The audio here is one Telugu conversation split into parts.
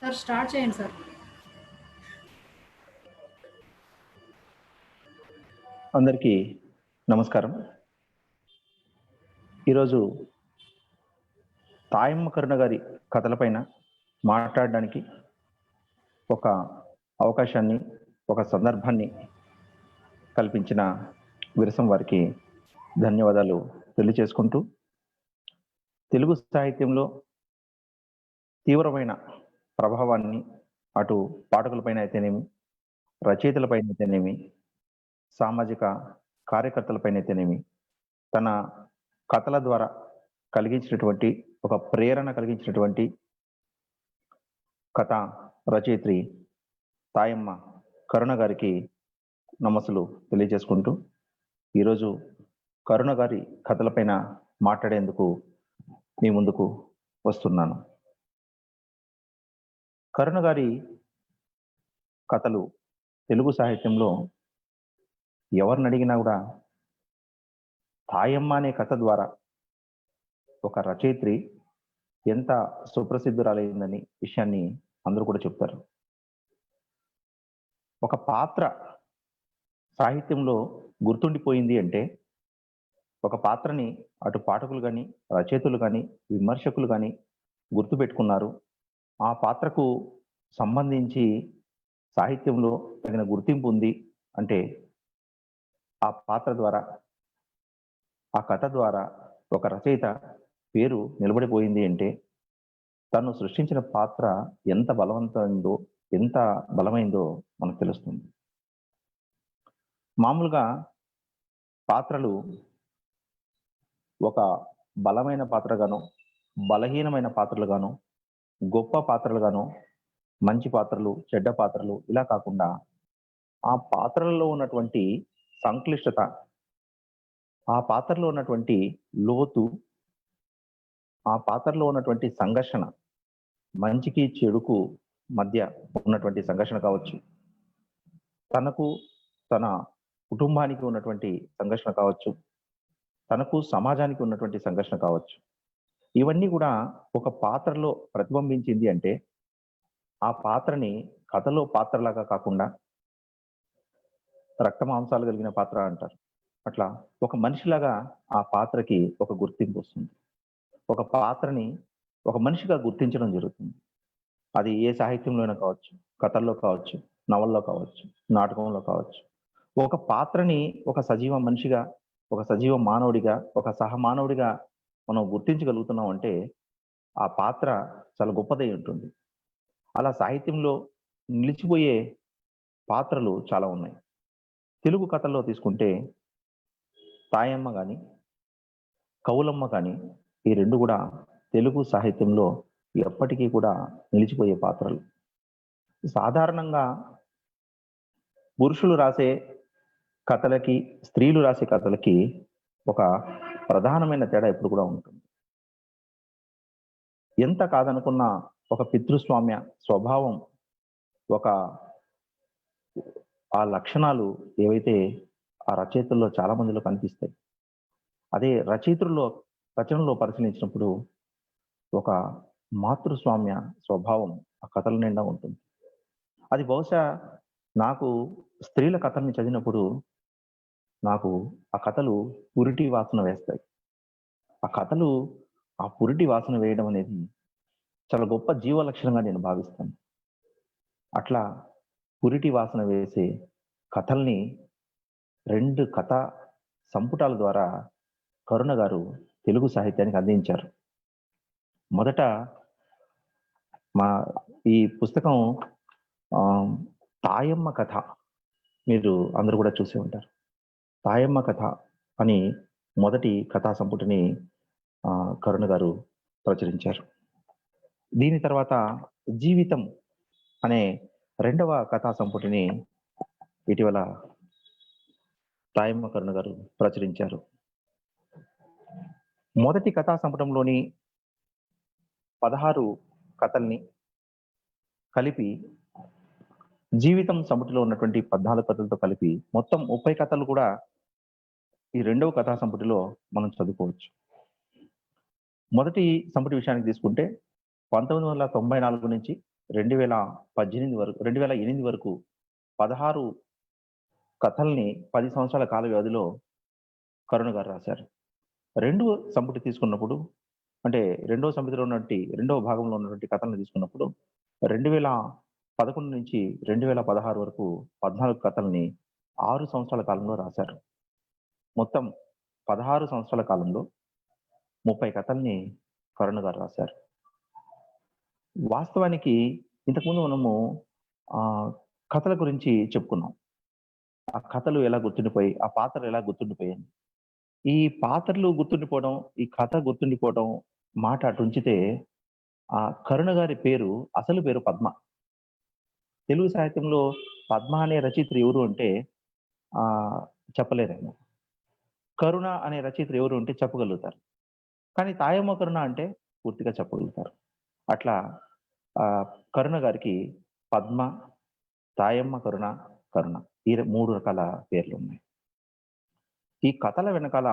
సార్ స్టార్ట్ చేయండి సార్. అందరికీ నమస్కారం. ఈరోజు తాయమ్మ కరుణ గారి కథలపైన మాట్లాడడానికి ఒక అవకాశాన్ని, ఒక సందర్భాన్ని కల్పించిన విరసం వారికి ధన్యవాదాలు తెలియచేసుకుంటూ, తెలుగు సాహిత్యంలో తీవ్రమైన ప్రభావాన్ని అటు పాఠకులపైన అయితేనేమి, రచయితలపైన అయితేనేమి, సామాజిక కార్యకర్తలపైన అయితేనేమి తన కథల ద్వారా కలిగించినటువంటి ఒక ప్రేరణ కలిగించినటువంటి కథ రచయిత్రి తాయమ్మ కరుణ గారికి నమస్సులు తెలియజేసుకుంటూ, ఈరోజు కరుణ గారి కథలపైన మాట్లాడేందుకు మీ ముందుకు వస్తున్నాను. కరుణ గారి కథలు తెలుగు సాహిత్యంలో ఎవరిని అడిగినా కూడా తాయమ్మ అనే కథ ద్వారా ఒక రచయిత్రి ఎంత సుప్రసిద్ధురాలైందని విషయాన్ని అందరూ కూడా చెప్తారు. ఒక పాత్ర సాహిత్యంలో గుర్తుండిపోయింది అంటే, ఒక పాత్రని అటు పాఠకులు కానీ, రచయితలు కానీ, విమర్శకులు కానీ గుర్తుపెట్టుకున్నారు, ఆ పాత్రకు సంబంధించి సాహిత్యంలో తగిన గుర్తింపు ఉంది అంటే, ఆ పాత్ర ద్వారా, ఆ కథ ద్వారా ఒక రచయిత పేరు నిలబడిపోయింది అంటే, తను సృష్టించిన పాత్ర ఎంత బలవంతమైందో, ఎంత బలమైందో మనకు తెలుస్తుంది. మామూలుగా పాత్రలు ఒక బలమైన పాత్రగాను, బలహీనమైన పాత్రలుగాను, గొప్ప పాత్రలుగాను, మంచి పాత్రలు, చెడ్డ పాత్రలు ఇలా కాకుండా ఆ పాత్రలలో ఉన్నటువంటి సంక్లిష్టత, ఆ పాత్రలో ఉన్నటువంటి లోతు, ఆ పాత్రలో ఉన్నటువంటి సంఘర్షణ, మంచికి చెడుకు మధ్య ఉన్నటువంటి సంఘర్షణ కావచ్చు, తనకు తన కుటుంబానికి ఉన్నటువంటి సంఘర్షణ కావచ్చు, తనకు సమాజానికి ఉన్నటువంటి సంఘర్షణ కావచ్చు, ఇవన్నీ కూడా ఒక పాత్రలో ప్రతిబింబించింది అంటే, ఆ పాత్రని కథలో పాత్రలాగా కాకుండా రక్త మాంసాలు కలిగిన పాత్ర అంటారు, అట్లా ఒక మనిషిలాగా ఆ పాత్రకి ఒక గుర్తింపు వస్తుంది. ఒక పాత్రని ఒక మనిషిగా గుర్తించడం జరుగుతుంది. అది ఏ సాహిత్యంలోనైనా కావచ్చు, కథల్లో కావచ్చు, నవల్లో కావచ్చు, నాటకంలో కావచ్చు. ఒక పాత్రని ఒక సజీవ మనిషిగా, ఒక సజీవ మానవుడిగా, ఒక సహమానవుడిగా మనం గుర్తించగలుగుతున్నాం అంటే, ఆ పాత్ర చాలా గొప్పదై ఉంటుంది. అలా సాహిత్యంలో నిలిచిపోయే పాత్రలు చాలా ఉన్నాయి. తెలుగు కథల్లో తీసుకుంటే తాయమ్మ కానీ, కౌలమ్మ కానీ, ఈ రెండు కూడా తెలుగు సాహిత్యంలో ఎప్పటికీ కూడా నిలిచిపోయే పాత్రలు. సాధారణంగా పురుషులు రాసే కథలకి, స్త్రీలు రాసే కథలకి ఒక ప్రధానమైన తేడా ఎప్పుడు కూడా ఉంటుంది. ఎంత కాదనుకున్న ఒక పితృస్వామ్య స్వభావం, ఒక ఆ లక్షణాలు ఏవైతే ఆ రచయితల్లో చాలా మందిలో కనిపిస్తాయి, అదే రచనలో పరిశీలించినప్పుడు ఒక మాతృస్వామ్య స్వభావం ఆ కథల నిండా ఉంటుంది. అది బహుశా నాకు స్త్రీల కథల్ని చదివినప్పుడు నాకు ఆ కథలు పురిటి వాసన వేస్తాయి. ఆ కథలు ఆ పురిటి వాసన వేయడం అనేది చాలా గొప్ప జీవ లక్షణంగా నేను భావిస్తాను. అట్లా పురిటి వాసన వేసే కథల్ని 2 కథా సంపుటాల ద్వారా కరుణ గారు తెలుగు సాహిత్యానికి అందించారు. మొదట ఈ పుస్తకం తాయమ్మ కథ, మీరు అందరూ కూడా చూసి ఉంటారు. తాయమ్మ కథ అని మొదటి కథా సంపుటిని కరుణ గారు ప్రచురించారు. దీని తర్వాత జీవితం అనే 2వ కథా సంపుటిని ఇటీవల తాయమ్మ కరుణ గారు ప్రచురించారు. మొదటి కథా సంపుటంలోని 16 కథల్ని కలిపి, జీవితం సంపుటిలో ఉన్నటువంటి 14 కథలతో కలిపి మొత్తం 30 కథలు కూడా ఈ 2వ కథా సంపుటిలో మనం చదువుకోవచ్చు. మొదటి సంపుటి విషయానికి తీసుకుంటే 1994 నుంచి 2018 వరకు 2008 వరకు 16 కథల్ని 10 సంవత్సరాల కాల వ్యవధిలో కరుణ గారు రాశారు. రెండవ సంపుటి తీసుకున్నప్పుడు అంటే రెండవ సంపుటిలో ఉన్నటువంటి రెండవ భాగంలో ఉన్నటువంటి కథలను తీసుకున్నప్పుడు 2011 నుంచి 2016 వరకు 14 కథల్ని 6 సంవత్సరాల కాలంలో రాశారు. మొత్తం 16 సంవత్సరాల కాలంలో 30 కథల్ని కరుణ గారు రాశారు. వాస్తవానికి ఇంతకుముందు మనము కథల గురించి చెప్పుకున్నాం. ఆ కథలు ఎలా గుర్తుండిపోయి, ఆ పాత్రలు ఎలా గుర్తుండిపోయాయి. ఈ పాత్రలు గుర్తుండిపోవడం, ఈ కథ గుర్తుండిపోవడం మాట అటుంచితే, ఆ కరుణ గారి పేరు అసలు పేరు పద్మ. తెలుగు సాహిత్యంలో పద్మ అనే రచయిత్రి ఎవరు అంటే చెప్పలేరేమో. కరుణ అనే రచయిత్రి ఎవరు అంటే చెప్పగలుగుతారు. కానీ తాయమ్మ కరుణ అంటే పూర్తిగా చెప్పగలుగుతారు. అట్లా కరుణ గారికి పద్మ, తాయమ్మ కరుణ, కరుణ ఈ 3 రకాల పేర్లు ఉన్నాయి. ఈ కథల వెనకాల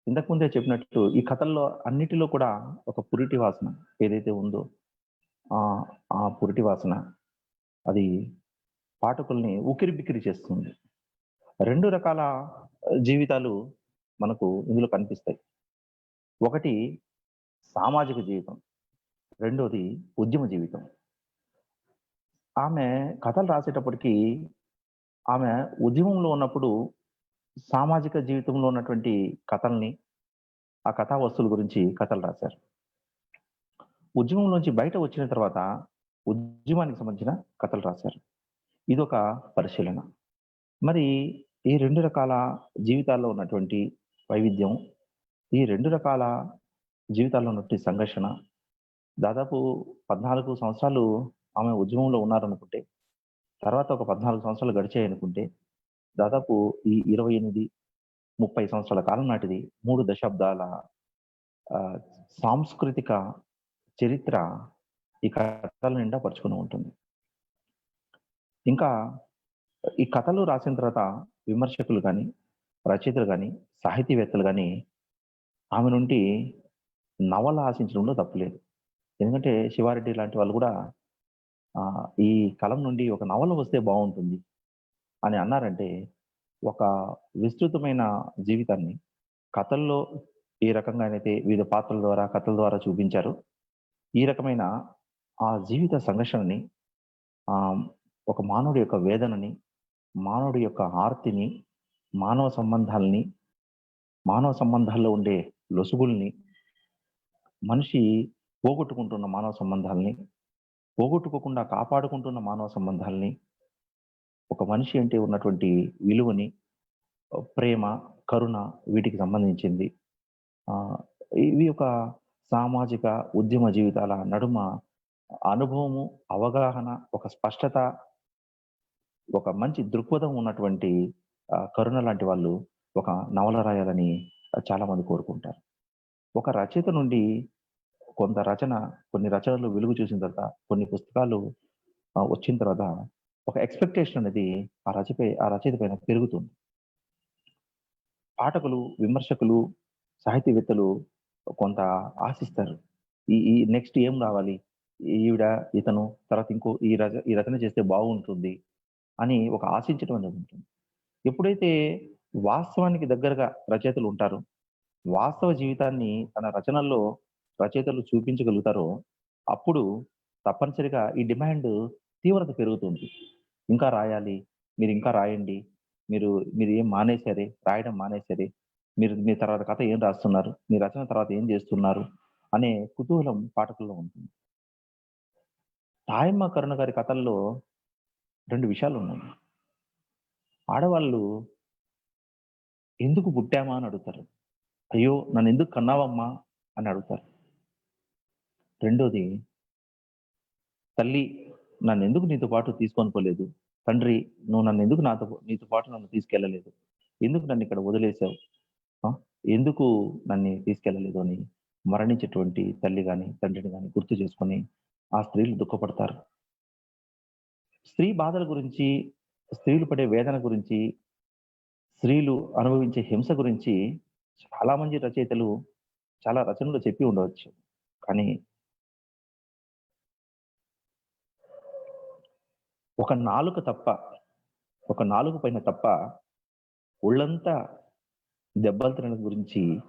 ఇంతకుముందే చెప్పినట్టు ఈ కథల్లో అన్నిటిలో కూడా ఒక పురిటి వాసన ఏదైతే ఉందో ఆ పురిటి వాసన అది పాఠకుల్ని ఉక్కిరిబిక్కిరి చేస్తుంది. 2 రకాల జీవితాలు మనకు ఇందులో కనిపిస్తాయి. ఒకటి సామాజిక జీవితం, రెండోది ఉద్యమ జీవితం. ఆమె కథలు రాసేటప్పటికీ ఆమె ఉద్యమంలో ఉన్నప్పుడు సామాజిక జీవితంలో ఉన్నటువంటి కథల్ని, ఆ కథా వస్తువుల గురించి కథలు రాశారు. ఉద్యమం నుంచి బయట వచ్చిన తర్వాత ఉద్యమానికి సంబంధించిన కథలు రాశారు. ఇదొక పరిశీలన. మరి ఈ 2 రకాల జీవితాల్లో ఉన్నటువంటి వైవిధ్యం, ఈ 2 రకాల జీవితాల్లో ఉన్నటువంటి సంఘర్షణ, దాదాపు 14 సంవత్సరాలు ఆమె ఉద్యమంలో ఉన్నారనుకుంటే, తర్వాత ఒక 14 సంవత్సరాలు గడిచాయనుకుంటే, దాదాపు ఈ 28, 30 సంవత్సరాల కాలం నాటిది 3 దశాబ్దాల సాంస్కృతిక చరిత్ర ఈ కథల నిండా పరుచుకుని ఉంటుంది. ఇంకా ఈ కథలు రాసిన తర్వాత విమర్శకులు కానీ, రచయితలు కానీ, సాహితీవేత్తలు కానీ ఆమె నుండి నవల ఆశించడంలో తప్పులేదు. ఎందుకంటే శివారెడ్డి లాంటి వాళ్ళు కూడా ఈ కలం నుండి ఒక నవల వస్తే బాగుంటుంది అని అన్నారంటే, ఒక విస్తృతమైన జీవితాన్ని కథల్లో ఏ రకంగానైతే వివిధ పాత్రల ద్వారా, కథల ద్వారా చూపించారో, ఈ రకమైన ఆ జీవిత సంఘర్షణని, ఒక మానవుడి యొక్క వేదనని, మానవుడి యొక్క ఆర్తిని, మానవ సంబంధాల్లో ఉండే లొసుగుల్ని, మనిషి పోగొట్టుకుంటున్న మానవ సంబంధాల్ని, పోగొట్టుకోకుండా కాపాడుకుంటున్న మానవ సంబంధాల్ని, ఒక మనిషి అంటే ఉన్నటువంటి విలువని, ప్రేమ, కరుణ వీటికి సంబంధించింది. ఇవి ఒక సామాజిక ఉద్యమ జీవితాల నడుమ అనుభవము, అవగాహన, ఒక స్పష్టత, ఒక మంచి దృక్పథం ఉన్నటువంటి కరుణ లాంటి వాళ్ళు ఒక నవల రాయాలని చాలా మంది కోరుకుంటారు. ఒక రచయిత నుండి కొన్ని రచనలు వెలుగు చూసిన తర్వాత, కొన్ని పుస్తకాలు వచ్చిన తర్వాత ఒక ఎక్స్‌పెక్టేషన్ అనేది ఆ రచయిత పైన పెరుగుతుంది. పాఠకులు, విమర్శకులు, సాహితీవేత్తలు కొంత ఆశిస్తారు. ఈ నెక్స్ట్ ఏం రావాలి? ఈవిడ, ఇతను తర్వాత ఇంకో ఈ రచన చేస్తే బాగుంటుంది అని ఒక ఆశించడం అనేది ఉంటుంది. ఎప్పుడైతే వాస్తవానికి దగ్గరగా రచయితలు ఉంటారో, వాస్తవ జీవితాన్ని తన రచనల్లో రచయితలు చూపించగలుగుతారో, అప్పుడు తప్పనిసరిగా ఈ డిమాండ్ తీవ్రత పెరుగుతుంది. ఇంకా రాయాలి, మీరు ఇంకా రాయండి, మీరు ఏం మానేశారే, రాయడం మానేశారే, మీ తర్వాత కథ ఏం రాస్తున్నారు, మీ రచన తర్వాత ఏం చేస్తున్నారు అనే కుతూహలం పాఠకుల్లో ఉంటుంది. తాయమ్మ కరుణ గారి కథల్లో 2 విషయాలు ఉన్నాయి. ఆడవాళ్ళు ఎందుకు పుట్టామా అని అడుగుతారు. అయ్యో నన్ను ఎందుకు కన్నావమ్మా అని అడుగుతారు. రెండోది, తల్లి నన్ను ఎందుకు నీతో పాటు తీసుకొని పోలేదు, తండ్రి నువ్వు నన్ను ఎందుకు నీతో పాటు నన్ను తీసుకెళ్ళలేదు, ఎందుకు నన్ను ఇక్కడ వదిలేసావు, ఎందుకు నన్ను తీసుకెళ్ళలేదు అని మరణించేటువంటి తల్లి కానీ, తండ్రిని కానీ గుర్తు చేసుకొని ఆ స్త్రీలు దుఃఖపడతారు. స్త్రీ బాధల గురించి, స్త్రీలు పడే వేదన గురించి, స్త్రీలు అనుభవించే హింస గురించి చాలా మంది రచయితలు చాలా రచనలు చెప్పి ఉండవచ్చు. కానీ ఒక నాలుక తప్ప, ఒక నాలుక పైన తప్ప ఒళ్ళంతా దెబ్బలు తినడం గురించి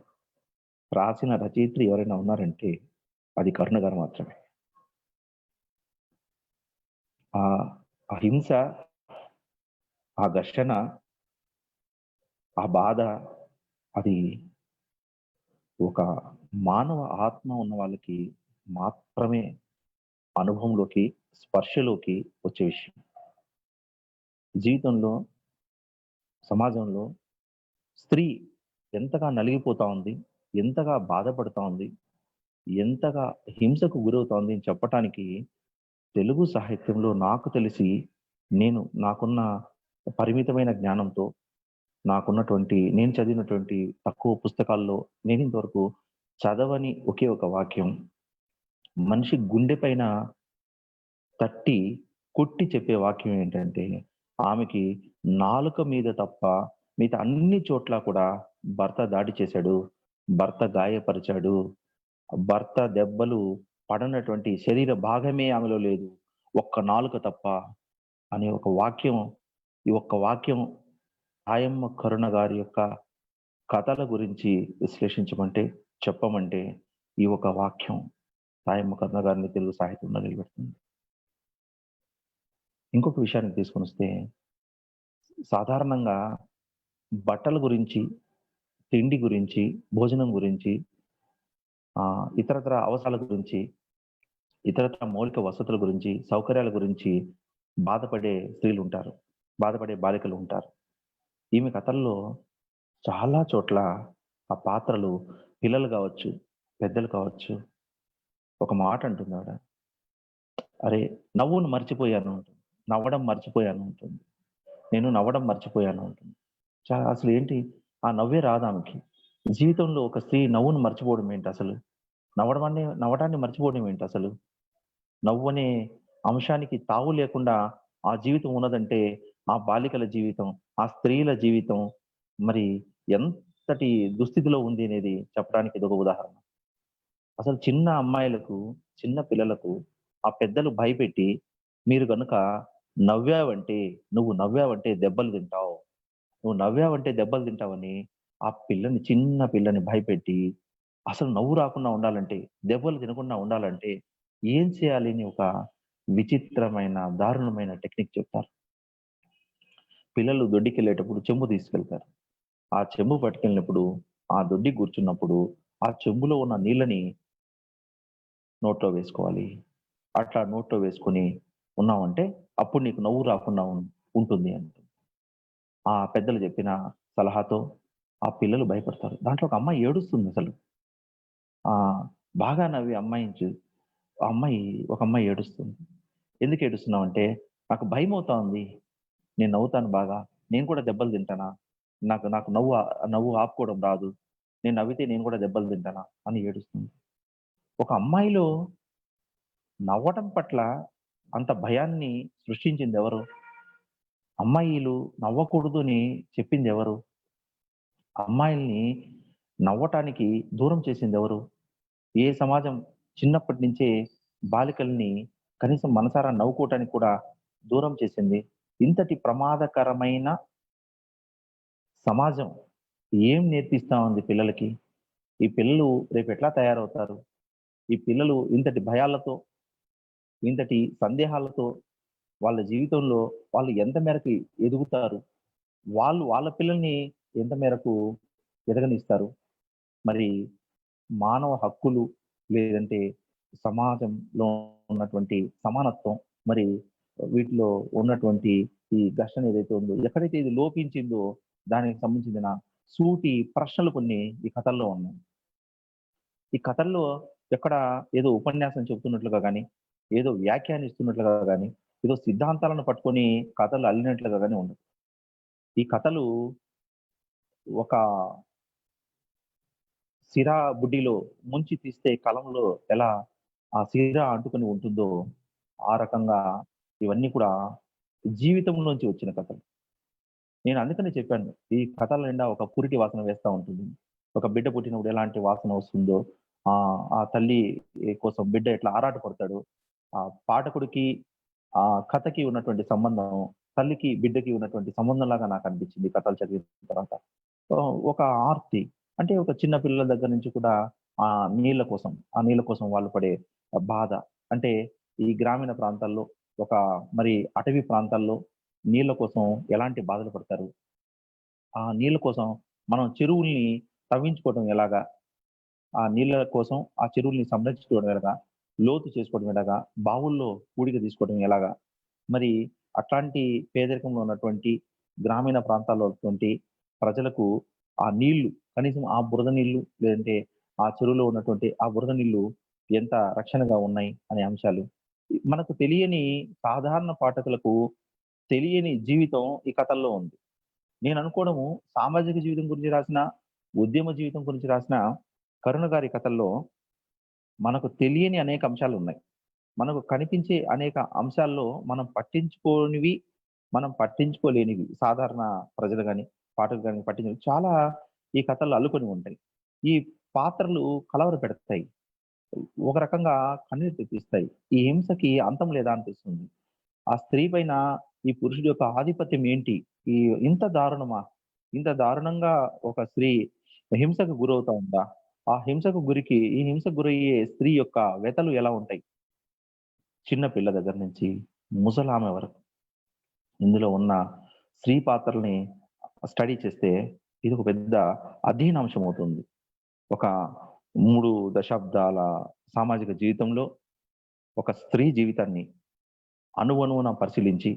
రాసిన రచయిత్రి ఎవరైనా ఉన్నారంటే అది కరుణ గారు మాత్రమే. ఆహ్, ఆ హింస, ఆ ఘర్షణ, ఆ బాధ అది ఒక మానవ ఆత్మ ఉన్న వాళ్ళకి మాత్రమే అనుభవంలోకి, స్పర్శలోకి వచ్చే విషయం. జీవితంలో, సమాజంలో స్త్రీ ఎంతగా నలిగిపోతా ఉంది, ఎంతగా బాధపడతా ఉంది, ఎంతగా హింసకు గురవుతోంది అని చెప్పటానికి తెలుగు సాహిత్యంలో నాకు తెలిసి నాకున్న పరిమితమైన జ్ఞానంతో, నేను చదివినటువంటి తక్కువ పుస్తకాల్లో నేనింతవరకు చదవని ఒకే ఒక వాక్యం, మనిషి గుండె పైన తట్టి, కొట్టి చెప్పే వాక్యం ఏంటంటే, ఆమెకి నాలుక మీద తప్ప మిగతా అన్ని చోట్ల కూడా భర్త దాడి చేశాడు, భర్త గాయపరిచాడు, భర్త దెబ్బలు పడనటువంటి శరీర భాగమే ఆమెలో లేదు. ఒక్క నాలుక తప్ప అనే ఒక వాక్యం, ఈ ఒక్క వాక్యం ఆయమ్మ కరుణ గారి యొక్క కథల గురించి విశ్లేషించమంటే, చెప్పమంటే ఈ ఒక వాక్యం ఆయమ్మ కరుణ గారిని తెలుగు సాహిత్యంలో నిలబెడుతుంది. ఇంకొక విషయానికి తీసుకొనొస్తే, సాధారణంగా బట్టల గురించి, తిండి గురించి, భోజనం గురించి, ఇతరత్ర అవసరాల గురించి, ఇతరత్ర మౌలిక వసతుల గురించి, సౌకర్యాల గురించి బాధపడే స్త్రీలుంటారు. బాధపడే బాలికలుంటారు. ఈమె కథల్లో చాలా చోట్ల ఆ పాత్రలు పిల్లలు గావచ్చు, పెద్దలు కావచ్చు, ఒక మాట అంటుందావిడ. "అరే! నవ్వును మర్చిపోయాను" అంటుంది. "నవ్వడం మర్చిపోయాను" అంటుంది. "నేను నవ్వడం మర్చిపోయాను" అంటుంది. అసలేంటి ఆ నవ్వే రాదామెకి. జీవితంలో ఒక స్త్రీ నవ్వును మర్చిపోవడం ఏంటసలు? నవ్వటాన్ని మర్చిపోవడం ఏంటసలు? నవ్వనే అంశానికి తావు లేకుండా ఆ జీవితం ఉన్నదంటే, ఆ బాలికల జీవితం, ఆ స్త్రీల జీవితం మరి ఎంతటి దుస్థితిలో ఉంది అనేది చెప్పడానికి ఇదొక ఉదాహరణ. అసలు చిన్న అమ్మాయిలకు, చిన్న పిల్లలకు ఆ పెద్దలు భయపెట్టి, "మీరు గనుక నవ్వావంటే, నువ్వు నవ్వావంటే దెబ్బలు తింటావు. నువ్వు నవ్వావంటే దెబ్బలు తింటావని" ఆ చిన్న పిల్లని భయపెట్టి, అసలు నవ్వు రాకుండా ఉండాలంటే, దెబ్బలు తినకుండా ఉండాలంటే ఏం చేయాలి అని ఒక విచిత్రమైన, దారుణమైన టెక్నిక్ చెప్తారు. పిల్లలు దొడ్డికెళ్ళేటప్పుడు చెంబు తీసుకెళ్తారు. ఆ చెంబు పట్టుకెళ్ళినప్పుడు, ఆ దొడ్డికి కూర్చున్నప్పుడు, ఆ చెంబులో ఉన్న నీళ్ళని నోట్లో వేసుకోవాలి. అట్లా నోట్లో వేసుకొని ఉన్నావంటే, అప్పుడు నీకు నవ్వు రాకుండా ఉంటుంది అని. ఆ పెద్దలు చెప్పిన సలహాతో ఆ పిల్లలు భయపడతారు. దాంట్లో ఒక అమ్మాయి ఏడుస్తుందసలు. బాగా నవ్వి ఆ అమ్మాయి ఒక అమ్మాయి ఏడుస్తుంది. ఎందుకు ఏడుస్తున్నావంటే, "నాకు భయమవుతా ఉంది. నేను నవ్వుతాను బాగా. నేను కూడా దెబ్బలు తింటానా? నాకు నాకు నవ్వు ఆపుకోవడం రాదు. నేను నవ్వితే నేను కూడా దెబ్బలు తింటానా?" అని ఏడుస్తుంది. ఒక అమ్మాయిలో నవ్వటం పట్ల అంత భయాన్ని సృష్టించిందెవరు? అమ్మాయిలు నవ్వకూడదు అని చెప్పిందెవరు? అమ్మాయిల్ని నవ్వటానికి దూరం చేసిందెవరు? ఏ సమాజం చిన్నప్పటి నుంచే బాలికల్ని కనీసం మనసారా నవ్వుకోవటానికి కూడా దూరం చేసింది? ఇంతటి ప్రమాదకరమైన సమాజం ఏం నేర్పిస్తా ఉంది పిల్లలకి? ఈ పిల్లలు రేపెట్లా తయారవుతారు? ఈ పిల్లలు ఇంతటి భయాలతో, ఇంతటి సందేహాలతో వాళ్ళ జీవితంలో వాళ్ళు ఎంత మేరకు ఎదుగుతారు? వాళ్ళు వాళ్ళ పిల్లల్ని ఎంత మేరకు ఎదగనిస్తారు? మరి మానవ హక్కులు లేదంటే సమాజంలో ఉన్నటువంటి సమానత్వం, మరి వీటిలో ఉన్నటువంటి ఈ ఘర్షణ ఏదైతే ఉందో, ఎక్కడైతే ఇది లోపించిందో దానికి సంబంధించిన సూటి ప్రశ్నలు కొన్ని ఈ కథల్లో ఉన్నాయి. ఈ కథల్లో ఎక్కడ ఏదో ఉపన్యాసం చెప్తున్నట్లుగా గాని, ఏదో వ్యాఖ్యానిస్తున్నట్లుగా గాని, ఏదో సిద్ధాంతాలను పట్టుకొని కథలు అల్లినట్లుగా గాని ఉండదు. ఈ కథలు ఒక సిరా బుడ్డిలో ముంచి తీస్తే కలంలో ఎలా ఆ సిరా అంటుకొని ఉంటుందో, ఆ రకంగా ఇవన్నీ కూడా జీవితంలోంచి వచ్చిన కథలు. నేను అందుకనే చెప్పాను. ఈ కథల నిండా ఒక పురిటి వాసన వేస్తా ఉంటుంది. ఒక బిడ్డ పుట్టినప్పుడు ఎలాంటి వాసన వస్తుందో, ఆ తల్లి కోసం బిడ్డ ఎట్లా ఆరాటపడతాడో, ఆ పాఠకుడికి ఆ కథకి ఉన్నటువంటి సంబంధం, తల్లికి, బిడ్డకి ఉన్నటువంటి సంబంధంలాగా నాకనిపించింది కథలు చదివిన తర్వాత. ఒక ఆర్తి అంటే ఒక చిన్న పిల్లల దగ్గర నుంచి కూడా ఆ నీళ్ళ కోసం వాళ్ళు పడే బాధ. అంటే ఈ గ్రామీణ ప్రాంతాల్లో ఒక మరి అటవీ ప్రాంతాల్లో నీళ్ళ కోసం ఎలాంటి బాధలు పడతారు? ఆ నీళ్ళ కోసం మనం చెరువుల్ని తవ్వించుకోవడం ఎలాగా? ఆ నీళ్ళ కోసం ఆ చెరువుల్ని సంరక్షించుకోవడం ఎలాగా? లోతు చేసుకోవడం ఎలాగా? బావుల్లో పూడిక తీసుకోవడం ఎలాగా? మరి అట్లాంటి పేదరికంలో ఉన్నటువంటి గ్రామీణ ప్రాంతాల్లో ఉన్నటువంటి ప్రజలకు ఆ నీళ్లు కనీసం ఆ బురద నీళ్లు లేదంటే ఆ చెరువులో ఉన్నటువంటి ఆ బురద నీళ్లు ఎంత రక్షణగా ఉన్నాయి అనే అంశాలు. మనకు తెలియని సాధారణ పాఠకులకు తెలియని జీవితం ఈ కథల్లో ఉంది. నేను అనుకోవడము సామాజిక జీవితం గురించి రాసిన, ఉద్యమ జీవితం గురించి రాసిన కరుణ గారి కథల్లో మనకు తెలియని అనేక అంశాలున్నాయి. మనకు కనిపించే అనేక అంశాల్లో మనం పట్టించుకోలేనివి సాధారణ ప్రజలు గాని, పాఠకులు గాని చాలా ఈ కథల్లో అల్లుకొని ఉంటాయి. ఈ పాత్రలు కలవరపెడతాయి. ఒక రకంగా కన్నీరు తెప్పిస్తాయి. ఈ హింసకి అంతం లేదా అనిపిస్తుంది. ఆ స్త్రీ పైన ఈ పురుషుడి యొక్క ఆధిపత్యం ఏంటి? ఈ ఇంత దారుణమా? ఇంత దారుణంగా ఒక స్త్రీ హింసకు గురవుతా ఉందా? ఈ హింసకు గురయ్యే స్త్రీ యొక్క వ్యతలు ఎలా ఉంటాయి? చిన్న పిల్ల దగ్గర నుంచి ముసలామె వరకు ఇందులో ఉన్న స్త్రీ పాత్రల్ని స్టడీ చేస్తే ఇదొక పెద్ద అధ్యయనాంశం అవుతుంది. ఒక 3 దశాబ్దాల సామాజిక జీవితంలో ఒక స్త్రీ జీవితాన్ని అణువణువున పరిశీలించి,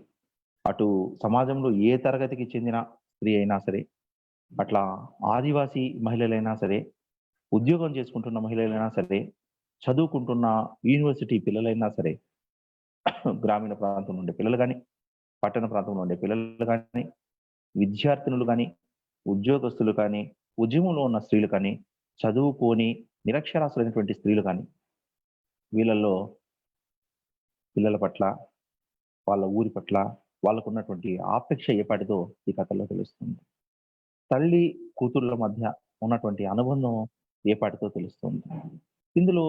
అటు సమాజంలో ఏ తరగతికి చెందిన స్త్రీ అయినా సరే, అట్లా ఆదివాసీ మహిళలైనా సరే, ఉద్యోగం చేసుకుంటున్న మహిళలైనా సరే, చదువుకుంటున్న యూనివర్సిటీ పిల్లలైనా సరే, గ్రామీణ ప్రాంతం నుండి పిల్లలు గాని, పట్టణ ప్రాంతంలో ఉండే పిల్లలు గాని, విద్యార్థినులు గాని, ఉద్యోగస్తులు కానీ, ఉద్యమంలో ఉన్న స్త్రీలు కానీ, చదువుకోని నిరక్షరాస్యులైనటువంటి స్త్రీలు కానీ, వీళ్ళల్లో పిల్లల పట్ల, వాళ్ళ ఊరి పట్ల, వాళ్ళకున్నటువంటి ఆపేక్ష ఏపాటిదో ఈ కథలో తెలుస్తుంది. తల్లి, కూతుర్ల మధ్య ఉన్నటువంటి అనుబంధం ఏపాటిదో తెలుస్తుంది. ఇందులో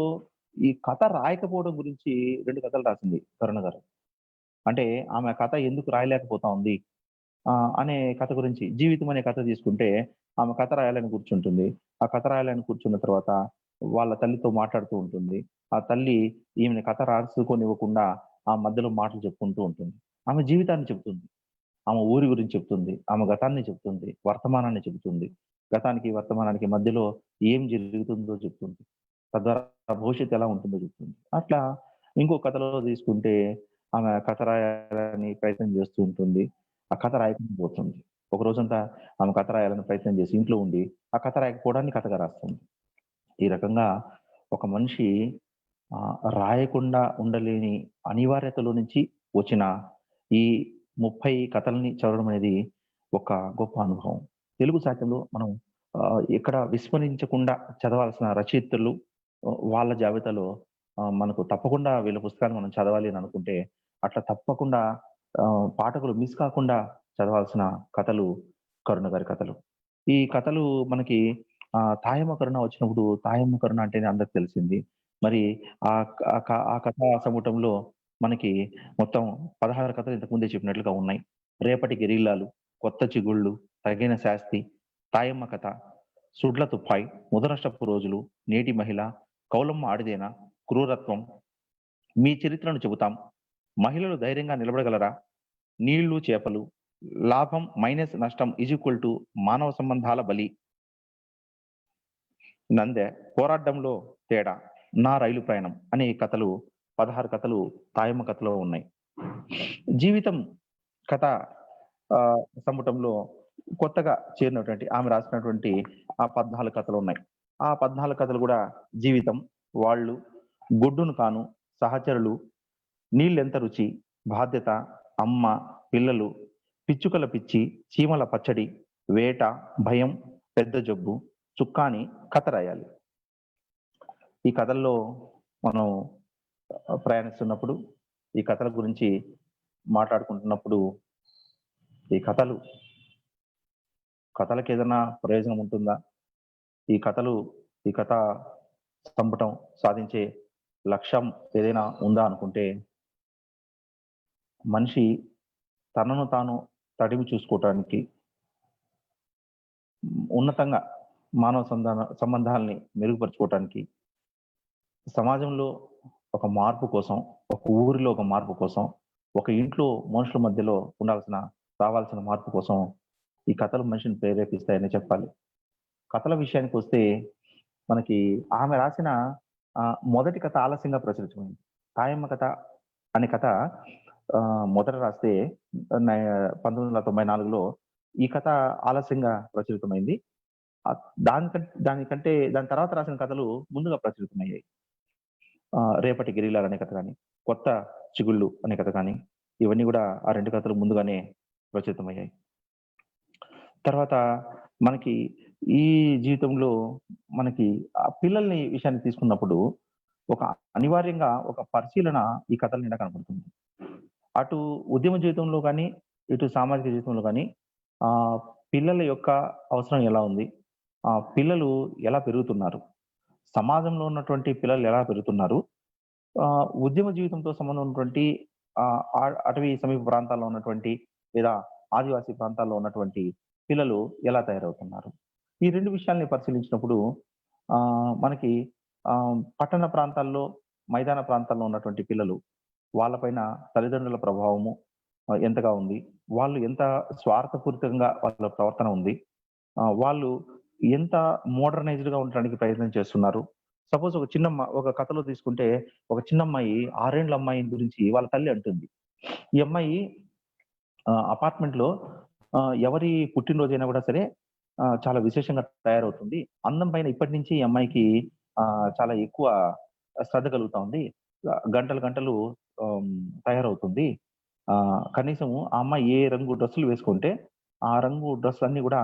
ఈ కథ రాయకపోవడం గురించి 2 కథలు రాసింది కరుణ గారు. అంటే ఆమె కథ ఎందుకు రాయలేకపోతా ఉంది అనే కథ గురించి 'జీవితం' అనే కథ తీసుకుంటే, ఆమె కథ రాయాలని కూర్చుంటుంది. ఆ కథ రాయాలని కూర్చున్న తర్వాత వాళ్ళ తల్లితో మాట్లాడుతూ ఉంటుంది. ఆ తల్లి ఈమెని కథ రాసుకోనివ్వకుండా ఆ మధ్యలో మాటలు చెప్పుకుంటూ ఉంటుంది. ఆమె జీవితాన్ని చెప్తుంది. ఆమె ఊరి గురించి చెప్తుంది. ఆమె గతాన్ని చెప్తుంది. వర్తమానాన్ని చెబుతుంది. గతానికి, వర్తమానానికి మధ్యలో ఏం జరుగుతుందో చెప్తుంది. తద్వారా భవిష్యత్తు ఎలా ఉంటుందో చెప్తుంది. అట్లా ఇంకో కథలో తీసుకుంటే ఆమె కథ రాయాలని ప్రయత్నం చేస్తూ ఉంటుంది. ఆ కథ రాయకుండా పోతుంది. ఒక రోజంతా ఆమె కథ రాయాలని ప్రయత్నం చేసి ఇంట్లో ఉండి, ఆ కథ రాయకపోవడాన్ని కథగా రాస్తుంది. ఈ రకంగా ఒక మనిషి రాయకుండా ఉండలేని అనివార్యతలో నుంచి వచ్చిన ఈ 30 కథల్ని చదవడం అనేది ఒక గొప్ప అనుభవం. తెలుగు సాహిత్యంలో మనం ఎక్కడ విస్మరించకుండా చదవాల్సిన రచయితలు వాళ్ళ జాబితాలో మనకు తప్పకుండా వీళ్ళ పుస్తకాలు మనం చదవాలి అని అనుకుంటే, అట్లా తప్పకుండా పాఠకులు మిస్ కాకుండా చదవాల్సిన కథలు కరుణ గారి కథలు. ఈ కథలు మనకి తాయమ్మ కరుణ వచ్చినప్పుడు తాయమ్మ కరుణ అంటేనే అందరికి తెలిసింది. మరి ఆ కథా సంపుటంలో మనకి మొత్తం 16 కథలు ఇంతకు ముందే చెప్పినట్లుగా ఉన్నాయి. రేపటి గెరిల్లాలు, కొత్త చిగుళ్ళు, తగిన శాస్తి, తాయమ్మ కథ, సుడ్ల తుఫాయ్, ముదనష్టపు రోజులు, నేటి మహిళ, కౌలమ్మ ఆడిదేనా, క్రూరత్వం, మీ చరిత్రను చెబుతాం, మహిళలు ధైర్యంగా నిలబడగలరా, నీళ్లు చేపలు, లాభం మైనస్ నష్టం ఈజ్ ఈక్వల్ టు మానవ సంబంధాల బలి, నందె, పోరాడ్డంలో తేడా, నా రైలు ప్రయాణం అనే కథలు 16 కథలు తాయమ్మ కథలో ఉన్నాయి. జీవితం కథ సంపుటంలో కొత్తగా చేరినటువంటి ఆమె రాసినటువంటి ఆ 14 కథలు ఉన్నాయి. ఆ 14 కథలు కూడా జీవితం, వాళ్ళు, గొడ్డును కాను, సహచరులు, నీళ్ళెంత రుచి, బాధ్యత, అమ్మ, పిల్లలు, పిచ్చుకల పిచ్చి, చీమల పచ్చడి, వేట, భయం, పెద్ద జబ్బు, చుక్కాని కథ రాయాలి. ఈ కథల్లో మనం ప్రయాణిస్తున్నప్పుడు, ఈ కథల గురించి మాట్లాడుకుంటున్నప్పుడు, ఈ కథలకు ఏదైనా ప్రయోజనం ఉంటుందా? ఈ కథ సంపుటం సాధించే లక్ష్యం ఏదైనా ఉందా అనుకుంటే మనిషి తనను తాను తడిమి చూసుకోవటానికి, ఉన్నతంగా మానవ సంబంధాల్ని మెరుగుపరుచుకోవటానికి, సమాజంలో ఒక మార్పు కోసం, ఒక ఊరిలో ఒక మార్పు కోసం, ఒక ఇంట్లో మనుషుల మధ్యలో రావాల్సిన మార్పు కోసం ఈ కథలు మనిషిని ప్రేరేపిస్తాయని చెప్పాలి. కథల విషయానికొస్తే మనకి ఆమె రాసిన మొదటి కథ ఆలస్యంగా ప్రచురితమైంది. 'తాయమ్మ కథ' అనే కథ మొదట రాస్తే న 1994లో ఈ కథ ఆలస్యంగా ప్రచురితమైంది. ఆహ్, దాని తర్వాత రాసిన కథలు ముందుగా ప్రచురితమయ్యాయి. 'రేపటి గిరిలాలు' అనే కథ గాని, 'కొత్త చిగుళ్ళు' అనే కథ గాని, ఇవన్నీ గూడా ఆ 2 కథలు ముందుగానే ప్రచురితమయ్యాయి. తర్వాత మనకి ఈ జీవితంలో మనకి పిల్లల్ని విషయాన్ని తీసుకున్నప్పుడు ఒక అనివార్యంగా ఒక పరిశీలన ఈ కథల నిండా కనపడుతుంది. అటు ఉద్యమ జీవితంలో గాని, ఇటు సామాజిక జీవితంలో గాని ఆహ్, పిల్లల యొక్క అవసరం ఎలా ఉంది? పిల్లలు ఎలా పెరుగుతున్నారు? సమాజంలో ఉన్నటువంటి పిల్లలు ఎలా పెరుగుతున్నారు? ఉద్యమ జీవితంతో సంబంధం ఉన్నటువంటి అటవీ సమీప ప్రాంతాల్లో ఉన్నటువంటి లేదా ఆదివాసీ ప్రాంతాల్లో ఉన్నటువంటి పిల్లలు ఎలా తయారవుతున్నారు? ఈ 2 విషయాల్ని పరిశీలించినప్పుడు మనకి పట్టణ ప్రాంతాల్లో, మైదాన ప్రాంతాల్లో ఉన్నటువంటి పిల్లలు వాళ్ళపైన తల్లిదండ్రుల ప్రభావము ఎంతగా ఉంది? వాళ్ళు ఎంత స్వార్థపూరితంగా వాళ్ళ ప్రవర్తన ఉంది? వాళ్ళు ఎంత మోడర్నైజ్డ్‌గా ఉండడానికి ప్రయత్నం చేస్తున్నారు? సపోజ్ ఒక కథలో తీసుకుంటే ఒక చిన్నమ్మాయి 6 ఏండ్ల అమ్మాయి గురించి వాళ్ళ తల్లి అంటుంది. ఈ అమ్మాయి అపార్ట్మెంట్‌లో ఎవరి పుట్టినరోజైనా గూడా సరే చాలా విశేషంగా తయారవుతుంది. అందం పైన ఇప్పటి నుంచి ఈ అమ్మాయికి చాలా ఎక్కువ శ్రద్ధ కలుగుతా ఉంది. గంటలు గంటలు ఆహ్, తయారవుతుంది. కనీసం ఆ అమ్మాయి ఏ రంగు డ్రెస్సులు వేసుకుంటే, ఆ రంగు డ్రెస్సులన్నీ గూడా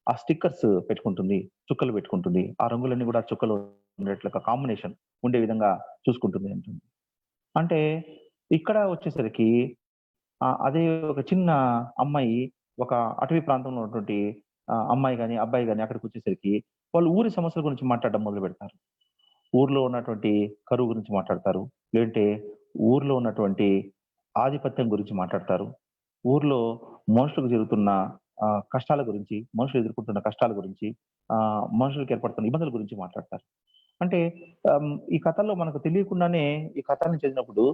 ఆ స్టిక్కర్స్ పెట్టుకుంటుంది. చుక్కలు పెట్టుకుంటుంది. ఆ రంగులన్నీ గూడా చుక్కలు ఉండేట్లుగా కాంబినేషన్ ఉండే విధంగా చూసుకుంటుంది అంటుంది. అంటే ఇక్కడ వచ్చేసరికి అదే ఒక చిన్న అమ్మాయి ఒక అటవీ ప్రాంతంలో ఉన్నటువంటి అమ్మాయి గాని, అబ్బాయి గాని అక్కడికొచ్చేసరికి వాళ్ళు ఊరి సమస్యల గురించి మాట్లాడడం మొదలుపెడతారు. ఊర్లో ఉన్నటువంటి కరువు గురించి మాట్లాడతారు. లేదంటే ఊర్లో ఉన్నటువంటి ఆధిపత్యం గురించి మాట్లాడతారు. ఊర్లో మనుషులకు జరుగుతున్న కష్టాల గురించి, మనుషులు ఎదుర్కొంటున్న కష్టాల గురించి, మనుషులకు ఏర్పడుతున్న ఇబ్బందుల గురించి మాట్లాడతారు. అంటే ఈ కథల్లో మనకు తెలియకుండానే ఈ కథల్ని చదివినప్పుడు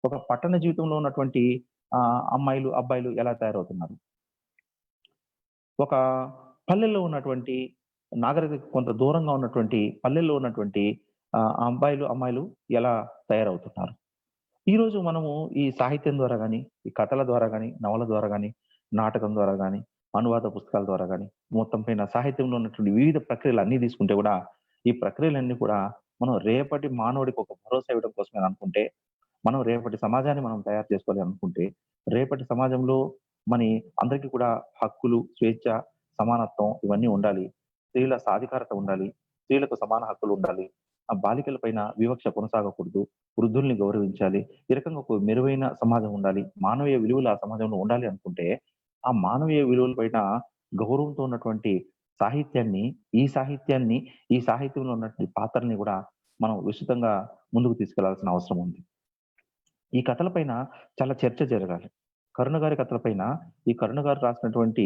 ఒక పట్టణ జీవితంలో ఉన్నటువంటి అమ్మాయిలు, అబ్బాయిలు ఎలా తయారవుతున్నారు? ఒక పల్లెల్లో ఉన్నటువంటి నాగరికతకు కొంత దూరంగా ఉన్నటువంటి పల్లెల్లో ఉన్నటువంటి అబ్బాయిలు, అమ్మాయిలు ఎలా తయారవుతున్నారు? ఈరోజు మనము ఈ సాహిత్యం ద్వారా గాని, ఈ కథల ద్వారా గాని, నవల ద్వారా గాని, నాటకం ద్వారా గాని, అనువాద పుస్తకాల ద్వారా గాని, మొత్తం పైన సాహిత్యంలో ఉన్నటువంటి వివిధ ప్రక్రియలు అన్నీ తీసుకుంటే గూడా, ఈ ప్రక్రియలన్నీ కూడా మనం రేపటి మానవుడికి ఒక భరోసా ఇవ్వడం కోసమే అనుకుంటే, మనం రేపటి సమాజాన్ని మనం తయారు చేసుకోవాలి అనుకుంటే, రేపటి సమాజంలో అందరికీ కూడా హక్కులు, స్వేచ్ఛ, సమానత్వం ఇవన్నీ ఉండాలి. స్త్రీల సాధికారత ఉండాలి. స్త్రీలకు సమాన హక్కులుండాలి. బాలికల పైన వివక్ష కొనసాగకూడదు. వృద్ధుల్ని గౌరవించాలి. ఈ రకంగా ఒక మెరుగైన సమాజం ఉండాలి. మానవీయ విలువలు ఆ సమాజంలో ఉండాలి అనుకుంటే, ఆ మానవీయ విలువల పైన గౌరవంతో ఉన్నటువంటి సాహిత్యాన్ని, ఈ సాహిత్యాన్ని, ఈ సాహిత్యంలో ఉన్నటువంటి పాత్రల్ని గూడా మనం విస్తృతంగా ముందుకు తీసుకెళ్లాల్సిన అవసరం ఉంది. ఈ కథల పైన చాలా చర్చ జరగాలి. కరుణ గారి కథల పైన ఈ కరుణ గారు రాసినటువంటి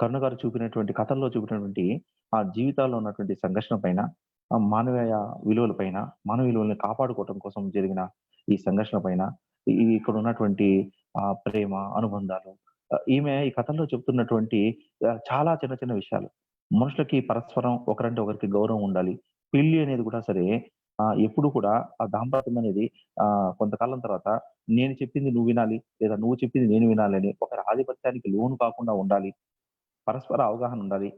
కరుణ గారు చూపినటువంటి కథల్లో చూపినటువంటి ఆ జీవితాల్లో ఉన్నటువంటి సంఘర్షణ పైన, మానవీయ విలువల పైన, మానవ విలువల్ని కాపాడుకోవటం కోసం జరిగిన ఈ సంఘర్షణ పైన, ఇక్కడ ఉన్నటువంటి ప్రేమ, అనుబంధాలు ఈమె ఈ కథల్లో చెప్తున్నటువంటి చాలా చిన్న చిన్న విషయాలు. మనుషులకి పరస్పరం ఒకరంటే ఒకరికి గౌరవం ఉండాలి. పెళ్లి అనేది కూడా సరే ఎప్పుడు కూడా ఆ దాంపత్యం అనేది కొంతకాలం తర్వాత నేను చెప్పింది నువ్వు వినాలి, లేదా నువ్వు చెప్పింది నేను వినాలి అని ఒకరి ఆధిపత్యానికి లోను కాకుండా ఉండాలి. పరస్పర అవగాహన ఉండాలి.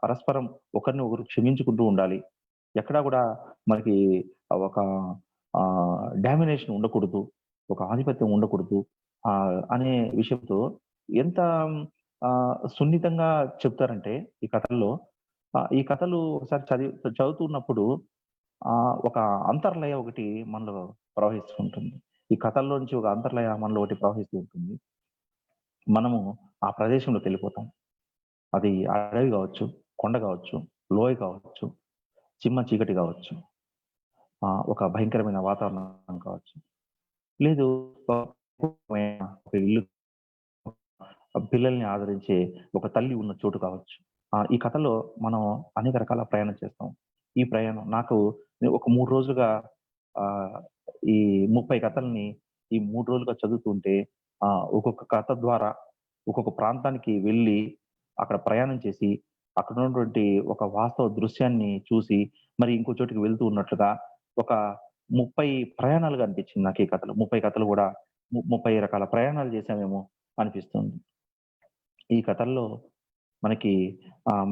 పరస్పరం ఒకరిని ఒకరు క్షమించుకుంటూ ఉండాలి. ఎక్కడా గూడా మనకి ఒక డామినేషన్ ఉండకూడదు. ఒక ఆధిపత్యం ఉండకూడదు. అనే విషయంతో ఎంత సున్నితంగా చెప్తారంటే ఈ కథల్లో ఈ కథలు ఒకసారి చదువుతున్నప్పుడు ఒక అంతర్లయ ఒకటి మనలో ప్రవహిస్తూ ఉంటుంది. ఈ కథల్లోంచి ఒక అంతర్లయ మనలో ఒకటి ప్రవహిస్తూ ఉంటుంది. మనము ఆ ప్రదేశంలోకెళ్ళిపోతాం. అది అడవి గావచ్చు, కొండ గావచ్చు, లోయ కావచ్చు, చిమ్మ చీకటి గావచ్చు, ఒక భయంకరమైన వాతావరణం కావచ్చు. లేదు ఒక ఇల్లు, పిల్లల్ని ఆదరించే ఒక తల్లి ఉన్న చోటు కావచ్చు. ఈ కథలో మనం అనేక రకాల ప్రయాణం చేస్తాం. ఈ ప్రయాణం నాకు ఒక 3 రోజులుగా ఆహ్, ఈ 30 కథల్ని ఈ 3 రోజులుగా చదువుతుంటే ఒక్కొక్క కథ ద్వారా ఒక్కొక్క ప్రాంతానికి వెళ్ళి, అక్కడ ప్రయాణం చేసి, అక్కడ ఉన్నటువంటి ఒక వాస్తవ దృశ్యాన్ని చూసి, మరి ఇంకో చోటికి వెళ్తూ ఉన్నట్లుగా ఒక 30 ప్రయాణాలుగా అనిపించింది నాకు ఈ కథలు. 30 కథలు గూడా 30 రకాల ప్రయాణాలు చేశామేమో అనిపిస్తుంది. ఈ కథల్లో మనకి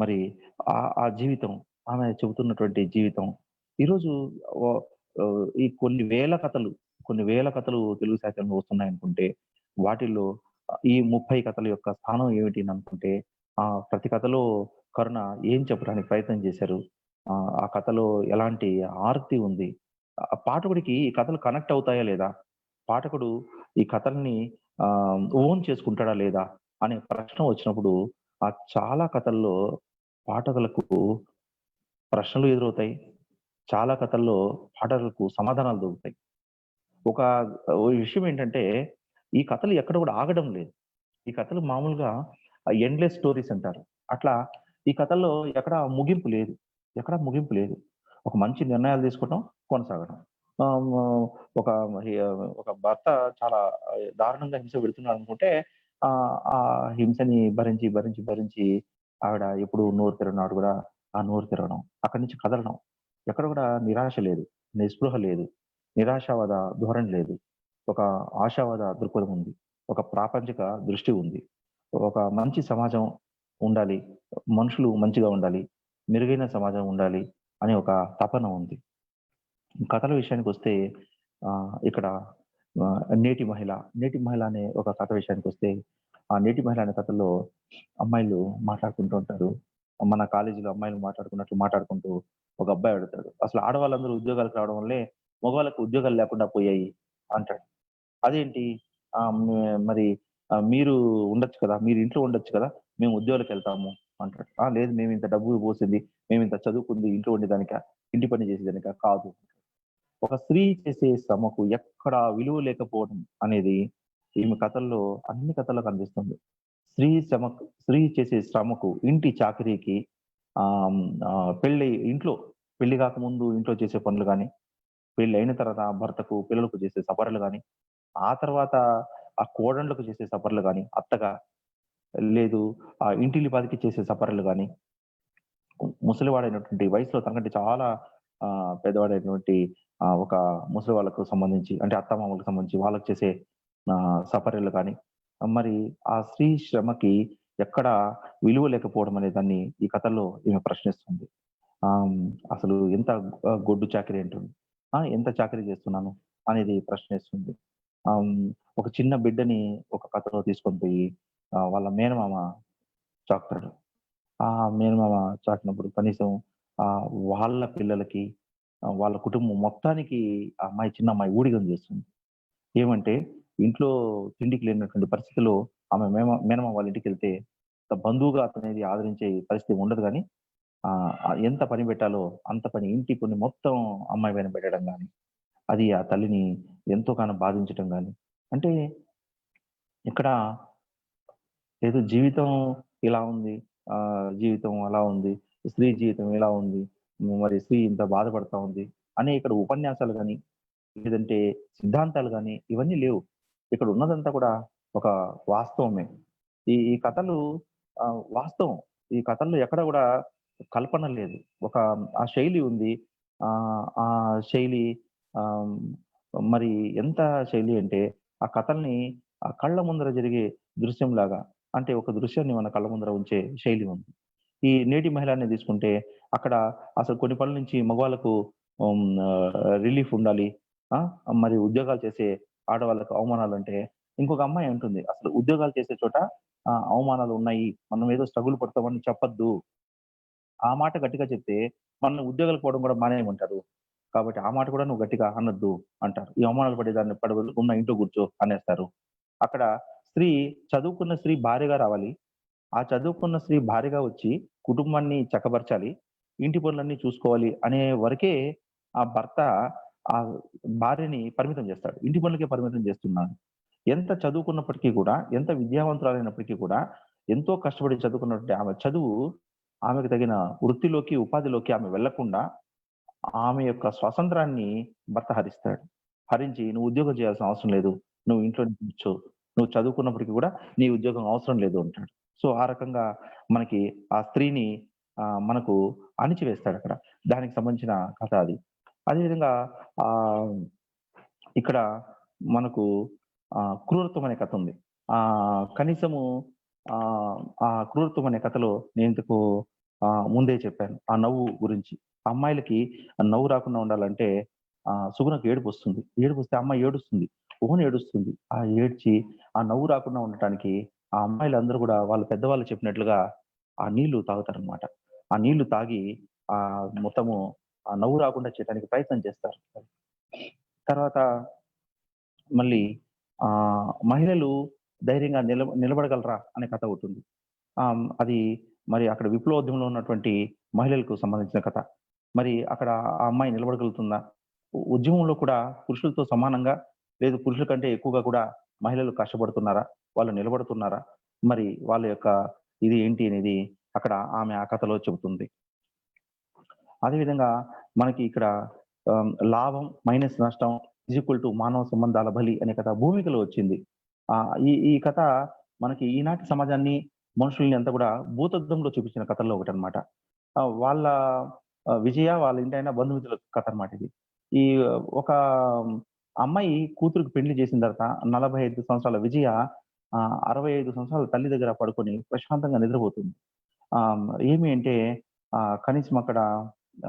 మరి ఆ జీవితం, ఆమె చెబుతున్నటువంటి జీవితం ఈరోజు ఓ ఈ కొన్ని వేల కథలు తెలుగు సాహిత్యంలో వస్తున్నాయనుకుంటే, వాటిల్లో ఈ 30 కథల యొక్క స్థానం ఏమిటి అననుకుంటే, ప్రతి కథలో కరుణ ఏం చెప్పడానికి ప్రయత్నం చేశారు? ఆ కథలో ఎలాంటి ఆర్తి ఉంది? పాఠకుడికి ఈ కథలు కనెక్ట్ అవుతాయా లేదా? పాఠకుడు ఈ కథల్ని ఓన్ చేసుకుంటాడా లేదా? అనే ప్రశ్న వచ్చినప్పుడు చాలా కథల్లో పాఠకులకు ప్రశ్నలు ఎదురవుతాయి. చాలా కథల్లో పాఠకులకు సమాధానాలు దొరుకుతాయి. ఒక ఓ విషయం ఏంటంటే, ఈ కథలు ఎక్కడ కూడా ఆగడం లేదు. ఈ కథలు మామూలుగా ఎండ్‌లెస్ స్టోరీస్ అంటారు. అట్లా ఈ కథల్లో ఎక్కడ ముగింపు లేదు. ఎక్కడ ముగింపు లేదు. ఒక మంచి నిర్ణయాలు తీసుకోవటం, కొనసాగడం. ఆహ్, హ్మ్. ఒక ఒక భర్త చాలా దారుణంగా హింస పెడుతున్నాడనుకుంటే, ఆ హింసని భరించి ఆవిడ ఎప్పుడు నోరు తిరగనాడు కూడా ఆ నోరు తిరగడం. అక్కడి నుంచి కదలడం. ఎక్కడ కూడా నిరాశ లేదు. నిస్పృహ లేదు. నిరాశావాద ధోరణి లేదు. ఒక ఆశావాద దృక్పథం ఉంది. ఒక ప్రాపంచిక దృష్టి ఉంది. ఒక మంచి సమాజం ఉండాలి. మనుషులు మంచిగా ఉండాలి. మెరుగైన సమాజం ఉండాలి అనే ఒక తపన ఉంది. కథల విషయానికొస్తే ఇక్కడ 'నేటి మహిళ', 'నేటి మహిళ' అనే ఒక కథ విషయానికొస్తే, ఆ 'నేటి మహిళ' అనే కథలో అమ్మాయిలు మాట్లాడుకుంటూ ఉంటారు. మన కాలేజీలో అమ్మాయిలు మాట్లాడుకున్నట్లు మాట్లాడుకుంటూ ఒక అబ్బాయి అడుగుతాడు. "అసలు ఆడవాళ్ళందరూ ఉద్యోగాలకు రావడం వల్లే మగవాళ్ళకి ఉద్యోగాలు లేకుండా పోయాయి" అంటాడు. అదేంటి? ఆహ్, మే మరి మీరు ఉండొచ్చు కదా! మీరు ఇంట్లో ఉండొచ్చు కదా! మేము ఉద్యోగాలకెళ్తాము అంటాడు. లేదు మేమింత డబ్బులు పోసింది, మేమింత చదువుకుంది ఇంట్లో ఉండేదానికా? ఇంటి పని చేసేదానికా? కాదు. ఒక స్త్రీ చేసే శ్రమకు ఎక్కడ విలువ లేకపోవడం అనేది ఈమె కథల్లో అన్ని కథల్లో కనిపిస్తుంది. స్త్రీ చేసే శ్రమకు, ఇంటి చాకిరీకి పెళ్లి కాకముందు ఇంట్లో చేసే పనులు గాని, పెళ్లయిన తర్వాత భర్తకు, పిల్లలకు చేసే సపర్యలు గాని, ఆ తర్వాత ఆ కోడళ్ళకు చేసే సపర్యలు గాని, అత్తగా లేదు ఇంటిల్లిపాదికి చేసే సపర్యలు గాని, ముసలివాడైనటువంటి వయసులో తనకంటే చాలా పెద్దవాడైనటువంటి ఒక ముసలి వాళ్ళకు సంబంధించి అంటే అత్తమామలకు సంబంధించి వాళ్ళకి చేసే సపర్యలు కానీ, మరి ఆ స్త్రీ శ్రమకి ఎక్కడ విలువ లేకపోవడం అనే దాన్ని ఈ కథల్లో ఈమె ప్రశ్నిస్తుంది. ఆహ్, హ్మ్, అసలు ఎంత గొడ్డు చాకిరీ అంటుంది. ఎంత చాకిరీ చేస్తున్నాను అనేది ప్రశ్నిస్తుంది. ఒక చిన్న బిడ్డని ఒక కథలో తీసుకొని పోయి వాళ్ళ మేనమామ చాకుతాడు. ఆ మేనమామ చాకినప్పుడు కనీసం ఆహ్, వాళ్ళ పిల్లలకి వాళ్ళ కుటుంబం మొత్తానికి ఆ అమ్మాయి చిన్న అమ్మాయి ఊడిగం చేస్తుంది. ఏమంటే ఇంట్లో తిండికి లేనటువంటి పరిస్థితిలో ఆమె మేనమామ వాళ్ళ ఇంటికెళ్తే బంధువుగా అతనేది ఆదరించే పరిస్థితి ఉండదు గానీ, ఎంత పని పెట్టాలో అంత పని ఇంటి పని మొత్తం అమ్మాయి పైన పెట్టడం గాని, అది ఆ తల్లిని ఎంతోగానో బాధించటం గాని, అంటే ఇక్కడ ఏదో జీవితం ఇలా ఉంది. జీవితం అలా ఉంది. స్త్రీ జీవితం ఇలా ఉంది. మరి స్త్రీ ఇంత బాధపడతా ఉంది. అనే ఇక్కడ ఉపన్యాసాలు గాని, లేదంటే సిద్ధాంతాలు గాని ఇవన్నీ లేవు. ఇక్కడ ఉన్నదంతా కూడా ఒక వాస్తవమే. ఈ ఈ కథలు వాస్తవం. ఈ కథల్లో ఎక్కడ గూడా కల్పన లేదు. ఒక ఆ శైలి ఉంది. ఆ శైలి ఆహ్, మరి ఎంత శైలి అంటే ఆ కథల్ని కళ్ళ ముందర జరిగే దృశ్యంలాగా అంటే ఒక దృశ్యాన్ని మన కళ్ళ ముందర ఉంచే శైలి ఉంది. ఈ 'నేటి మహిళ' అనేది తీసుకుంటే అక్కడ అసలు కొన్ని పనుల నుంచి మగవాళ్ళకు రిలీఫ్ ఉండాలి. ఆ! మరి ఉద్యోగాలు చేసే ఆడవాళ్ళకు అవమానాలంటే ఇంకొక అమ్మాయి అంటుంది. "అసలు ఉద్యోగాలు చేసే చోట అవమానాలు ఉన్నాయి. మనం ఏదో స్ట్రగుల్ పడతామని చెప్పొద్దు. ఆ మాట గట్టిగా చెప్తే మనల్ని ఉద్యోగాలకు పోవడం కూడా మానేయమంటారు. కాబట్టి ఆ మాట కూడా నువ్వు గట్టిగా అనొద్దు" అంటారు. ఈ అవమానాలు పడేదాన్ని పడే బదులు "ఉన్న ఇంట్లో కూర్చో" అనేస్తారు. అక్కడ స్త్రీ చదువుకున్న స్త్రీ భార్యగా రావాలి. ఆ చదువుకున్న స్త్రీ భార్యగా వచ్చి కుటుంబాన్ని చక్కబరచాలి. ఇంటి పనులన్నీ చూసుకోవాలి అనే వరకే ఆ భర్త ఆ భార్యని పరిమితం చేస్తాడు. ఇంటి పనులకే పరిమితం చేస్తున్నాడు. ఎంత చదువుకున్నప్పటికీ కూడా, ఎంత విద్యావంతురాలైనప్పటికీ కూడా, ఎంతో కష్టపడి చదువుకున్నటువంటి ఆమె చదువు ఆమెకు తగిన వృత్తిలోకి, ఉపాధిలోకి ఆమె వెళ్ళకుండా, ఆమె యొక్క స్వాతంత్రాన్ని భర్త హరిస్తాడు. హరించి "నువ్వు ఉద్యోగం చేయాల్సిన అవసరం లేదు. నువ్వు ఇంట్లోనే కూర్చో. నువ్వు చదువుకున్నప్పటికి కూడా నీ ఉద్యోగం అవసరం లేదు" అంటాడు. సో, ఆ రకంగా మనకి ఆ స్త్రీని మనకు అణిచివేస్తాడక్కడ. దానికి సంబంధించిన కథ అది. అదే విధంగా ఆహ్, ఇక్కడ మనకు క్రూరత్వం అనే కథ ఉంది. కనీసము ఆ క్రూరత్వం అనే కథలో నేనింతకు ముందే చెప్పాను. ఆ నవ్వు గురించి. అమ్మాయిలకి నవ్వు రాకుండా ఉండాలంటే సుగుణకు ఏడుపొస్తుంది. ఏడుపొస్తే అమ్మాయి ఏడుస్తుంది. ఏడుస్తుంది. ఆ ఏడ్చి ఆ నవ్వు రాకుండా ఉండటానికి ఆ అమ్మాయిలందరూ గూడా వాళ్ళ పెద్దవాళ్ళు చెప్పినట్లుగా ఆ నీళ్లు తాగుతారనమాట. ఆ నీళ్లు తాగి మొత్తము ఆ నవ్వు రాకుండా చేయడానికి ప్రయత్నం చేస్తారు. తర్వాత మళ్ళీ మహిళలు ధైర్యంగా నిలబడగలరా అనే కథ ఒకటుంది. అది మరి అక్కడ విప్లవోద్యమంలో ఉన్నటువంటి మహిళలకు సంబంధించిన కథ. మరి అక్కడ ఆ అమ్మాయి నిలబడగలుగుతుందా? ఉద్యమంలో కూడా పురుషులతో సమానంగా లేదు పురుషుల కంటే ఎక్కువగా కూడా మహిళలు కష్టపడుతున్నారా? వాళ్ళు నిలబడుతున్నారా? మరి వాళ్ళ యొక్క ఇది ఏంటి అనేది అక్కడ ఆమె ఆ కథలో చెబుతుంది. అదేవిధంగా మనకి ఇక్కడ లాభం మైనస్ నష్టం ఈజ్ ఈక్వల్ టు మానవ సంబంధాల బలి అనే కథ భూమికలో వచ్చింది. ఈ ఈ కథ మనకి ఈనాటి సమాజాన్ని, మనుషుల్ని అంతా కూడా భూతద్దంలో చూపించిన కథల్లో ఒకటనమాట. వాళ్ళ విజయ వాళ్ళ ఇంటాయన బంధుమిత్రుల కథ అనమాట ఇది. ఈ ఒక అమ్మాయి కూతురికి పెళ్లి చేసిన తర్వాత 45 సంవత్సరాల విజయ 65 సంవత్సరాల తల్లి దగ్గర పడుకొని ప్రశాంతంగా నిద్రపోతుంది. ఏమి అంటే కనీసం అక్కడ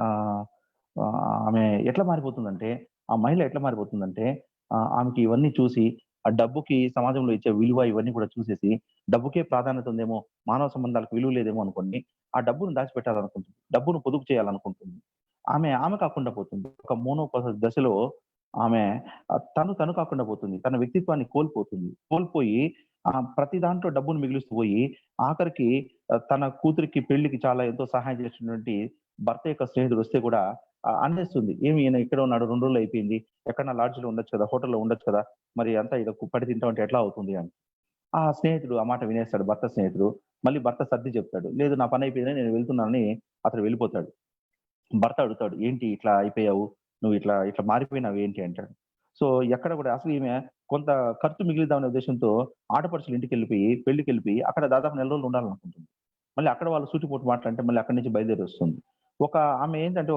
ఆహ్, ఆమె ఎట్లా మారిపోతుందంటే, ఆ మహిళ ఎట్లా మారిపోతుందంటే, ఆమెకి ఇవన్నీ చూసి, ఆ డబ్బుకి సమాజంలో ఇచ్చే విలువ ఇవన్నీ కూడా చూసేసి, డబ్బుకే ప్రాధాన్యత ఉందేమో, మానవ సంబంధాలకు విలువ లేదేమో అనుకోని, ఆ డబ్బును దాచిపెట్టాలనుకుంటుంది. డబ్బును పొదుపు చేయాలనుకుంటుంది. ఆమె కాకుండా పోతుంది. ఒక మోనోపాసస్ దశలో ఆమె తను కాకుండా పోతుంది. తన వ్యక్తిత్వాన్ని కోల్పోతుంది. కోల్పోయి ప్రతి దాంట్లో డబ్బును మిగిలిస్తూ పోయి, ఆఖరికి తన కూతురికి పెళ్ళికి చాలా ఎంతో సహాయం చేసినటువంటి భర్త యొక్క స్నేహితుడొస్తే కూడా అనేస్తుంది. "ఏమి ఈయన ఇక్కడే ఉన్నాడు 2 రోజులు అయిపోయింది. ఎక్కడన్నా లాడ్జ్‌లో ఉండొచ్చు కదా! హోటల్‌లో ఉండొచ్చు కదా! మరి అంతా ఈడ కుప్పటి తింటావంటే ఎట్లా అవుతుంది" అని. ఆ స్నేహితుడు ఆ మాట వినేస్తాడు భర్త స్నేహితుడు. మళ్ళీ భర్త సర్ది చెప్తాడు. "లేదు నా పని అయిపోయిందని నేను వెళ్తున్నానని" అతడు వెళ్ళిపోతాడు. భర్త అడుగుతాడు. "ఏంటి ఇట్లా అయిపోయావు? నువ్వు ఇట్లా మారిపోయినావు ఏంటి?" అంటాడు. సో, ఎక్కడ కూడా అసలు ఈమె కొంత ఖర్చు మిగిలిద్దామనే ఉద్దేశ్యంతో ఆడపడుచుల ఇంటికెళ్ళిపోయి, పెళ్ళికెళ్ళిపోయి అక్కడ దాదాపు నెల రోజులు ఉండాలనుకుంటుంది. మళ్ళీ అక్కడ వాళ్ళు సూటిపోటి మాటలంటే మళ్ళీ అక్కడి నుంచి బయలుదేరొస్తుంది. ఆమె ఏంటంటే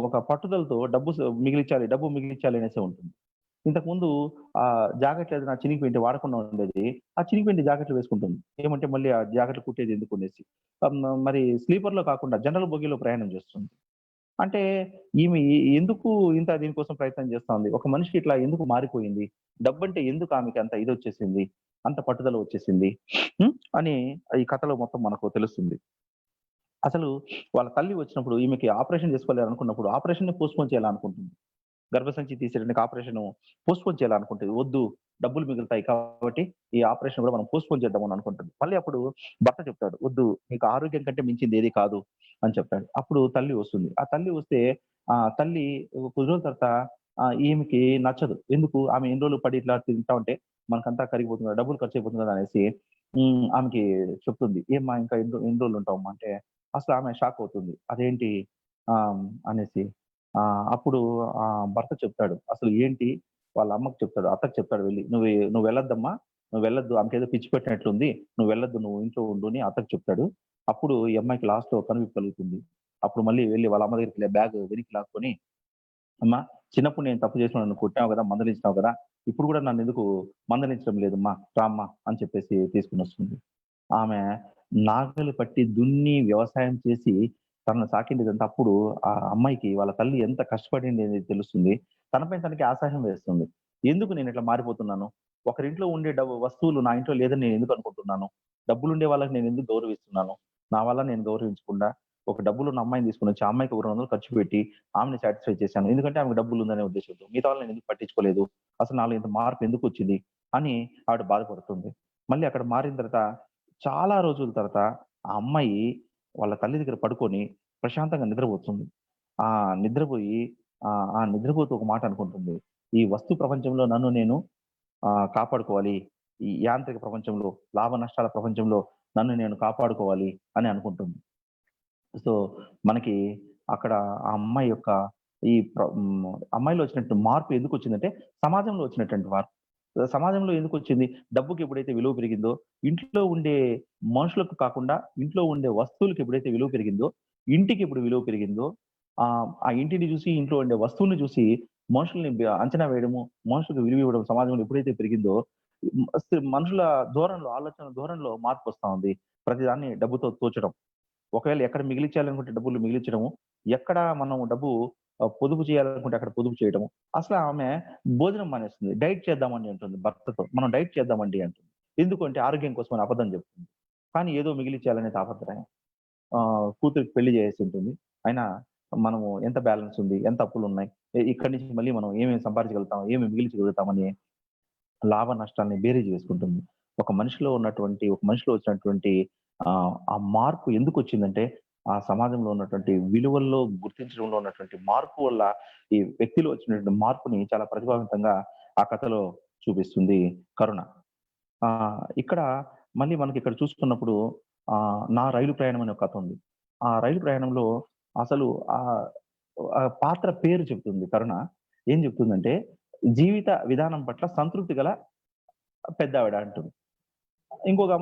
ఒక పట్టుదలతో డబ్బు మిగిలిచ్చాలి అనేసే ఉంటుంది. ఇంతకుముందు జాకెట్లు ఏదైనా చినిగిపోయింటే వాడకుండా ఉండేది. ఆ చినిగిపోయిన జాకెట్లు వేసుకుంటుంది. ఏమంటే మళ్ళీ ఆ జాకెట్లు కుట్టేది ఎందుకనేసి. మరి స్లీపర్‌లో కాకుండా జనరల్ బోగీలో ప్రయాణం చేస్తుంది. అంటే ఈమె ఎందుకు దీనికోసం ప్రయత్నం చేస్తా ఉంది? ఒక మనిషి ఇట్లా ఎందుకు మారిపోయింది? డబ్బంటే ఎందుకు ఆమెకి అంత ఇదొచ్చేసింది? అంత పట్టుదల వచ్చేసింది? అని ఈ కథలో మొత్తం మనకు తెలుస్తుంది. అసలు వాళ్ళ తల్లి వచ్చినప్పుడు ఈమెకి ఆపరేషన్ చేసుకోవాలనుకున్నప్పుడు ఆపరేషన్‌ని పోస్ట్‌పోన్ చేయాలనుకుంటుంది. గర్భసంచి తీసేయడానికి ఆపరేషను పోస్ట్‌పోన్ చేయాలనుకుంటది. వద్దు డబ్బులు మిగులుతాయి కాబట్టి ఈ ఆపరేషన్ కూడా మనం పోస్ట్‌పోన్ చేద్దాం అని అనుకుంటుంది. మళ్ళీ అప్పుడు భర్త చెప్తాడు. "వద్దు నీకు ఆరోగ్యం కంటే మించింది ఏది కాదు" అని చెప్తాడు. అప్పుడు తల్లి వస్తుంది. ఆ తల్లి వస్తే తల్లి కొద్ది రోజుల తర్వాత ఈమెకి నచ్చదు. ఎందుకు ఆమె ఎన్ని రోజులు పడి ఇట్లా తింటా ఉంటే మనకంతా కరిగిపోతుంది కదా! డబ్బులు ఖర్చయిపోతుంది కదా! అనేసి ఆమెకి చెప్తుంది. "ఏమ్మా ఇంకా ఎన్ని రోజులు ఉంటావమ్మా" అంటే అసలు ఆమె షాక్ అవుతుంది. అదేంటి అనేసి. అప్పుడు భర్త చెప్తాడు. అసలు ఏంటి వాళ్ళ అమ్మకి చెప్తాడు. అత్తకి చెప్తాడు వెళ్లి. "నువ్వు వెళ్ళొద్దమ్మా. నువ్వు వెళ్ళొద్దు. ఆమెకేదో పిచ్చి పట్టినట్లుంది. నువ్వు వెళ్ళొద్దు. నువ్వు ఇంట్లో ఉండు" అని అత్తకి చెప్తాడు. అప్పుడు ఈ అమ్మాయికి లాస్ట్‌లో కనువిప్పు కలుగుతుంది. అప్పుడు మళ్ళీ వెళ్లి వాళ్ళ అమ్మ దగ్గరికి బ్యాగ్ వెనక్కి లాక్కొని, "అమ్మా చిన్నప్పుడు నేను తప్పు చేసినా నన్ను కొట్టావు గదా! మందలించినావు గదా! ఇప్పుడు గూడా నన్నెందుకు మందలించడం లేదమ్మా రామ్మా" అని చెప్పేసి తీసుకొనొస్తుంది. ఆమె నాగలి పట్టి దున్ని వ్యవసాయం చేసి తనను సాకిందిదంతా అప్పుడు ఆ అమ్మాయికి వాళ్ళ తల్లి ఎంత కష్టపడింది అనేది తెలుస్తుంది. తనపై తనకి అసహ్యం వేస్తుంది. ఎందుకు నేనిట్లా మారిపోతున్నాను? ఒకరింట్లో ఉండే వస్తువులు నా ఇంట్లో లేదని నేనెందుకు అనుకుంటున్నాను? డబ్బులుండే వాళ్ళకి నేనెందుకు గౌరవిస్తున్నాను? నా వల్ల నేను గౌరవించకుండా ఒక డబ్బులున్న అమ్మాయిని తీసుకొనొచ్చి ఆ అమ్మాయికి ఒక 200 ఖర్చు పెట్టి ఆమెని సాటిస్ఫై చేశాను. ఎందుకంటే ఆమెకు డబ్బులుందనే ఉద్దేశ్యంతో. మిగతా వాళ్ళని నేనెందుకు పట్టించుకోలేదు? అసలు నాలో ఇంత మార్పు ఎందుకొచ్చింది? అని ఆవిడ బాధపడుతుంది. మళ్ళీ అక్కడ మారిన తర్వాత చాలా రోజుల తర్వాత ఆ అమ్మాయి వాళ్ళ తల్లి దగ్గర పడుకొని ప్రశాంతంగా నిద్రపోతుంది. నిద్రపోయి ఆ నిద్రపోతూ ఒక మాట అనుకుంటుంది. ఈ వస్తు ప్రపంచంలో నన్ను నేను కాపాడుకోవాలి. ఈ యాంత్రిక ప్రపంచంలో, లాభ నష్టాల ప్రపంచంలో నన్ను నేను కాపాడుకోవాలి అని అనుకుంటుంది. సో, మనకి అక్కడ ఆ అమ్మాయి యొక్క అమ్మాయిలో వచ్చినట్టు మార్పు ఎందుకొచ్చిందంటే, సమాజంలో వచ్చినటువంటి మార్పు. సమాజంలో ఎందుకొచ్చింది? డబ్బుకి ఎప్పుడైతే విలువ పెరిగిందో, ఇంట్లో ఉండే మనుషులకు కాకుండా, ఇంట్లో ఉండే వస్తువులకి ఎప్పుడైతే విలువ పెరిగిందో, ఇంటికి ఎప్పుడు విలువ పెరిగిందో, ఆ ఇంటిని చూసి, ఇంట్లో ఉండే వస్తువుని చూసి మనుషుల్ని అంచనా వేయడము, మనుషులకు విలువ ఇవ్వడం సమాజంలో ఎప్పుడైతే పెరిగిందో, మనుషుల ధోరణిలో, ఆలోచన ధోరణిలో మార్పొస్తా ఉంది. ప్రతిదాన్ని డబ్బుతో తోచడం. ఒకవేళ ఎక్కడ మిగిలిచ్చేయాలనుకుంటే డబ్బులు మిగిలిచ్చడము, ఎక్కడ మనం డబ్బు పొదుపు చేయాలనుకుంటే అక్కడ పొదుపు చేయడము. అసల ఆమె భోజనం మానేస్తుంది. డైట్ చేద్దామండి అంటుంది భర్తతో. మనం డైట్ చేద్దామండి అంటుంది. ఎందుకు అంటే ఆరోగ్యం కోసమని అబద్ధం చెప్తుంది. కానీ ఏదో మిగిలిచ్చేయాలనే తాపత్రయం. కూతురికి పెళ్లి చేసేసుంటుంది. అయినా మనము ఎంత బ్యాలెన్స్ ఉంది? ఎంత అప్పులున్నాయి? ఇక్కడి నుంచి మళ్ళీ మనం ఏమేమి సంపాదించగలుగుతాం? ఏమేమి మిగిల్చగలుగుతామని లాభ నష్టాల్ని బేరీజు వేసుకుంటుంది. ఒక మనిషిలో వచ్చినటువంటి ఆ మార్పు ఎందుకొచ్చిందంటే, ఆ సమాజంలో ఉన్నటువంటి విలువల్లో గుర్తించడంలో ఉన్నటువంటి మార్పు వల్ల, ఈ వ్యక్తిలో వచ్చినటువంటి మార్పుని చాలా ప్రతిభావంతంగా ఆ కథలో చూపిస్తుంది కరుణ. ఇక్కడ మళ్ళీ మనకిక్కడ చూసుకున్నప్పుడు 'నా రైలు ప్రయాణం' అనే ఒక కథ ఉంది. ఆ రైలు ప్రయాణంలో అసలు ఆ పాత్ర పేరు చెప్తుంది కరుణ. ఏం చెప్తుందంటే, జీవిత విధానం పట్ల సంతృప్తి గల పెద్దావిడ అంటుంది. ఇంకొక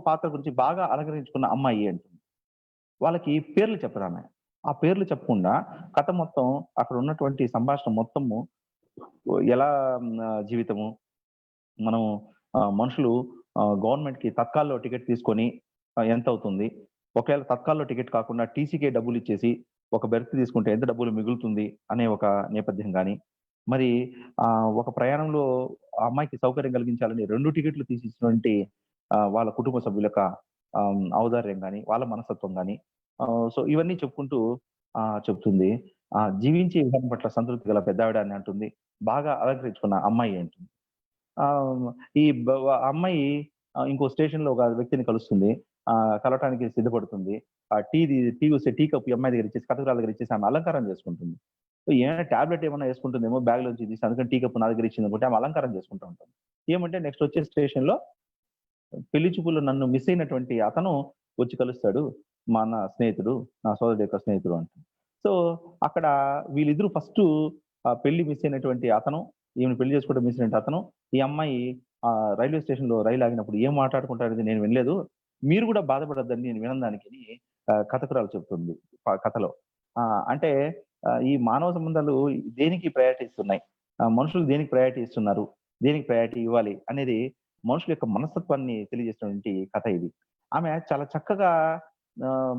పాత్ర గురించి బాగా అలంకరించుకున్న అమ్మాయి అంటుంది. వాళ్ళకి పేర్లు చెప్పదామె. ఆ పేర్లు చెప్పకుండా కథ మొత్తం అక్కడ ఉన్నటువంటి సంభాషణ మొత్తము ఎలా జీవితము మనం మనుషులు గవర్నమెంట్‌కి తత్కాల్‌లో టికెట్ తీసుకొని ఎంతవుతుంది? ఒకవేళ తత్కాల్‌లో టికెట్ కాకుండా టీసీకే డబ్బులిచ్చేసి ఒక బెర్త్ తీసుకుంటే ఎంత డబ్బులు మిగులుతుంది అనే ఒక నేపథ్యం గాని, మరి ఒక ప్రయాణంలో ఆ అమ్మాయికి సౌకర్యం కలిగించాలని 2 టికెట్లు తీసిచ్చినటువంటి వాళ్ళ కుటుంబ సభ్యుల యొక్క ఔదార్యం గాని, వాళ్ళ మనస్తత్వం గాని సో ఇవన్నీ చెప్పుకుంటూ చెప్తుంది. జీవించే విధానం పట్ల సంతృప్తి గల పెద్దావిడ అని అంటుంది. బాగా అలంకరించుకున్న అమ్మాయి అంటుంది. ఆహ్, ఈ బ వ అమ్మాయి ఇంకో స్టేషన్‌లో ఒక వ్యక్తిని కలుస్తుంది. కలవటానికి సిద్ధపడుతుంది. టీ వస్తే టీ కప్ ఈ అమ్మాయి దగ్గర ఇచ్చేసి, కటకరాల దగ్గర ఇచ్చేసి ఆమె అలంకారం చేసుకుంటుంది. సో, ఏమైనా టాబ్లెట్ ఏమన్నా యేసుకుంటుందేమో బ్యాగ్‌లోంచి తీసి అందుకని టీ కప్ నా దగ్గర ఇచ్చిందనుకుంటే ఆమె అలంకారం చేసుకుంటూ ఉంటుంది. ఏమంటే నెక్స్ట్ వచ్చే స్టేషన్‌లో పెళ్లి చూపుల్లో నన్ను మిస్ అయినటువంటి అతను వచ్చి కలుస్తాడు. నా స్నేహితుడు, నా సోదరుడి యొక్క స్నేహితుడు అంటుంది. సో, అక్కడ వీళ్ళిద్దరూ ఫస్టు పెళ్లి మిస్ అయినటువంటి అతను, ఈమెను పెళ్లి చేసుకోవడం మిస్ అయినటువంటి అతను, ఈ అమ్మాయి రైల్వే స్టేషన్‌లో రైలు ఆగినప్పుడు ఏం మాట్లాడుకుంటారనేది నేను వినలేదు. మీరు గూడా బాధపడొద్దని నేను వినను దానికని కథకురాలు చెప్తుంది కథలో. అంటే ఈ మానవ సంబంధాలు దేనికి ప్రయారిటీ ఇస్తున్నాయి? మనుషులు దేనికి ప్రయారిటీ ఇస్తున్నారు? దేనికి ప్రయారిటీ ఇవ్వాలి? అనేది మనుషుల యొక్క మనస్తత్వాన్ని తెలియజేసినటువంటి కథ ఇది. ఆమె చాలా చక్కగా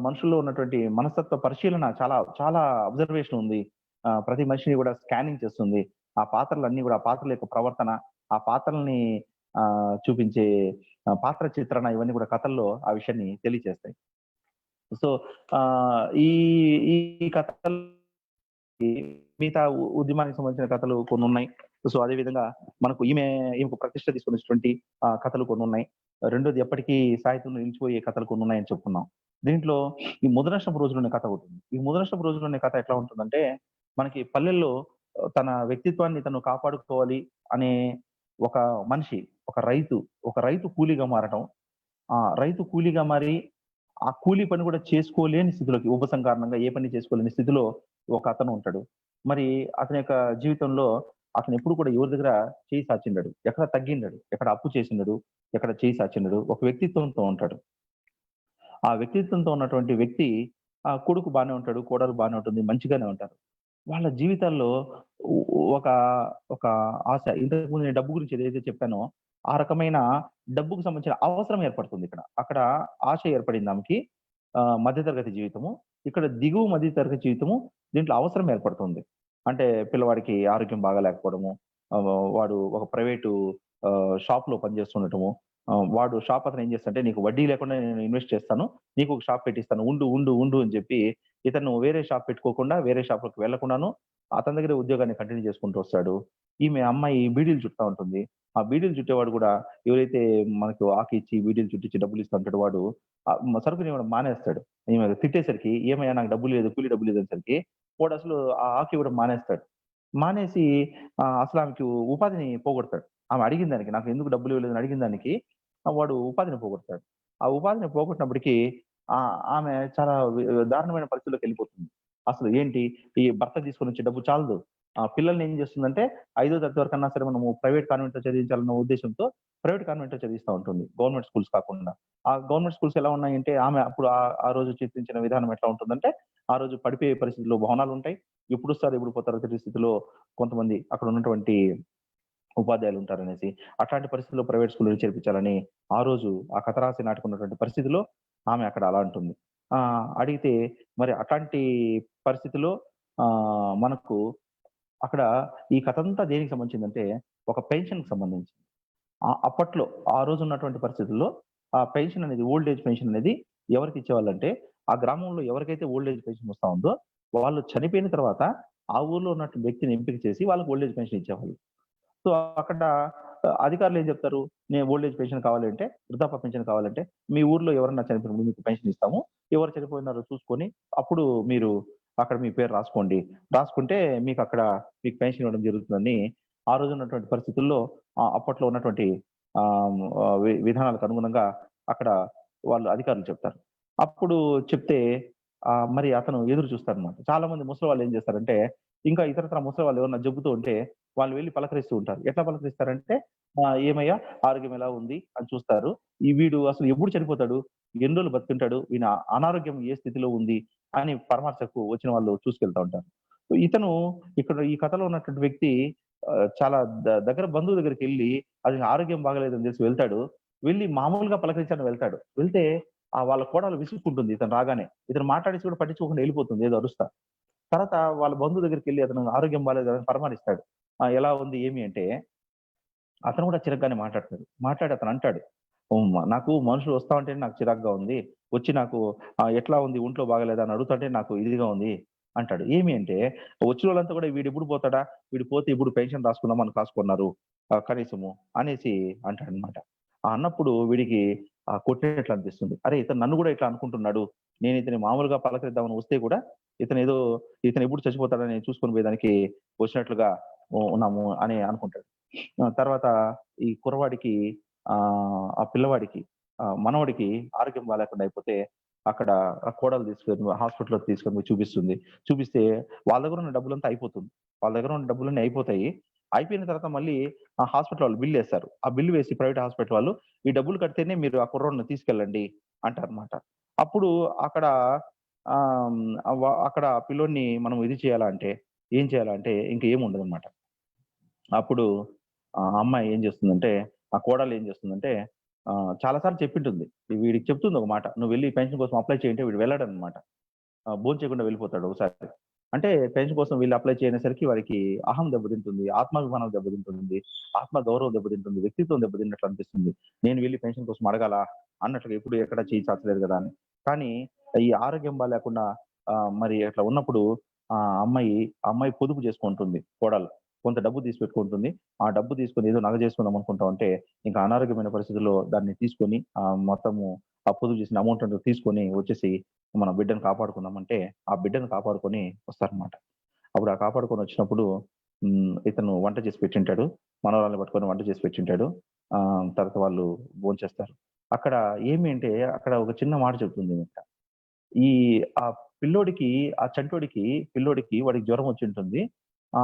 మనుషుల్లో ఉన్నటువంటి మనస్తత్వ పరిశీలన చాలా చాలా అబ్జర్వేషన్ ఉంది. ప్రతి మనిషిని కూడా స్కానింగ్ చేస్తుంది. ఆ పాత్రలన్నీ గూడా ఆ పాత్రల యొక్క ప్రవర్తన, ఆ పాత్రలని చూపించే పాత్ర చిత్రణ ఇవన్నీ కూడా కథల్లో ఆ విషయాన్ని తెలియచేస్తాయి. సో, ఈ ఈ కథలు మిగతా ఉద్యమానికి సంబంధించిన కథలు కొన్నున్నాయి. సో, అదే విధంగా మనకు ఈమెకు ప్రతిష్ట తీసుకొచ్చినటువంటి కథలు కొన్నున్నాయి. రెండోది ఎప్పటికీ సాహిత్యంలో నిలిచిపోయే కథలు కొన్నున్నాయని చెప్పుకున్నాం. దీంట్లో ఈ ముదనష్టపు రోజులు అనే కథ ఒకటుంది. ఈ ముదనష్టపు రోజులు అనే కథ ఎట్లా ఉంటుందంటే, మనకి పల్లెల్లో తన వ్యక్తిత్వాన్ని తను కాపాడుకోవాలి అనే ఒక మనిషి, ఒక రైతు కూలీగా మారటం. రైతు కూలీగా మారి, ఆ కూలీ పని కూడా చేసుకోలేని స్థితిలోకి ఉపసంహరణంగా ఏ పని చేసుకోలేని స్థితిలో ఒక అతను ఉంటాడు. మరి అతని యొక్క జీవితంలో అతను ఎప్పుడు కూడా ఎవరి దగ్గర చేయి సాచిండడు. ఎక్కడ తగ్గిండడు. ఎక్కడ అప్పు చేసిండడు. ఎక్కడ చేయి సాచిండడు. ఒక వ్యక్తిత్వంతో ఉంటాడు. ఆ వ్యక్తిత్వంతో ఉన్నటువంటి వ్యక్తి కొడుకు బానే ఉంటాడు. కోడలు బానే ఉంటుంది. మంచిగానే ఉంటారు. వాళ్ళ జీవితాల్లో ఒ ఒక ఒక ఆశ ఇంతకుముందు నేను డబ్బు గురించి ఏదైతే చెప్పానో, ఆ రకమైన డబ్బుకు సంబంధించిన అవసరం ఏర్పడుతుంది ఇక్కడ. అక్కడ ఆశ ఏర్పడింది ఆమెకి. మధ్య తరగతి జీవితము. ఇక్కడ దిగువ మధ్య తరగతి జీవితము. దీంట్లో అవసరం ఏర్పడుతుంది. అంటే పిల్లవాడికి ఆరోగ్యం బాగాలేకపోవడము, వాడు ఒక ప్రైవేటు షాప్‌లో పనిచేస్తుండటము. వాడు షాప్ అతను ఏం చేస్తాడంటే, "నీకు వడ్డీ లేకుండా నేను ఇన్వెస్ట్ చేస్తాను. నీకు ఒక షాప్ పెట్టిస్తాను. ఉండు" అని చెప్పి ఇతను వేరే షాప్ పెట్టుకోకుండా, వేరే షాప్‌లోకి వెళ్ళకుండాను అతని దగ్గరే ఉద్యోగాన్ని కంటిన్యూ చేసుకుంటూ వస్తాడు. ఈమె అమ్మాయి బీడీలు చుడతా ఉంటుంది. ఆ బీడీలు చుట్టేవాడు కూడా ఎవరైతే మనకు ఆకిచ్చి, బీడీలు చుట్టించి డబ్బులిస్తా ఉంటాడో వాడు సరుకునివ్వడం మానేస్తాడు. ఈమె తిట్టేసరికి, "ఏమయ్యా నాకు డబ్బులు లేదు, కూలీ డబ్బులు లేదు" అనేసరికి వాడసలు ఆ ఆకు ఇవ్వడం మానేస్తాడు. మానేసి అసలు ఆమెకి ఉపాధిని పోగొడతాడు. ఆమె అడిగిన దానికి, నాకు ఎందుకు డబ్బులు ఇవ్వలేదని అడిగిన దానికి వాడు ఉపాధిని పోగొడతాడు. ఆ ఉపాధిని పోగొట్టినప్పటికి ఆమె చాలా దారుణమైన పరిస్థితిలోకెళ్ళిపోతుంది. అసలు ఏంటి, ఈ భర్త తీసుకొనొచ్చే డబ్బు చాలదు. పిల్లల్ని ఏం చేస్తుందంటే, ఐదో తరగతి వరకన్నా సరే మనము ప్రైవేట్ కాన్వెంట్‌లో చదివించాలన్న ఉద్దేశ్యంతో ప్రైవేట్ కాన్వెంట్‌లో చదివిస్తా ఉంటుంది. గవర్నమెంట్ స్కూల్స్ కాకుండా. ఆ గవర్నమెంట్ స్కూల్స్ ఎలా ఉన్నాయంటే, ఆమె అప్పుడు ఆ రోజు చిత్రించిన విధానం ఎట్లా ఉంటుందంటే, ఆ రోజు పడిపోయే పరిస్థితిలో భవనాలుంటాయి. ఎప్పుడొస్తారు, ఎప్పుడు పోతారో తెలియని స్థితిలో కొంతమంది అక్కడ ఉన్నటువంటి ఉపాధ్యాయులు ఉంటారనేసి, అట్లాంటి పరిస్థితుల్లో ప్రైవేట్ స్కూల్‌లో చేర్పించాలని ఆ రోజు ఆ కథ రాసి నాటుకున్నటువంటి పరిస్థితిలో ఆమె అక్కడ అలా అంటుంది. అడిగితే మరి అట్లాంటి పరిస్థితిలో మనకు అక్కడ ఈ కథంతా దేనికి సంబంధించిందంటే, ఒక పెన్షన్‌కి సంబంధించింది. అప్పట్లో ఆ రోజు ఉన్నటువంటి పరిస్థితుల్లో ఆ పెన్షన్ అనేది, ఓల్డ్ ఏజ్ పెన్షన్ అనేది ఎవరికి ఇచ్చేవాళ్ళంటే, ఆ గ్రామంలో ఎవరికైతే ఓల్డ్ ఏజ్ పెన్షన్ వస్తా ఉందో, వాళ్ళు చనిపోయిన తర్వాత ఆ ఊర్లో ఉన్నటువంటి వ్యక్తిని ఎంపిక చేసి వాళ్ళకి ఓల్డ్ ఏజ్ పెన్షన్ ఇచ్చేవాళ్ళు. సో, అక్కడ అధికారులు ఏం చెప్తారు? ఓల్డ్ ఏజ్ పెన్షన్ కావాలంటే, వృద్ధాప్య పెన్షన్ కావాలంటే, మీ ఊర్లో ఎవరన్నా చనిపోయినప్పుడు మీకు పెన్షన్ ఇస్తాము. ఎవరు చనిపోయినారో చూసుకొని, అప్పుడు మీరు అక్కడ మీ పేరు రాసుకోండి. రాసుకుంటే మీకు పెన్షన్ ఇవ్వడం జరుగుతుందని ఆ రోజు ఉన్నటువంటి పరిస్థితుల్లో అప్పట్లో ఉన్నటువంటి విధానాలకు అనుగుణంగా అక్కడ వాళ్ళు అధికారులు చెప్తారు. అప్పుడు చెప్తే మరి అతను ఎదురు చూస్తాడన్నమాట. చాలా మంది ముసలివాళ్ళు ఏం చేస్తారంటే, ఇంకా ఇతరత్రా ముసలివాళ్ళు ఎవరైనా జబ్బుతో ఉంటే వాళ్ళు వెళ్లి పలకరిస్తూ ఉంటారు. ఎట్లా పలకరిస్తారంటే, "ఏమయ్యా, ఆరోగ్యం ఎలా ఉంది?" అని చూస్తారు. వీడు అసలు ఎప్పుడు చనిపోతాడు? ఎన్ని రోజులు బతికుంటాడు? వీని అనారోగ్యం ఏ స్థితిలో ఉంది? అని పరామర్శకు వచ్చిన వాళ్ళు చూసుకెళ్తా ఉంటారు. ఇతను ఇక్కడ ఈ కథలో ఉన్నటువంటి వ్యక్తి చాలా దగ్గర బంధువు దగ్గరికెళ్లి అది ఆరోగ్యం బాగాలేదని తెలిసి వెళ్తాడు. వెళ్లి మామూలుగా పలకరించడానికి వెళ్తాడు. వెళ్తే వాళ్ళ కోడలు విసుక్కుంటుంది ఇతను రాగానే. ఇతను మాట్లాడేసి కూడా పట్టించుకోకుండా ఎళ్ళిపోతుంది ఏదో అరుస్తా. తర్వాత వాళ్ళ బంధువు దగ్గరికెళ్లి అతను ఆరోగ్యం బాలేదు అని పరామర్శిస్తాడు. ఎలా ఉంది ఏమి అంటే, అతను కూడా చిరాగ్గానే మాట్లాడతాడు. మాట్లాడి అతను అంటాడు, నాకు మనుషులు వస్తా ఉంటేనే నాకు చిరాకుగా ఉంది. వచ్చి నాకు ఎట్లా ఉంది, ఒంట్లో బాగాలేదా అని అడుగుతుంటే నాకు ఇదిగా ఉంది అంటాడు. ఏమి అంటే, వచ్చినోళ్ళంతా కూడా వీడెప్పుడు పోతాడా? వీడు పోతే ఇప్పుడు పెన్షన్ రాసుకుందామని కాసుకున్నారు కనీసము అనేసి అంటాడనమాట. అన్నప్పుడు వీడికి కొట్టినట్లు అనిపిస్తుంది. అరే! ఇతను నన్ను కూడా ఇట్లా అనుకుంటున్నాడు. నేను ఇతన్ని మామూలుగా పలకరిద్దామని వస్తే కూడా ఇతనేదో ఇతను ఎప్పుడు చచ్చిపోతాడని చూసుకొని పోయేదానికి వచ్చినట్లుగా ఉన్నాము అని అనుకుంటాడు. తర్వాత ఈ కుర్రవాడికి ఆ పిల్లవాడికి మనవడికి ఆరోగ్యం బాలేకుండా అయిపోతే అక్కడ ఆ కోడలు తీసుకొని హాస్పిటల్‌లోకి తీసుకొని పోయి చూపిస్తుంది. చూపిస్తే వాళ్ళ దగ్గర ఉన్న డబ్బులంతా అయిపోతుంది. వాళ్ళ దగ్గర ఉన్న డబ్బులన్నీ అయిపోతాయి. అయిపోయిన తర్వాత మళ్ళీ ఆ హాస్పిటల్ వాళ్ళు బిల్లేస్తారు. ఆ బిల్ వేసి ప్రైవేట్ హాస్పిటల్ వాళ్ళు, "ఈ డబ్బులు కడితేనే మీరు ఆ కుర్రోడిని తీసుకెళ్ళండి" అంటారన్నమాట. అప్పుడు అక్కడ అక్కడ ఆ పిల్లోడిని మనం ఇది చేయాలా అంటే, ఏం చేయాలా అంటే ఇంక ఏముండదన్నమాట. అప్పుడు ఆ అమ్మాయి ఏం చేస్తుందంటే, ఆ కోడలు ఏం చేస్తుందంటే చాలా సార్లు చెప్పింటుంది. వీడికి చెప్తుంది ఒక మాట. "నువ్వు వెళ్లి పెన్షన్ కోసం అప్లై చేయి" అంటే వీడు వెళ్ళడనమాట. భోంచేయకుండా వెళ్ళిపోతాడు ఒకసారి. అంటే పెన్షన్ కోసం వీళ్ళు అప్లై చేయనేసరికి వాడికి అహం దెబ్బతింటుంది. ఆత్మాభిమానం దెబ్బతింటుంది. ఆత్మ గౌరవం దెబ్బతింటుంది. వ్యక్తిత్వం దెబ్బతిన్నట్లు అనిపిస్తుంది. నేను వెళ్లి పెన్షన్ కోసం అడగాలా? అన్నట్లుగా ఎప్పుడు ఎక్కడ చేయి చాచలేదు గదా అని. కానీ ఈ ఆరోగ్యం బాలేకుండా మరి అట్లా ఉన్నప్పుడు ఆ అమ్మాయి పొదుపు చేసుకుంటుంది కోడలు. కొంత డబ్బు తీసి పెట్టుకుంటుంది. ఆ డబ్బు తీసుకొని ఏదో నగ చేసుకుందాం అనుకుంటా ఉంటే, ఇంకా అనారోగ్యమైన పరిస్థితుల్లో దాన్ని తీసుకొని మొత్తము ఆ పొదుపు చేసిన అమౌంట్ అంతా తీసుకొని వచ్చేసి మన బిడ్డను కాపాడుకుందామంటే, ఆ బిడ్డను కాపాడుకొని వస్తారనమాట. అప్పుడు ఆ కాపాడుకొని వచ్చినప్పుడు ఇతను వంట చేసి పెట్టింటాడు. మనవరాల్ని పట్టుకొని వంట చేసి పెట్టింటాడు. తర్వాత వాళ్ళు భోంచేస్తారు. అక్కడ ఏమి అంటే, అక్కడ ఒక చిన్న మాట చెప్తుంది ఈమె. ఈ ఆ పిల్లోడికి, ఆ చంటోడికి పిల్లోడికి వాడికి జ్వరం వచ్చుంటుంది. ఆ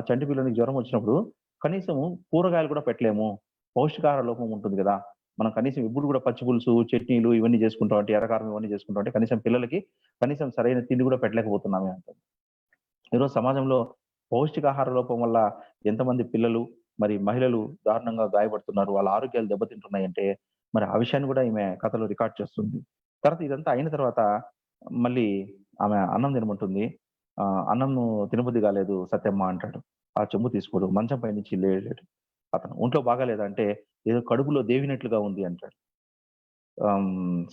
చంటి పిల్లోనికి జ్వరం వచ్చినప్పుడు కనీసం కూరగాయలు కూడా పెట్టలేము. పౌష్టికాహార లోపం ఉంటుంది గదా! మనం కనీసం ఇప్పుడు గూడా పచ్చి పులుసు, చట్నీలు ఇవన్నీ చేసుకుంటాం అంటే, ఎర్రకారం ఇవన్నీ చేసుకుంటాం అంటే, కనీసం పిల్లలకి కనీసం సరైన తిండి గూడా పెట్టలేకపోతున్నామే అంటుంది. ఈరోజు సమాజంలో పౌష్టికాహార లోపం వల్ల ఎంతమంది పిల్లలు, మరి మహిళలు దారుణంగా గాయపడుతున్నారు. వాళ్ళ ఆరోగ్యాలు దెబ్బతింటున్నాయంటే, మరి ఆ విషయాన్ని గూడా ఈమె కథలో రికార్డ్ చేస్తుంది. తర్వాత ఇదంతా అయిన తర్వాత మళ్ళీ ఆమె అన్నం తినమంటుంది. "అన్నము తినబుద్ధి కాలేదు సత్యమ్మ" అంటాడు. ఆ చెంబు తీసుకోడు. మంచం పైనుంచి లేయలేడు అతను. "ఒంట్లో బాగాలేదా?" అంటే, "ఏదో కడుపులో దేవినట్లుగా ఉంది" అంటాడు.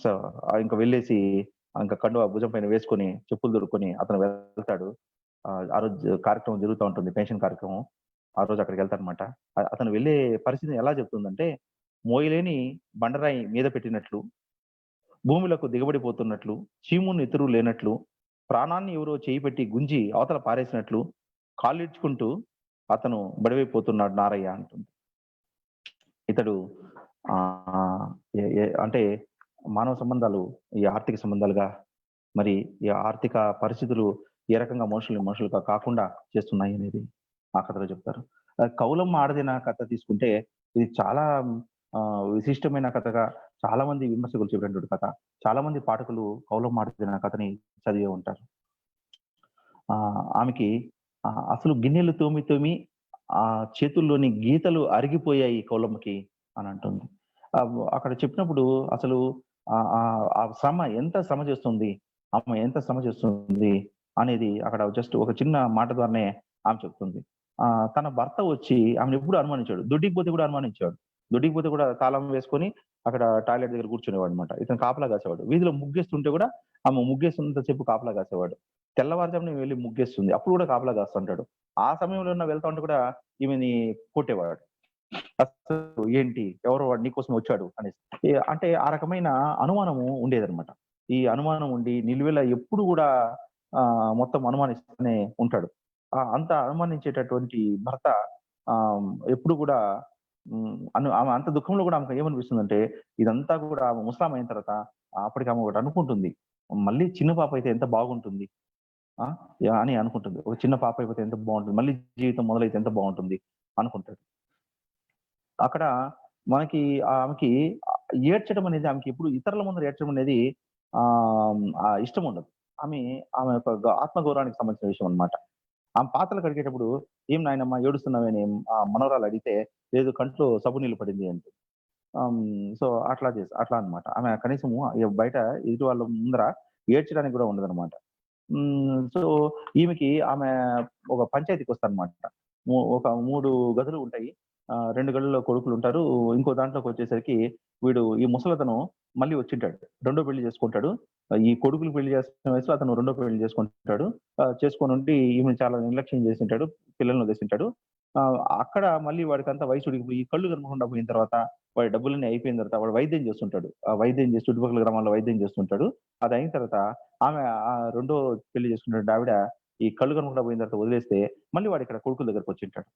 సో, ఇంక వెళ్ళేసి ఇంక కండువా భుజం పైన వేసుకొని, చెప్పులు తొడుక్కొని అతను వెళ్తాడు. ఆ రోజు కార్యక్రమం జరుగుతా ఉంటుంది. పెన్షన్ కార్యక్రమం. ఆ రోజు అక్కడికెళ్తాడనమాట. అతను వెళ్ళే పరిస్థితిని ఎలా చెప్తుందంటే, మోయలేని బండరాయి మీద పెట్టినట్లు, భూమిలోకి దిగబడిపోతున్నట్లు, చీము నెత్తురు లేనట్లు, ప్రాణాన్ని ఎవరో చేయి పెట్టి గుంజి అవతల పారేసినట్లు, కాళ్ళీడ్చుకుంటూ అతను బడివైపోతున్నాడు నారయ్య అంటుంది. ఇతడు ఆహ్, ఎ ఎ అంటే మానవ సంబంధాలు ఈ ఆర్థిక సంబంధాలుగా, మరి ఈ ఆర్థిక పరిస్థితులు ఏ రకంగా మనుషుల్ని మనుషులుగా కాకుండా చేస్తున్నాయనేది ఆ కథలో చెప్తారు. కౌలమ్మ ఆడదిన కథ తీసుకుంటే ఇది చాలా విశిష్టమైన కథగా చాలా మంది విమర్శకులు చెప్పినటువంటి కథ. చాలా మంది పాఠకులు కౌలమ్మ ఆడదిన కథని చదివే ఉంటారు. ఆమెకి అసలు గిన్నెలు తోమి తోమి చేతుల్లోని గీతలు అరిగిపోయాయి కౌలమ్మకి అని అంటుంది. అక్కడ చెప్పినప్పుడు అసలు ఆ శ్రమ ఎంత శ్రమ చేస్తుంది, ఆమె ఎంత శ్రమ చేస్తుంది అనేది అక్కడ జస్ట్ ఒక చిన్న మాట ద్వారానే ఆమె చెప్తుంది. తన భర్త వచ్చి ఆమెను ఎప్పుడు అనుమానించాడు. దొడ్డికి పోతే కూడా అనుమానించాడు. దొడ్డికి పోతే కూడా తాళం వేసుకొని అక్కడ టాయిలెట్ దగ్గర కూర్చునేవాడనమాట. ఇతను కాపలా కాసేవాడు. వీధిలో ముగ్గేస్తుంటే కూడా ఆమె ముగ్గేస్తున్నంత సేపు కాపలా కాసేవాడు. తెల్లవారుజామున వెళ్లి ముగ్గేస్తుంది. అప్పుడు కూడా కాపలా కాస్తుంటాడు. ఆ సమయంలోన వెళ్తా ఉంటే కూడా ఈమెని కొట్టేవాడు. అసలు ఏంటి? ఎవరో వాడు నీకోసం వచ్చాడు అనేసి. అంటే ఆ రకమైన అనుమానము ఉండేదనమాట. ఈ అనుమానం ఉండి నిలువెల్ల ఎప్పుడు గూడా మొత్తం అనుమానిస్తూనే ఉంటాడు. అంత అనుమానించేటటువంటి భర్త ఎప్పుడు గూడా ఆమె అంత దుఃఖంలో గూడా ఆమెకు ఏమనిపిస్తుందంటే, ఇదంతా గూడా ఆమె ముసలామె అయిన తర్వాత అప్పటికి ఆమె ఒకటి అనుకుంటుంది. మళ్ళీ చిన్న పాప అయితే ఎంత బాగుంటుంది. ఆ! అని అనుకుంటుంది. ఒక చిన్న పాప అయిపోతే ఎంత బావుంటుంది. మళ్ళీ జీవితం మొదలైతే ఎంత బావుంటుంది అనుకుంటది. అక్కడ మనకి ఆమెకి ఏడ్చడం అనేది ఆమెకి ఎప్పుడు ఇతరుల ముందర ఏడ్చడం అనేది ఇష్టం ఉండదు. ఆమె ఆమె యొక్క ఆత్మగౌరవానికి సంబంధించిన విషయం అన్నమాట. ఆమె పాత్రలు కడిగేటప్పుడు "ఏం నాయనమ్మ ఏడుస్తున్నావని" మనవరాలు అడిగితే, "లేదు కంట్లో సబ్బు నీళ్లు పడింది" అంటది. సో, అట్లా అన్నమాట. ఆమె కనీసము బయట ఎదుటి వాళ్ళ ముందర ఏడ్చడానికి కూడా ఉండదన్నమాట. సో, ఈమెకి ఒక పంచాయతీకొస్తారనమాట. ఒక 3 గదులు ఉంటాయి. 2 గదుల్లో కొడుకులుంటారు. ఇంకో దాంట్లోకొచ్చేసరికి ఈ ముసలతను మళ్ళీ వచ్చింటాడు. రెండో పెళ్లి చేసుకుంటాడు. ఈ కొడుకులు పెళ్లి చేసుకునే వయసులో అతను రెండో పెళ్లి చేసుకుంటాడు. చేసుకొనుండి ఈమెను చాలా నిర్లక్ష్యం చేసుంటాడు. పిల్లల్ని వదిలేసుంటాడు. అక్కడ మళ్ళీ వాడికంతా వయసు ఉడికిపోయి కళ్ళు కనపడకుండా పోయిన తర్వాత, వాడి డబ్బులన్నీ అయిపోయిన తర్వాత వాడు వైద్యం చేస్తుంటాడు. వైద్యం చేసి చుట్టుపక్కల గ్రామాల్లో వైద్యం చేస్తుంటాడు. అదయిన తర్వాత ఆమె రెండో పెళ్లి చేసుకున్నటువంటి ఆవిడ ఈ కళ్ళు కనపడకుండా పోయిన తర్వాత వదిలేస్తే, మళ్ళీ వాడిక్కడ కొడుకుల దగ్గరకొచ్చింటాడు.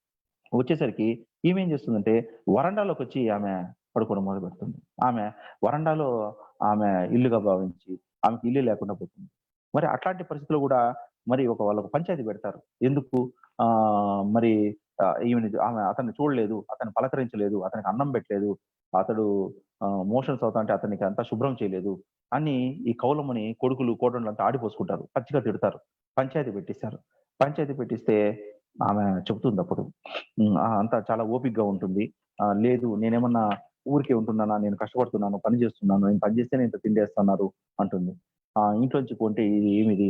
వచ్చేసరికి ఈమేం చేస్తుందంటే, వరండాలోకొచ్చి ఆమె పడుకోవడం మొదలుపెడుతుంది. ఆమె వరండాలో ఆమె ఇల్లుగా భావించి, ఆమెకి ఇల్లు లేకుండా పోతుంది. మరి అట్లాంటి పరిస్థితిలో గూడా మరి వాళ్ళొక పంచాయతీ పెడతారు. ఎందుకు మరి అతన్ని చూడలేదు, అతన్ని పలకరించలేదు, అతనికి అన్నం పెట్టలేదు, అతడు మోషన్స్ అవుతాంటే అతనికి అంతా శుభ్రం చేయలేదు అని ఈ కౌలమ్మని కొడుకులు, కోడళ్ళంతా ఆడిపోసుకుంటారు. పచ్చిగా తిడతారు. పంచాయతీ పెట్టిస్తారు. పంచాయతీ పెట్టిస్తే ఆమె చెప్తుందప్పుడు. అంతా చాలా ఓపికగా ఉంటుంది. లేదు నేనేమన్నా ఊరికే ఉంటున్నానా? నేను కష్టపడుతున్నాను, పని చేస్తున్నాను. నేను పని చేస్తేనే ఇంత తిండేస్తున్నారు అంటుంది. ఇంట్లోంచి కొంటే ఇది ఏమిది?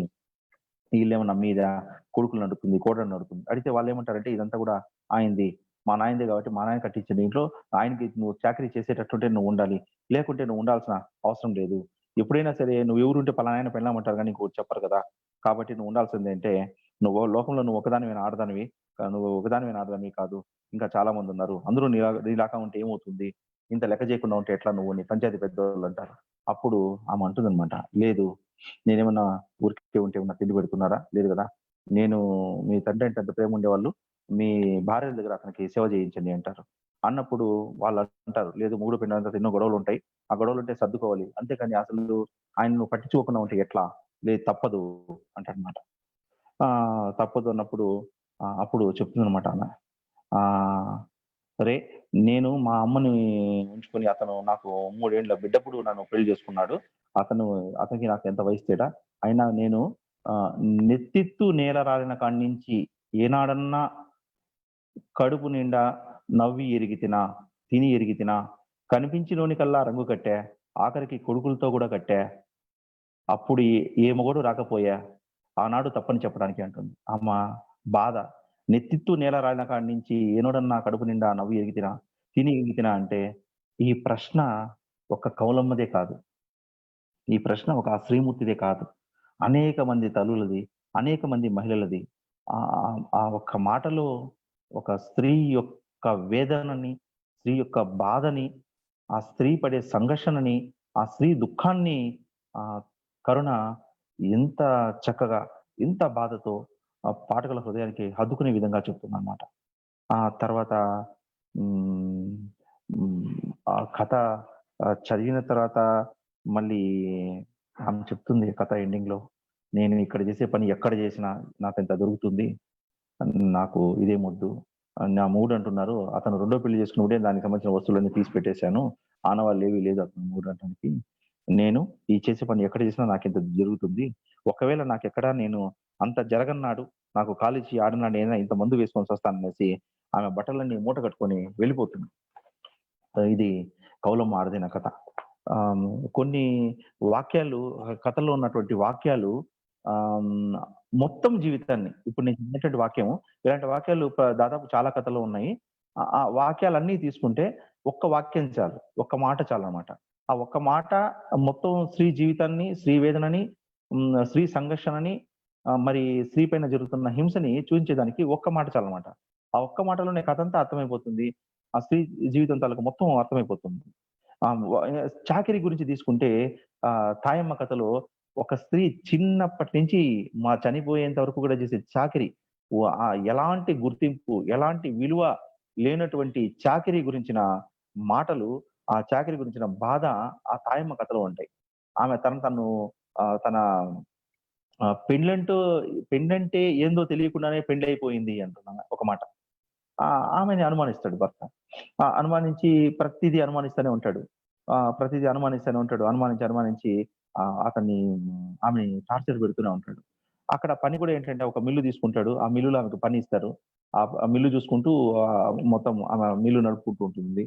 ఈళ్ళేమన్నా అమ్మీదా? కొడుకుల్ని అడుగుతుంది, కోడళ్ళని అడుగుతుంది. అడిగితే వాళ్ళేమంటారంటే ఇదంతా గూడా ఆయనది. మా నాయనదే గాబట్టి మా నాయన కట్టించిన ఇంట్లో ఆయనకి నువ్వు చాకరీ చేసేటట్టుంటే నువ్వుండాలి. లేకుంటే నువ్వు ఉండాల్సిన అవసరం లేదు. ఎప్పుడైనా సరే నువ్వెవరుంటే పలానాయన పెళ్ళామంటారు గానీ ఇంకోటి చెప్పరు కదా! కాబట్టి నువ్వు ఉండాల్సిందేంటే లోకంలో నువ్వు ఒక్కదానివేనా ఆడదానివి. నువ్వు ఒకదానివేనా ఆడదానివి కాదు. ఇంకా చాలా మందున్నారు. అందరూ నీలాగా ఉంటే ఏమవుతుంది? ఇంత లెక్క చేయకుండా ఉంటే ఎట్లా నువ్వు? నీ పంచాయతీ పెద్దోళ్ళంటారు. అప్పుడు ఆమె అంటుందనమాట. లేదు నేనేమన్నా ఊరికే ఉంటే ఏమన్నా తిండి పెడుతున్నారా? లేదు గదా! నేను మీ తండ్రి అంటే ఎంత ప్రేమ ఉండేవాళ్ళు. మీ భార్యల దగ్గర అతనికి సేవ చేయించండి అంటారు. అన్నప్పుడు వాళ్ళంటారు, లేదు మొగుడు పెళ్ళాం తర్వాత ఎన్నో గొడవలుంటాయి. ఆ గొడవలుంటే సర్దుకోవాలి. అంతేకాని అసలు ఆయన్ని నువ్వు పట్టించుకోకుండా ఉంటే ఎట్లా? లేదు తప్పదు అంటాడనమాట. తప్పదు అన్నప్పుడు అప్పుడు చెప్తుందనమాట ఆమె. ఆహ్, సరే నేను మా అమ్మని ఉంచుకొని అతను నాకు 3 ఏండ్ల బిడ్డప్పుడు నన్ను పెళ్లి చేసుకున్నాడు. అతను అతనికి నాకు ఎంత వయసు తేడా. అయినా నేను ఆహ్, నెత్తెత్తు నేల రాలిన కాడి నుంచి ఏనాడన్నా కడుపు నిండా నవ్వి ఎరిగితినా, తిని ఎరిగితినా, కనిపించినోనికల్లా రంగు కట్టా, ఆఖరికి కొడుకులతో గూడా కట్టా. అప్పుడు ఏ మొగుడు రాకపోయా, ఆనాడు తప్పని చెప్పడానికి అంటుంది. బాధ. నెత్తిత్తు నేల రాలిన కాడి నుంచి ఏనోడన్నా కడుపు నిండా నవ్వి ఎరిగితినా, తిని ఎరిగితినా అంటే, ఈ ప్రశ్న ఒక్క కౌలమ్మదే కాదు. ఈ ప్రశ్న ఒక ఆ శ్రీమూర్తిదే కాదు. అనేక మంది తల్లులది, అనేక మంది మహిళలది. ఆ ఒక్క మాటలో ఒక స్త్రీ యొక్క వేదనని, స్త్రీ యొక్క బాధని, ఆ స్త్రీ పడే సంఘర్షణని, ఆ స్త్రీ దుఃఖాన్ని కరుణ ఎంత చక్కగా, ఎంత బాధతో పాఠకుల హృదయానికి హత్తుకునే విధంగా చెప్తుందనమాట. ఆ తర్వాత హ్మ్. హ్మ్. ఆ కథ చదివిన తర్వాత మళ్ళీ ఆమె చెప్తుంది కథ ఎండింగ్‌లో. నేను ఇక్కడ చేసే పని ఎక్కడ చేసినా నాకింత దొరుకుతుంది. నాకు ఇదేమొద్దు. నా మొగుడంటున్నారు. అతను రెండో పెళ్లి చేసుకున్నప్పుడే దానికి సంబంధించిన వస్తువులన్నీ తీసి పెట్టేశాను. ఆనవాళ్ళేవి లేదు అతను మొగుడంటానికి. నేను ఈ చేసే పని ఎక్కడ చేసినా నాకింత జరుగుతుంది. ఒకవేళ నాకెక్కడ నేను అంత జరగన్నాడు, నాకు కాలిచ్చి ఆడనాడు ఏదైనా ఇంత మందు వేసుకొని సస్తాననేసి ఆమె బట్టలన్నీ మూట కట్టుకొని వెళ్ళిపోతుంది. ఇది కౌలమ్మ ఆడదిన కథ. ఆహ్, కొన్ని వాక్యాలు కథలో ఉన్నటువంటి వాక్యాలు ఆహ్, హ్మ్, మొత్తం జీవితాన్ని ఇప్పుడు నేను చెప్పినటువంటి వాక్యం ఇలాంటి వాక్యాలు దాదాపు చాలా కథల్లో ఉన్నాయి. ఆ వాక్యాలన్నీ తీసుకుంటే ఒక్క వాక్యం చాలు. ఒక్క మాట చాలనమాట. ఆ ఒక్క మాట మొత్తం స్త్రీ జీవితాన్ని, స్త్రీ వేదనని, స్త్రీ సంఘర్షణని మరి స్త్రీ పైన జరుగుతున్న హింసని చూయించేదానికి ఒక్క మాట చాలనమాట. ఆ ఒక్క మాటలోనే కథంతా అర్థమైపోతుంది. ఆ స్త్రీ జీవితం తాలూకు మొత్తం అర్థమైపోతుంది. చాకిరీ గురించి తీసుకుంటే తాయమ్మ కథలో ఒక స్త్రీ చిన్నప్పటి నుంచి చనిపోయేంత వరకు కూడా చేసే చాకిరీ. ఎలాంటి గుర్తింపు, ఎలాంటి విలువ లేనటువంటి చాకిరీ గురించిన మాటలు, ఆ చాకిరీ గురించిన బాధ ఆ తాయమ్మ కథలో ఉంటాయి. ఆమె తను తన పెండ్లంటే ఏందో తెలియకుండానే పెండ్లయిపోయింది అంటుందామె ఒక మాట. ఆమెని అనుమానిస్తాడు భర్త. అనుమానించి ప్రతీదీ అనుమానిస్తూనే ఉంటాడు. ప్రతీదీ అనుమానిస్తూనే ఉంటాడు. అనుమానించి అతన్ని ఆమెని టార్చర్ పెడుతూనే ఉంటాడు. అక్కడ పని కూడా ఏంటంటే ఒక మిల్లు తీసుకుంటాడు. ఆ మిల్లులో ఆమెకు పని ఇస్తారు. ఆ మిల్లు చూసుకుంటూ మొత్తం ఆమె మిల్లు నడుపుకుంటూ ఉంటుంది.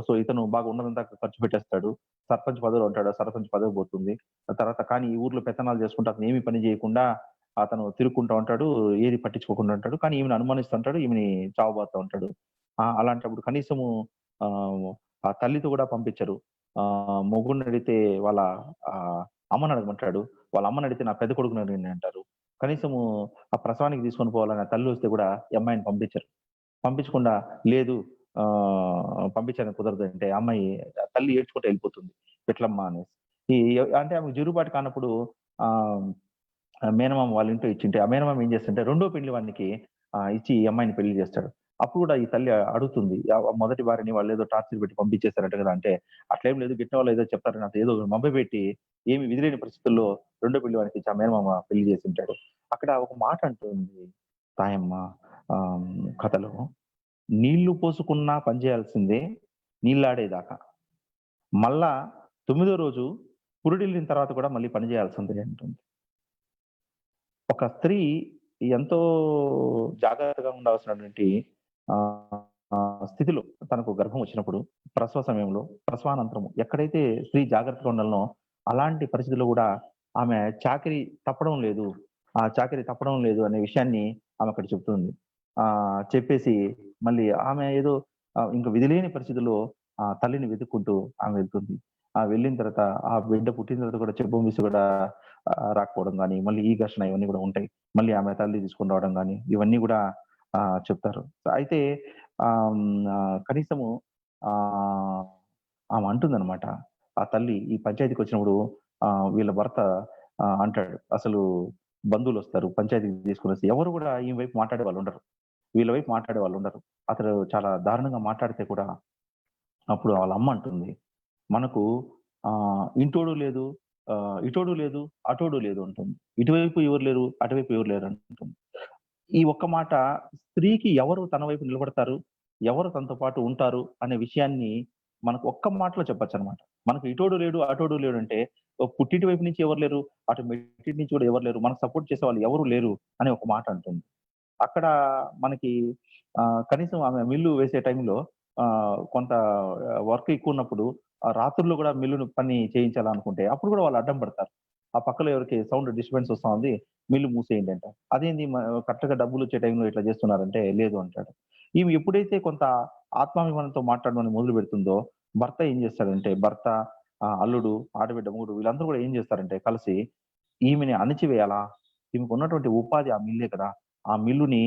సో, ఇతను బాగా ఉన్నదంతా ఖర్చు పెట్టేస్తాడు. సర్పంచ్ పదవిలో ఉంటాడు. సర్పంచ్ పదవి పోతుంది. ఆ తర్వాత కానీ ఈ ఊర్లో పెత్తనాలు చేసుకుంటూ అతను ఏమి పని చేయకుండా అతను తిరుక్కుంటా ఉంటాడు. ఏది పట్టించుకోకుండా ఉంటాడు. కానీ ఈమెను అనుమానిస్తుంటాడు. ఈమెని చావబాదుతా ఉంటాడు. అలాంటప్పుడు కనీసము ఆహ్, ఆ తల్లితో కూడా పంపించరు. మొగుడినడిగితే వాళ్ళ అమ్మని అడగమంటాడు. వాళ్ళ అమ్మనడిగితే నా పెద్ద కొడుకుని అడగండి అంటారు. కనీసము ఆ ప్రసవానికి తీసుకొని పోవాలనే తల్లొస్తే కూడా ఈ అమ్మాయిని పంపించరు. పంపించకుండా లేదు పంపించడానికి కుదరదంటే అమ్మాయి తల్లి ఏడ్చుకుంటూ ఎళ్ళిపోతుంది. పెట్లమ్మా అనేసి. ఈ అంటే ఆమెకు జురుబాటు కానప్పుడు ఆహ్ మేనమామ వాళ్ళ ఇంట్లో ఇచ్చింటే, ఆ మేనమామ ఏం చేస్తుంటే రెండో పెళ్లి వానికి ఇచ్చి ఈ అమ్మాయిని పెళ్లి చేస్తాడు. అప్పుడు కూడా ఈ తల్లి అడుగుతుంది. మొదటి భార్యని వాళ్ళేదో టార్చర్ పెట్టి పంపించేసారట కదా! అంటే అట్లేం లేదు గిట్టిన వాళ్ళు ఏదో చెప్తారని అట్లా ఏదో మభ్యపెట్టి ఏమి విధిలేని పరిస్థితుల్లో రెండో పెళ్లి వానికి ఇచ్చి ఆ మేనమామ పెళ్లి చేసుంటాడు. అక్కడ ఒక మాట అంటుంది తాయమ్మ కథలో "నీళ్లు పోసుకున్నా పని చేయాల్సిందే నీళ్లాడేదాకా. మళ్ళా తొమ్మిదో రోజు పురిటిల్లిన తర్వాత కూడా మళ్ళీ పని చేయాల్సిందే" అంటుంది. ఒక స్త్రీ ఎంతో జాగ్రత్తగా ఉండాల్సినటువంటి ఆహ్, స్థితిలో తనకు గర్భం వచ్చినప్పుడు, ప్రసవ సమయంలో, ప్రసవానంతరము ఎక్కడైతే స్త్రీ జాగ్రత్తగా ఉండాలనో, అలాంటి పరిస్థితుల్లో గూడా ఆమె చాకిరీ తప్పడం లేదు. ఆ చాకిరీ తప్పడం లేదు అనే విషయాన్ని ఆమె అక్కడ చెప్తుంది. చెప్పేసి మళ్ళీ ఆమె ఏదో ఇంక విధిలేని పరిస్థితుల్లో తల్లిని వెతుక్కుంటూ ఆమె వెళ్తుంది. వెళ్ళిన తర్వాత ఆ బిడ్డ పుట్టిన తర్వాత కూడా చెప్పు మిస్ కూడా రాకపోవడం గాని, మళ్ళీ ఈ ఘర్షణ ఇవన్నీ గూడా ఉంటాయి. మళ్ళీ ఆమె తల్లి తీసుకొని రావడం గాని, ఇవన్నీ గూడా చెప్తారు. అయితే కనీసము ఆహ్, ఆమె అంటుందనమాట. ఆ తల్లి ఈ పంచాయతీకొచ్చినప్పుడు వీళ్ళ భర్త అంటాడు. అసలు బంధువులొస్తారు. పంచాయతీకి తీసుకొనొస్తే ఎవరు గూడా ఈమె వైపు మాట్లాడే వాళ్ళుండరు. వీళ్ళ వైపు మాట్లాడే వాళ్ళుండరు. అతడు చాలా దారుణంగా మాట్లాడితే కూడా అప్పుడు వాళ్ళ అమ్మ అంటుంది. మనకు ఇంటోడు లేదు, ఇటోడు లేదు, అటోడు లేదు అంటుంది. ఇటువైపు ఎవరు లేరు, అటువైపు ఎవరు లేరు అంటుంది. ఈ ఒక్క మాట స్త్రీకి ఎవరు తన వైపు నిలబడతారు, ఎవరు తనతో పాటు ఉంటారు అనే విషయాన్ని మనకు ఒక్క మాటలో చెప్పొచ్చనమాట. మనకు ఇటోడు లేడు, అటోడు లేడు అంటే పుట్టింటి వైపు నుంచి ఎవరు లేరు, అటు మెట్టింటి నుంచి కూడా ఎవరు లేరు. మనకు సపోర్ట్ చేసేవాళ్ళు ఎవరు లేరు అనే ఒక మాట అంటుంది. అక్కడ మనకి కనీసం ఆమె మిల్లు వేసే టైంలో కొంత వర్క్ ఎక్కువున్నప్పుడు రాత్రుల్లో గూడా మిల్లును పని చేయించాలనుకుంటే, అప్పుడు గూడా వాళ్ళు అడ్డం పడతారు. ఆ పక్కలో ఎవరికి సౌండ్ డిస్టర్బెన్స్ వస్తా ఉంది. మిల్లు మూసేయండి అంటారు. అదేంది కరెక్ట్‌గా డబ్బులొచ్చే టైంలో ఇట్లా జేస్తున్నారంటే, లేదు అంటాడు. ఈమె ఎప్పుడైతే కొంత ఆత్మాభిమానంతో మాట్లాడడం మొదలుపెడుతుందో, భర్త ఏం జేస్తాడంటే, భర్త, అల్లుడు, ఆడబిడ్డ, మొగుడు వీళ్ళందరూ గూడా ఏం జేస్తారంటే కలిసి ఈమెని అణిచివేయాలా? ఈమెకున్నటువంటి ఉపాధి ఆ మిల్లే కదా! ఆ మిల్లుని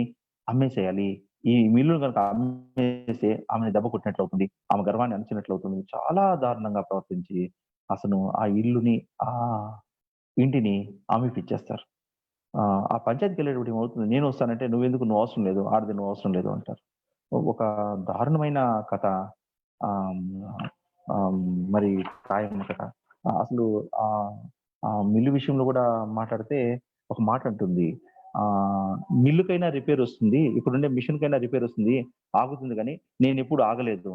అమ్మేసేయాలి. ఈ మిల్లుని గనక అమ్మేస్తే ఆమెని దెబ్బ కొట్టినట్లవుతుంది. ఆమె గర్వాన్ని అణచినట్లవుతుంది. చాలా దారుణంగా ప్రవర్తించి అసలు ఆ ఇల్లుని, ఇంటిని అమ్మిపిచ్చేస్తారు. ఆ పంచాయతీకెళ్ళేటప్పుడు ఏమవుతుంది, నేనొస్తానంటే "నువ్వెందుకు? నువ్వు అవసరం లేదు. ఆడది నువ్వు అవసరం లేదు" అంటారు. ఒక దారుణమైన కథ. ఆహ్, హ్మ్. ఆహ్, మరి తాయమ్మ కథ. అసలు ఆహ్, ఆ మిల్లు విషయంలో గూడా మాట్లాడితే ఒక మాట అంటుంది. ఆహ్, "మిల్లుకైనా రిపేరొస్తుంది. ఇప్పుడుండే మిషన్‌కైనా రిపేరొస్తుంది. ఆగుతుంది గానీ, నేనెప్పుడు ఆగలేదు."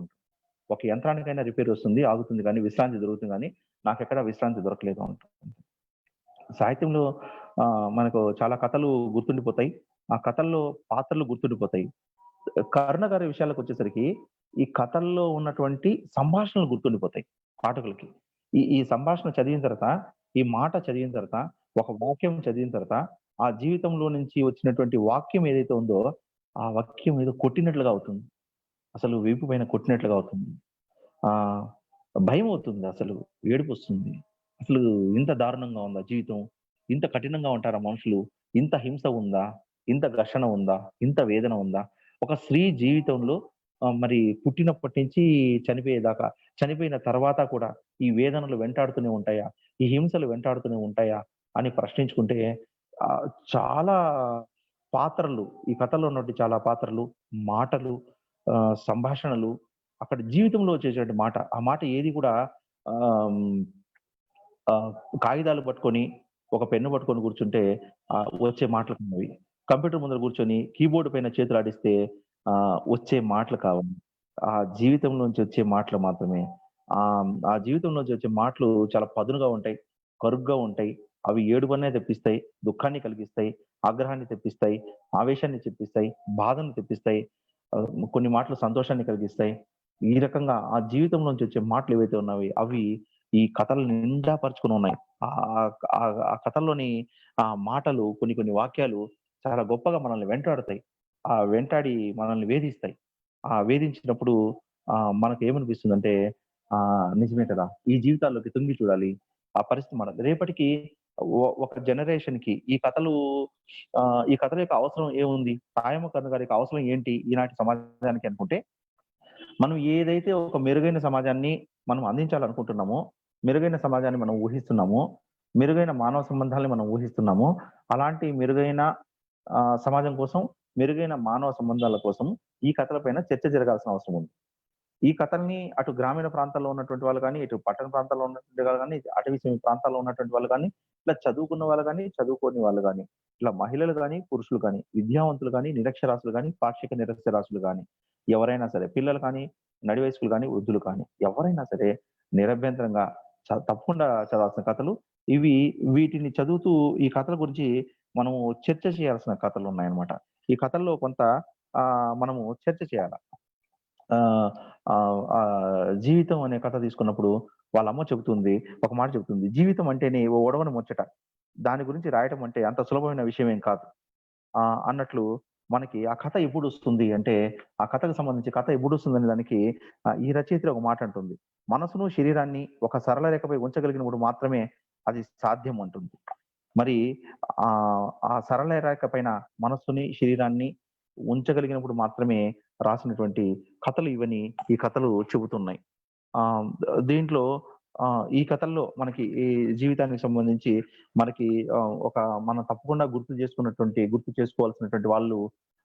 ఒక యంత్రానికైనా రిపేరొస్తుంది, ఆగుతుంది గానీ, విశ్రాంతి దొరుకుతుంది గానీ, నాకెక్కడ విశ్రాంతి దొరకలేదు అంటుంది. సాహిత్యంలో మనకు చాలా కథలు గుర్తుండిపోతాయి. ఆ కథల్లో పాత్రలు గుర్తుండిపోతాయి. కరుణ గారి విషయాలకొచ్చేసరికి, ఈ కథల్లో ఉన్నటువంటి సంభాషణలు గుర్తుండిపోతాయి పాఠకులకి. ఈ సంభాషణ చదివిన తర్వాత, ఈ మాట చదివిన తర్వాత, ఒక వాక్యం చదివిన తర్వాత, ఆ జీవితంలో నుంచి వచ్చినటువంటి వాక్యం ఏదైతే ఉందో, ఆ వాక్యం ఏదో కొట్టినట్లుగా అవుతుంది. అసలు వీపు పైన కొట్టినట్లుగా అవుతుంది. ఆహ్, భయమవుతుంది అసలు. ఏడుపొస్తుంది. అసలు ఇంత దారుణంగా ఉందా జీవితం? ఇంత కఠినంగా ఉంటారా మనుషులు? ఇంత హింస ఉందా? ఇంత ఘర్షణ ఉందా? ఇంత వేదన ఉందా? ఒక స్త్రీ జీవితంలో మరి పుట్టినప్పటి నుంచి చనిపోయేదాకా, చనిపోయిన తర్వాత కూడా ఈ వేదనలు వెంటాడుతూనే ఉంటాయా? ఈ హింసలు వెంటాడుతూనే ఉంటాయా? అని ప్రశ్నించుకుంటే ఆహ్, చాలా పాత్రలు, ఈ కథలో ఉన్నటువంటి చాలా పాత్రలు, మాటలు, సంభాషణలు, అక్కడ జీవితంలో వచ్చేటువంటి మాట. ఆ మాట ఏది కూడా ఆహ్, హ్మ్, ఆహ్, కాగితాలు పట్టుకొని, ఒక పెన్ను పట్టుకొని కూర్చుంటే వచ్చే మాటలు కావవి. కంప్యూటర్ ముందర కూర్చొని కీబోర్డ్ పైన చేతులాడిస్తే వచ్చే మాటలు కావవి. ఆ జీవితంలోంచి వచ్చే మాటలు మాత్రమే. ఆ జీవితంలోంచి వచ్చే మాటలు చాలా పదునుగా ఉంటాయి. కరుగ్గా ఉంటాయి. అవి ఏడుపనే తెప్పిస్తాయి, దుఃఖాన్ని కలిగిస్తాయి, ఆగ్రహాన్ని తెప్పిస్తాయి, ఆవేశాన్ని తెప్పిస్తాయి, బాధను తెప్పిస్తాయి. కొన్ని మాటలు సంతోషాన్ని కలిగిస్తాయి. ఈ రకంగా ఆ జీవితంలోంచి వచ్చే మాటలు ఏవైతే ఉన్నాయో అవి ఈ కథలు నిండా పరుచుకొనున్నాయి. ఆహ్, ఆ కథల్లోని మాటలు కొన్ని కొన్ని వాక్యాలు చాలా గొప్పగా మనల్ని వెంటాడుతాయి. వెంటాడి మనల్ని వేధిస్తాయి. వేధించినప్పుడు మనకేమనిపిస్తుందంటే నిజమే కదా! ఈ జీవితాల్లోకి తొంగి చూడాలి. ఆ పరిస్థితి మనది. రేపటికి ఒక జనరేషన్‌కి ఈ కథల యొక్క అవసరం ఏముంది? తాయమ్మ కథ గారి యొక్క అవసరం ఏంటి ఈనాటి సమాజానికి అనుకుంటే మనం ఏదైతే ఒక మెరుగైన సమాజాన్ని మనం అందించాలనుకుంటున్నామో, మెరుగైన సమాజాన్ని మనం ఊహిస్తున్నామో, మెరుగైన మానవ సంబంధాల్ని మనం ఊహిస్తున్నామో, అలాంటి మెరుగైన సమాజం కోసం, మెరుగైన మానవ సంబంధాల కోసం ఈ కథల పైన చర్చ జరగాల్సిన అవసరం ఉంది. ఈ కథల్ని అటు గ్రామీణ ప్రాంతాల్లో ఉన్నటువంటి వాళ్ళు గాని, ఇటు పట్టణ ప్రాంతాల్లో ఉన్నటువంటి వాళ్ళు గాని, అటవీ ప్రాంతాల్లో ఉన్నటువంటి వాళ్ళు గాని, ఇట్లా చదువుకున్న వాళ్ళు గాని, చదువుకోని వాళ్ళు గాని, ఇట్లా మహిళలు గాని, పురుషులు గాని, విద్యావంతులు గాని, నిరక్షరాస్యులు గాని, పాక్షిక నిరక్షరాస్యులు గాని, ఎవరైనా సరే పిల్లలు కానీ, నడి వయస్కులు గాని, వృద్ధులు కానీ, ఎవరైనా సరే నిరభ్యంతరంగా తప్పకుండా చదవాల్సిన కథలు. ఇవి వీటిని చదువుతూ ఈ కథల గురించి మనము చర్చ చేయాల్సిన కథలున్నాయన్నమాట. ఈ కథల్లో కొంత మనము చర్చ చేయాల. ఆహ్, ఆహ్, జీవితం అనే కథ తీసుకున్నప్పుడు వాళ్ళమ్మ చెబుతుంది. ఒక మాట చెబుతుంది. జీవితం అంటేనే ఓ ఒడవని ముచ్చట. దాని గురించి రాయటం అంటే అంత సులభమైన విషయమేం కాదు. అన్నట్లు మనకి ఆ కథ ఎప్పుడొస్తుంది అంటే, ఆ కథకు సంబంధించి కథ ఎప్పుడొస్తుందనే దానికి ఈ రచయిత్రి ఒక మాట అంటుంది. మనసును, శరీరాన్ని ఒక సరళ రేఖపై ఉంచగలిగినప్పుడు మాత్రమే అది సాధ్యం అంటుంది. మరి ఆ సరళ రేఖ పైన మనస్సుని, శరీరాన్ని ఉంచగలిగినప్పుడు మాత్రమే రాసినటువంటి కథలు ఇవని ఈ కథలు చెబుతున్నాయి. దీంట్లో ఈ కథల్లో మనకి ఈ జీవితానికి సంబంధించి మనకి ఒక మనం తప్పకుండా గుర్తు చేసుకోవాల్సినటువంటి వాళ్ళు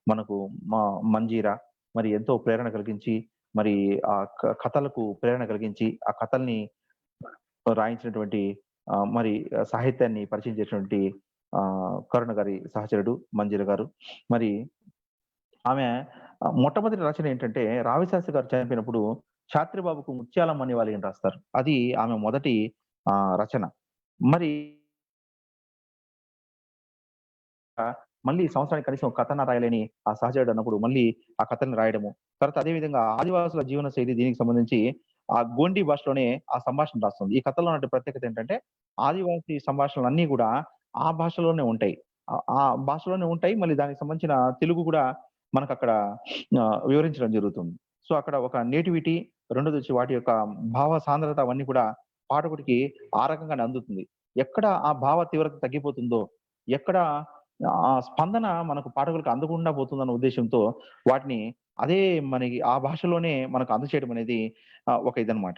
మనకు మ మంజీరా మరి ఎంతో ప్రేరణ కలిగించి, మరి ఆ కథలకు ప్రేరణ కలిగించి, ఆ కథల్ని రాయించినటువంటి మరి సాహిత్యాన్ని పరిచయం చేసినటువంటి కరుణ గారి సహచరుడు మంజీర గారు. మరి ఆమె మొట్టమొదటి రచన ఏంటంటే, రావిశాస్త్రి గారు చనిపోయినప్పుడు శాస్త్రిబాబుకు ముత్యాలమ్మ అనేవాళ్ళు ఈయన రాస్తారు. అది ఆమె మొదటి రచన. మరి మళ్ళీ సంవత్సరానికి కనీసం ఒక కథన్నా రాయాలని ఆ సహచరుడు అన్నప్పుడు మళ్ళీ ఆ కథని రాయడము. తర్వాత అదే విధంగా ఆదివాసుల జీవన శైలి దీనికి సంబంధించి ఆ గోండి భాషలోనే ఆ సంభాషణ రాస్తుంది. ఈ కథలో ఉన్నటువంటి ప్రత్యేకత ఏంటంటే, ఆదివాసి సంభాషణలన్నీ గూడా ఆ భాషలోనే ఉంటాయి. ఆ భాషలోనే ఉంటాయి. మళ్ళీ దానికి సంబంధించిన తెలుగు గూడా మనకక్కడ వివరించడం జరుగుతుంది. సో, అక్కడ ఒక నేటివిటీ, రెండోదొచ్చి వాటి యొక్క భావ సాంద్రత అవన్నీ కూడా పాఠకుడికి ఆ రకంగానే అందుతుంది. ఎక్కడ ఆ భావ తీవ్రత తగ్గిపోతుందో, ఎక్కడ స్పందన మనకు పాఠకులకు అందకుండా పోతుందన్న ఉద్దేశ్యంతో వాటిని అదే మనకి ఆ భాషలోనే మనకు అందచేయడం అనేది ఒక ఇదనమాట.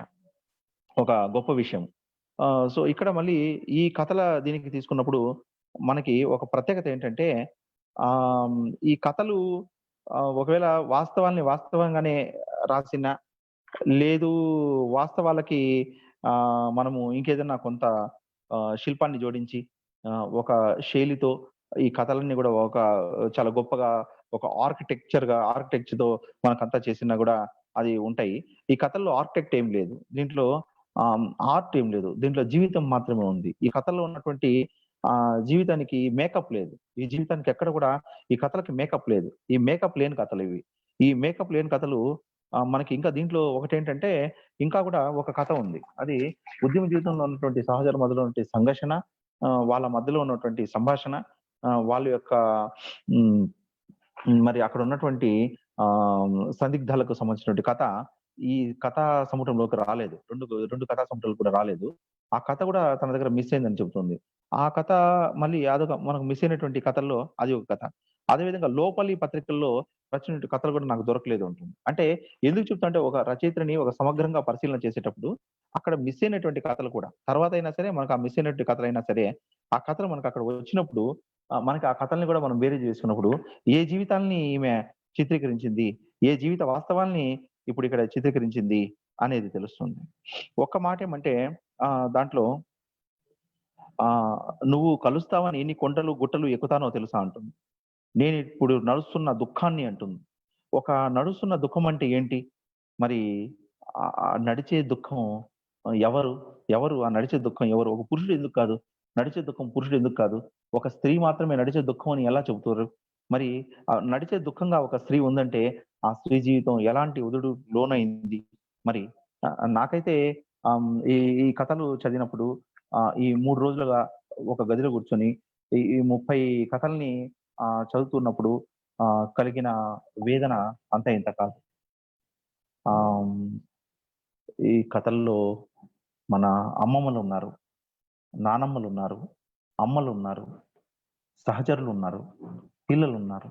ఒక గొప్ప విషయం. సో, ఇక్కడ మళ్ళీ ఈ కథల దీనికి తీసుకున్నప్పుడు మనకి ఒక ప్రత్యేకత ఏంటంటే ఈ కథలు ఒకవేళ వాస్తవాల్ని వాస్తవంగానే రాసినా, లేదు వాస్తవాలకి మనము ఇంకేదన్నా కొంత శిల్పాన్ని జోడించి ఒక శైలితో ఈ కథలన్నీ గూడా ఒక చాలా గొప్పగా ఒక ఆర్కిటెక్చర్‌తో మనకంతా చేసినా గూడా అది ఉంటాయి. ఈ కథల్లో ఆర్కిటెక్ట్ ఏం లేదు. దీంట్లో ఆర్ట్ ఏం లేదు. దీంట్లో జీవితం మాత్రమే ఉంది. ఈ కథల్లో ఉన్నటువంటి జీవితానికి మేకప్ లేదు. ఈ జీవితానికి ఎక్కడ గూడా ఈ కథలకి మేకప్ లేదు. ఈ మేకప్ లేని కథలివి. ఈ మేకప్ లేని కథలు మనకి ఇంకా దీంట్లో ఒకటేంటంటే, ఇంకా గూడా ఒక కథ ఉంది. అది ఉద్యమ జీవితంలో ఉన్నటువంటి సహచరుల మధ్యలో ఉన్నటువంటి సంఘర్షణ, వాళ్ళ మధ్యలో ఉన్నటువంటి సంభాషణ, వాళ్ళ యొక్క హ్మ్. మరి అక్కడ ఉన్నటువంటి సందిగ్ధాలకు సంబంధించినటువంటి కథ, ఈ కథా సముద్రంలోకి రాలేదు. 2 కథా సముద్రాలు కూడా రాలేదు. ఆ కథ గూడా తన దగ్గర మిస్ అయిందని చెబుతుంది. ఆ కథ మళ్ళీ అదొక మనకు మిస్ అయినటువంటి కథల్లో అది ఒక కథ. అదే విధంగా 'లోపలి' పత్రికల్లో వచ్చినటువంటి కథలు కూడా నాకు దొరకలేదు అంటుంది. అంటే ఎందుకు చెప్తా అంటే ఒక రచయిత్రిని ఒక సమగ్రంగా పరిశీలన చేసేటప్పుడు అక్కడ మిస్ అయినటువంటి కథలు కూడా తర్వాతైనా సరే మనకు ఆ మిస్ అయినటువంటి కథలైనా సరే, ఆ కథలు మనకక్కడ వచ్చినప్పుడు మనకి ఆ కథల్ని కూడా మనం బేరీజు వేసుకున్నప్పుడు ఏ జీవితాల్ని ఈమె చిత్రీకరించింది, ఏ జీవిత వాస్తవాల్ని ఇప్పుడు ఇక్కడ చిత్రీకరించింది అనేది తెలుస్తుంది. ఒక్క మాటేమంటే దాంట్లో "నువ్వు కలుస్తావని ఎన్ని కొండలు, గుట్టలు ఎక్కుతానో తెలుసా" అంటుంది. నేనిప్పుడు నడుస్తున్న దుఃఖాన్ని అంటుంది. ఒక నడుస్తున్న దుఃఖం అంటే ఏంటి? మరి నడిచే దుఃఖం ఎవరు? ఎవరు ఆ నడిచే దుఃఖం ఎవరు? ఒక పురుషుడు ఎందుకు కాదు? నడిచే దుఃఖం పురుషుడు ఎందుకు కాదు? ఒక స్త్రీ మాత్రమే నడిచే దుఃఖం అని ఎలా చెబుతారు? మరి నడిచే దుఃఖంగా ఒక స్త్రీ ఉందంటే, ఆ స్త్రీ జీవితం ఎలాంటి లోనైంది? మరి నాకైతే ఈ ఈ కథలు చదివినప్పుడు ఈ 3 రోజులుగా ఒక గదిలో కూర్చొని ఈ 30 కథల్ని చదువుతున్నప్పుడు కలిగిన వేదన అంతా ఇంతా కాదు. ఆహ్, హ్మ్, ఈ కథల్లో మన అమ్మమ్మలున్నారు, నానమ్మలున్నారు, అమ్మలున్నారు, సహచరులున్నారు, పిల్లలున్నారు.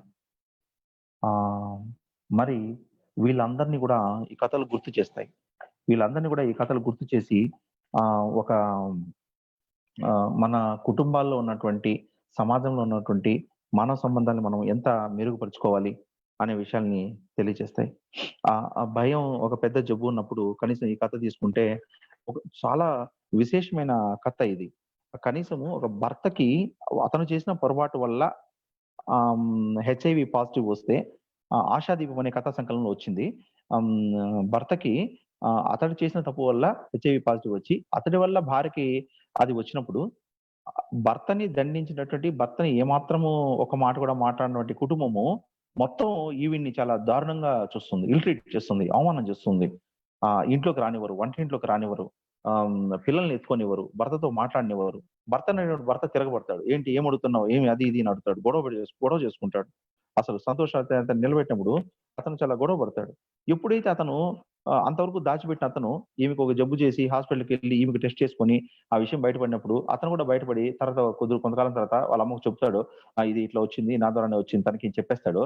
ఆహ్, మరి వీళ్ళందరిని గూడా ఈ కథలు గుర్తు చేస్తాయి. వీళ్ళందరిని గూడా ఈ కథలు గుర్తు చేసి ఒక మన కుటుంబాల్లో ఉన్నటువంటి, సమాజంలో ఉన్నటువంటి మానవ సంబంధాలను మనం ఎంత మెరుగుపరుచుకోవాలి అనే విషయాల్ని తెలియజేస్తాయి. ఆ భయం ఒక పెద్ద జబ్బు ఉన్నప్పుడు కనీసం ఈ కథ తీసుకుంటే చాలా విశేషమైన కథ ఇది. కనీసము ఒక భర్తకి అతను చేసిన పొరపాటు వల్ల హెచ్ఐవి పాజిటివ్ వస్తే 'ఆశాదీపం' అనే కథా సంకలనంలో వచ్చింది. భర్తకి అతడు చేసిన తప్పు వల్ల హెచ్ఐవి పాజిటివ్ వచ్చి, అతడి వల్ల భార్యకి అది వచ్చినప్పుడు భర్తని దండించినటువంటి భర్తని ఏమాత్రము ఒక మాట కూడా మాట్లాడనటువంటి కుటుంబము మొత్తం ఈవిడ్ని చాలా దారుణంగా చూస్తుంది. ట్రీట్ చేస్తుంది. అవమానం చేస్తుంది. ఇంట్లోకి రానివ్వరు. వంటింట్లోకి రానివ్వరు. పిల్లల్ని ఎత్తుకోనివ్వరు. భర్తతో మాట్లాడనివ్వరు. భర్త తిరగబడతాడు. "ఏంటి ఏం అడుగుతున్నావు? ఏమి అది ఇది" అని అడుగుతాడు. గొడవ చేసుకుంటాడు. అసలు సంతోష్ అతన్ని నిలబెట్టినప్పుడు అతను చాలా గొడవ పడతాడు. ఎప్పుడైతే అతను అంతవరకు దాచిపెట్టిన అతను ఈమెకు ఒక జబ్బు చేసి హాస్పిటల్‌కెళ్ళి ఈమెకు టెస్ట్ చేసుకొని ఆ విషయం బయటపడినప్పుడు అతను కూడా బయటపడి తర్వాత కొంతకాలం తర్వాత వాళ్ళ అమ్మకు చెప్తాడు. ఇది ఇట్లా వచ్చింది. నా ద్వారానే వచ్చింది తనకి చెప్పేస్తాడు.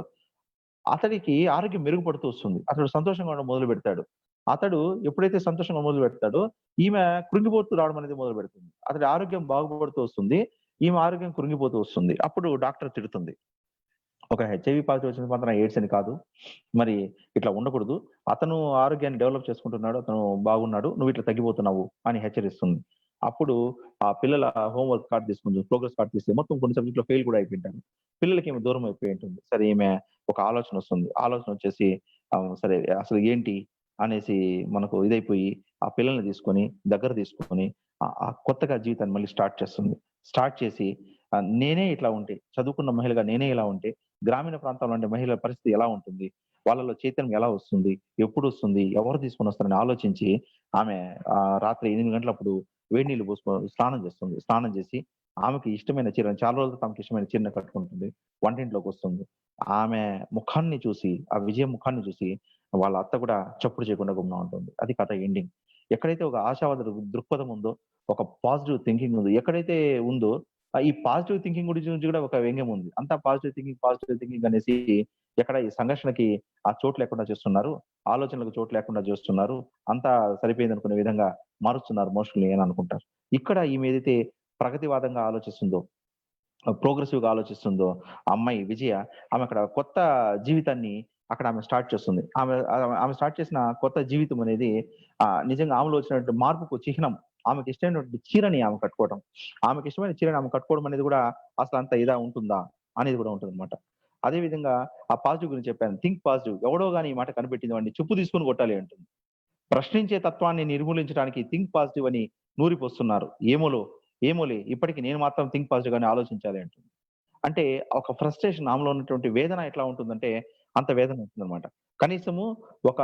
అతడికి ఆరోగ్యం మెరుగుపడుతూ వస్తుంది. అతడు సంతోషంగా ఉండడం మొదలుపెడతాడు. అతడు ఎప్పుడైతే సంతోషంగా మొదలుపెడతాడో, ఈమె కృంగిపోతూ రావడం అనేది మొదలుపెడుతుంది. అతడి ఆరోగ్యం బాగుపడుతూ వస్తుంది. ఈమె ఆరోగ్యం కృంగిపోతూ వస్తుంది. అప్పుడు డాక్టర్ తిడుతుంది. ఒక హెచ్ఐవి పాజిటివ్ వచ్చినంత మాత్రాన ఎయిడ్స్ అని కాదు. మరి ఇట్లా ఉండకూడదు. అతను ఆరోగ్యాన్ని డెవలప్ చేసుకుంటున్నాడు. అతను బాగున్నాడు. నువ్వు ఇట్లా తగ్గిపోతున్నావు అని హెచ్చరిస్తుంది. అప్పుడు ఆ పిల్లల హోంవర్క్ కార్డ్ తీసుకొని ప్రోగ్రెస్ కార్డ్ తీసి మొత్తం కొన్ని సబ్జెక్ట్‌లో ఫెయిల్ కూడా అయిపోయింటారు. పిల్లలకేమో దూరం అయిపోయి ఉంటుంది. సరే ఈమె ఒక ఆలోచన వస్తుంది. ఆలోచన వచ్చేసి సరే అసలు ఏంటి అనేసి మనకు ఇదైపోయి ఆ పిల్లల్ని తీసుకొని దగ్గర తీసుకొని ఆ కొత్తగా జీవితాన్ని మళ్ళీ స్టార్ట్ చేస్తుంది. స్టార్ట్ చేసి నేనే ఇట్లా ఉంటే చదువుకున్న మహిళగా నేనే ఇలా ఉంటే గ్రామీణ ప్రాంతాల్లో ఉండే మహిళల పరిస్థితి ఎలా ఉంటుంది? వాళ్ళలో చైతన్యం ఎలా వస్తుంది? ఎప్పుడొస్తుంది? ఎవరు తీసుకొనొస్తారని ఆలోచించి ఆమె రాత్రి 8 గంటలప్పుడు వేడి నీళ్లు స్నానం చేస్తుంది. స్నానం చేసి ఆమెకి ఇష్టమైన చీరని చాలా రోజులు తనకి ఇష్టమైన చీరని కట్టుకుంటుంది. వంటింట్లోకొస్తుంది. ఆమె ముఖాన్ని చూసి, ఆ విజయ ముఖాన్ని చూసి వాళ్ళ అత్త కూడా చప్పుడు చేయకుండా గమ్మున ఉంటుంది. అది కథ ఎండింగ్. ఎక్కడైతే ఒక ఆశావాద దృక్పథం ఉందో, ఒక పాజిటివ్ థింకింగ్ ఉందో, ఎక్కడైతే ఉందో ఈ పాజిటివ్ థింకింగ్ గురించి కూడా ఒక వ్యంగ్యం ఉంది. అంతా పాజిటివ్ థింకింగ్ అనేసి ఎక్కడ ఈ సంఘర్షణకి ఆ చోటు లేకుండా చేస్తున్నారు. ఆలోచనలకు చోటు లేకుండా చేస్తున్నారు. అంతా సరిపోయిందనుకునే విధంగా మారుస్తున్నారు మనుషుల్ని అని అనుకుంటారు. ఇక్కడ ఈమె ఏదైతే ప్రగతివాదంగా ఆలోచిస్తుందో, ప్రోగ్రెసివ్‌గా ఆలోచిస్తుందో, ఆ అమ్మాయి విజయ, ఆమె అక్కడ కొత్త జీవితాన్ని అక్కడ ఆమె స్టార్ట్ చేస్తుంది. ఆమె స్టార్ట్ చేసిన కొత్త జీవితం అనేది నిజంగా ఆమెలో వచ్చినటువంటి మార్పుకు చిహ్నం. ఆమెకిష్టమైనటువంటి చీరని ఆమె కట్టుకోవటం. ఆమెకిష్టమైన చీరని ఆమె కట్టుకోవడం అనేది గూడా అసలంత ఇదా ఉంటుందా? అనేది గూడా ఉంటుందనమాట. అదే విధంగా ఆ పాజిటివ్ గురించి చెప్పాను. Think positive. ఎవడో గాని ఈ మాట కనిపెట్టింది వాడిని చెప్పు తీసుకొని కొట్టాలి అంటుంది. ప్రశ్నించే తత్వాన్ని నిర్మూలించడానికి థింక్ పాజిటివ్ అని నూరిపోస్తున్నారు. ఏమోలే ఇప్పటికి నేను మాత్రం థింక్ పాజిటివ్ గానే ఆలోచించాలి అంటుంది. అంటే ఒక ఫ్రస్ట్రేషన్ ఆమెలో ఉన్నటువంటి వేదన ఎట్లా ఉంటుందంటే, అంత వేదన ఉంటుందనమాట. కనీసము ఒక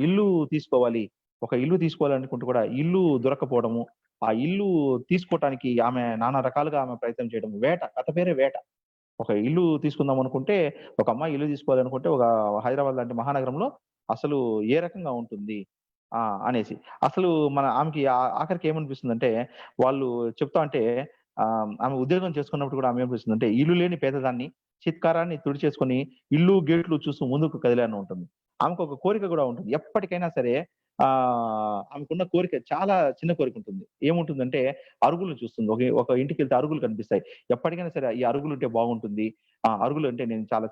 ఇల్లు తీసుకోవాలి. ఒక ఇల్లు తీసుకోవాలనుకుంటే కూడా ఇల్లు దొరక్కపోవడము, ఆ ఇల్లు తీసుకోవటానికి ఆమె నానా రకాలుగా ఆమె ప్రయత్నం చేయడం. కథ పేరే వేట. ఒక ఇల్లు తీసుకుందాం అనుకుంటే, ఒక అమ్మాయి ఇల్లు తీసుకోవాలనుకుంటే ఒక హైదరాబాద్ లాంటి మహానగరంలో అసలు ఏ రకంగా ఉంటుంది అనేసి. అసలు ఆమెకి ఆఖరికి ఏమనిపిస్తుందంటే, వాళ్ళు చెప్తా ఉంటే ఆమె ఉద్యోగం చేసుకున్నప్పుడు కూడా ఆమె ఏమనిపిస్తుందంటే, ఇల్లు లేని పేదదాన్ని, చిత్కారాన్ని తుడిచేసుకొని ఇల్లు, గేట్లు చూస్తూ ముందుకు కదిలాను ఉంటుంది. ఆమెకొక కోరిక గూడా ఉంటుంది. ఎప్పటికైనా సరే ఆమెకున్న కోరిక చాలా చిన్న కోరికుంటుంది. ఏముంటుందంటే, అరుగులు చూస్తుంది. ఒక ఇంటికెళ్తే అరుగులు కనిపిస్తాయి. ఎప్పటికైనా సరే ఈ అరుగులుంటే బాగుంటుంది. అరుగులంటే నేను చాలా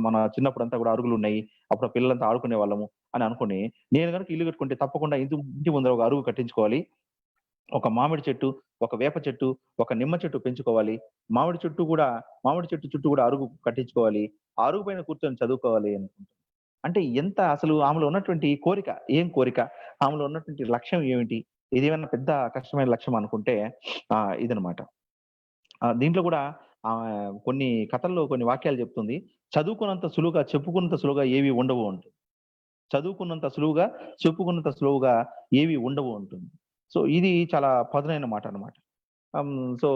మన చిన్నప్పుడంతా గూడా అరుగులున్నాయి. అప్పుడు పిల్లలంతా ఆడుకునేవాళ్ళము అని అనుకోని, నేను గనుక ఇల్లు కట్టుకుంటే తప్పకుండా ఇంటి ముందర ఒక అరుగు కట్టించుకోవాలి. ఒక మామిడి చెట్టు, ఒక వేప చెట్టు, ఒక నిమ్మ చెట్టు పెంచుకోవాలి. మామిడి చెట్టు చుట్టూ గూడా అరుగు కట్టించుకోవాలి. ఆ అరుగు పైన కూర్చొని చదువుకోవాలి అనుకుంటా. అంటే ఎంత అసలు ఆమెలో ఉన్నటువంటి కోరిక, ఏం కోరిక? ఆమెలో ఉన్నటువంటి లక్ష్యం ఏమిటి? ఇదేమన్నా పెద్ద కష్టమైన లక్ష్యం అనుకుంటే ఇదనమాట. దీంట్లో గూడా ఆమె కొన్ని కథల్లో కొన్ని వాక్యాలు చెప్తుంది. చదువుకున్నంత సులువుగా, చెప్పుకున్నంత సులువుగా ఏవి ఉండవు అంటుంది. చదువుకున్నంత సులువుగా, చెప్పుకున్నంత సులువుగా ఏవి ఉండవు అంటుంది. సో, ఇది చాలా పదునైన మాట అన్నమాట. సో,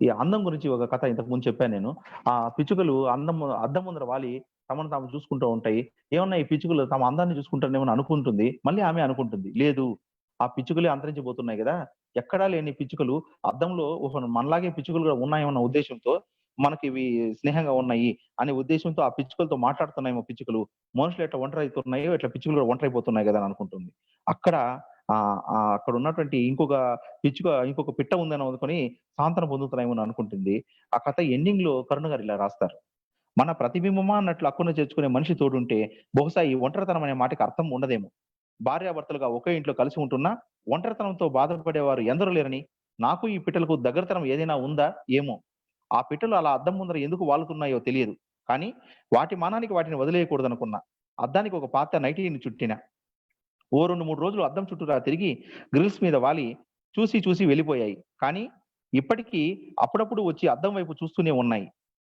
ఈ అందం గురించి ఒక కథ ఇంతకు ముందు చెప్పాను నేను. పిచ్చుకలు అద్దం ముందర వాలి తమను తాము చూసుకుంటూ ఉంటాయి. ఏమన్నా ఈ పిచ్చుకలు తమ అందాన్ని చూసుకుంటానేమో అని అనుకుంటుంది. మళ్ళీ ఆమె అనుకుంటుంది. లేదు, ఆ పిచ్చుకలే అంతరించిపోతున్నాయి గదా! ఎక్కడా లేని పిచ్చుకలు అద్దంలో ఓహో! మనలాగే పిచ్చుకలు గూడా ఉన్నాయేమన్న ఉద్దేశ్యంతో మనకివి స్నేహంగా ఉన్నాయి అనే ఉద్దేశ్యంతో ఆ పిచ్చుకలతో మాట్లాడుతున్నాయేమో పిచ్చుకలు. మనుషులు ఎట్లా ఒంటరైతున్నాయో ఇట్లా పిచ్చుకలు గూడా ఒంటరైపోతున్నాయి గదా! అని అనుకుంటుంది. అక్కడ అక్కడున్నటువంటి ఇంకొక పిట్ట ఉందని అనుకోని సాంత్వన పొందుతున్నాయేమో అని అనుకుంటుంది. ఆ కథ ఎండింగ్‌లో కరుణ గారు ఇలా రాస్తారు. మన ప్రతిబింబమా అన్నట్లు హక్కున చేర్చుకునే మనిషి తోడుంటే బహుశా ఈ ఒంటరితనం అనే మాటకి అర్థం ఉండదేమో. భార్యాభర్తలుగా ఒకే ఇంట్లో కలిసి ఉంటున్నా ఒంటరితనంతో బాధపడేవారు ఎందరో లేరని, నాకు ఈ పిట్టలకు దగ్గరతనం ఏదైనా ఉందా ఏమో! ఆ పిట్టలు అలా అద్దం ముందర ఎందుకు వాలుతున్నాయో తెలియదు. కానీ వాటి మానానికి వాటిని వదిలేయకూడదనుకున్నా. అద్దానికి ఒక పాత నైటీని చుట్టిన. ఓ 2, 3 రోజులు అద్దం చుట్టూరా తిరిగి గ్రిల్స్ మీద వాలి చూసి వెళ్ళిపోయాయి. కానీ ఇప్పటికీ అప్పుడప్పుడు వచ్చి అద్దం వైపు చూస్తూనే ఉన్నాయి.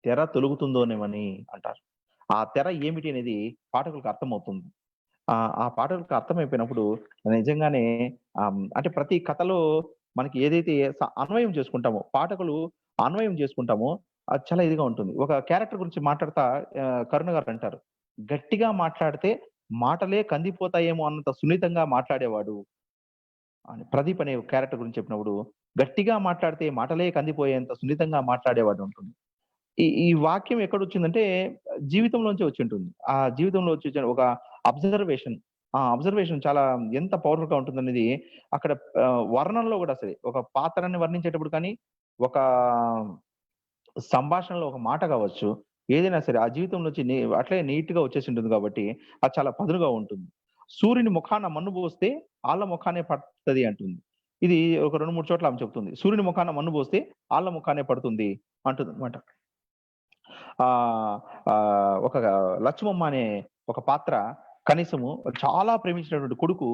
తెర తొలుగుతుందోనేమని అంటారు. ఆ తెర ఏమిటి అనేది పాఠకులకు అర్థమవుతుంది. ఆ పాఠకులకు అర్థమైపోయినప్పుడు నిజంగానే అంటే ప్రతి కథలో మనకి ఏదైతే అన్వయం చేసుకుంటామో, పాఠకులు అన్వయం చేసుకుంటామో అది చాలా ఇదిగా ఉంటుంది. ఒక క్యారెక్టర్ గురించి మాట్లాడుతా కరుణ గారు అంటారు. "గట్టిగా మాట్లాడితే మాటలే కందిపోతాయేమో అన్నంత సున్నితంగా మాట్లాడేవాడు" అని. ప్రదీప్ అనే క్యారెక్టర్ గురించి చెప్పినప్పుడు, "గట్టిగా మాట్లాడితే మాటలే కందిపోయేంత సున్నితంగా మాట్లాడేవాడు" అంటుంది. ఈ వాక్యం ఎక్కడొచ్చిందంటే జీవితంలోంచే వచ్చుంటుంది. ఆ జీవితంలో వచ్చి ఒక అబ్జర్వేషన్. ఆ అబ్జర్వేషన్ చాలా ఎంత పవర్‌ఫుల్‌గా ఉంటుందనేది అక్కడ వర్ణనలో గూడా సరే, ఒక పాత్రని వర్ణించేటప్పుడు కానీ, ఒక సంభాషణలో ఒక మాట గావచ్చు, ఏదైనా సరే ఆ జీవితంలోంచి అట్లే నీట్‌గా వచ్చేసుంటుంది గాబట్టి, అది చాలా పదునుగా ఉంటుంది. సూర్యుని ముఖాన మన్ను బోస్తే ఆళ్ళ ముఖానే పడతది అంటుంది. ఇది ఒక 2, 3 చోట్ల ఆమె చెప్తుంది. సూర్యుని ముఖాన మన్ను బోస్తే ఆళ్ళ ముఖానే పడుతుంది అంటుందన్నమాట. ఆహ్, ఒక లచ్చుమమ్మ అనే ఒక పాత్ర కనీసము చాలా ప్రేమించినటువంటి కొడుకు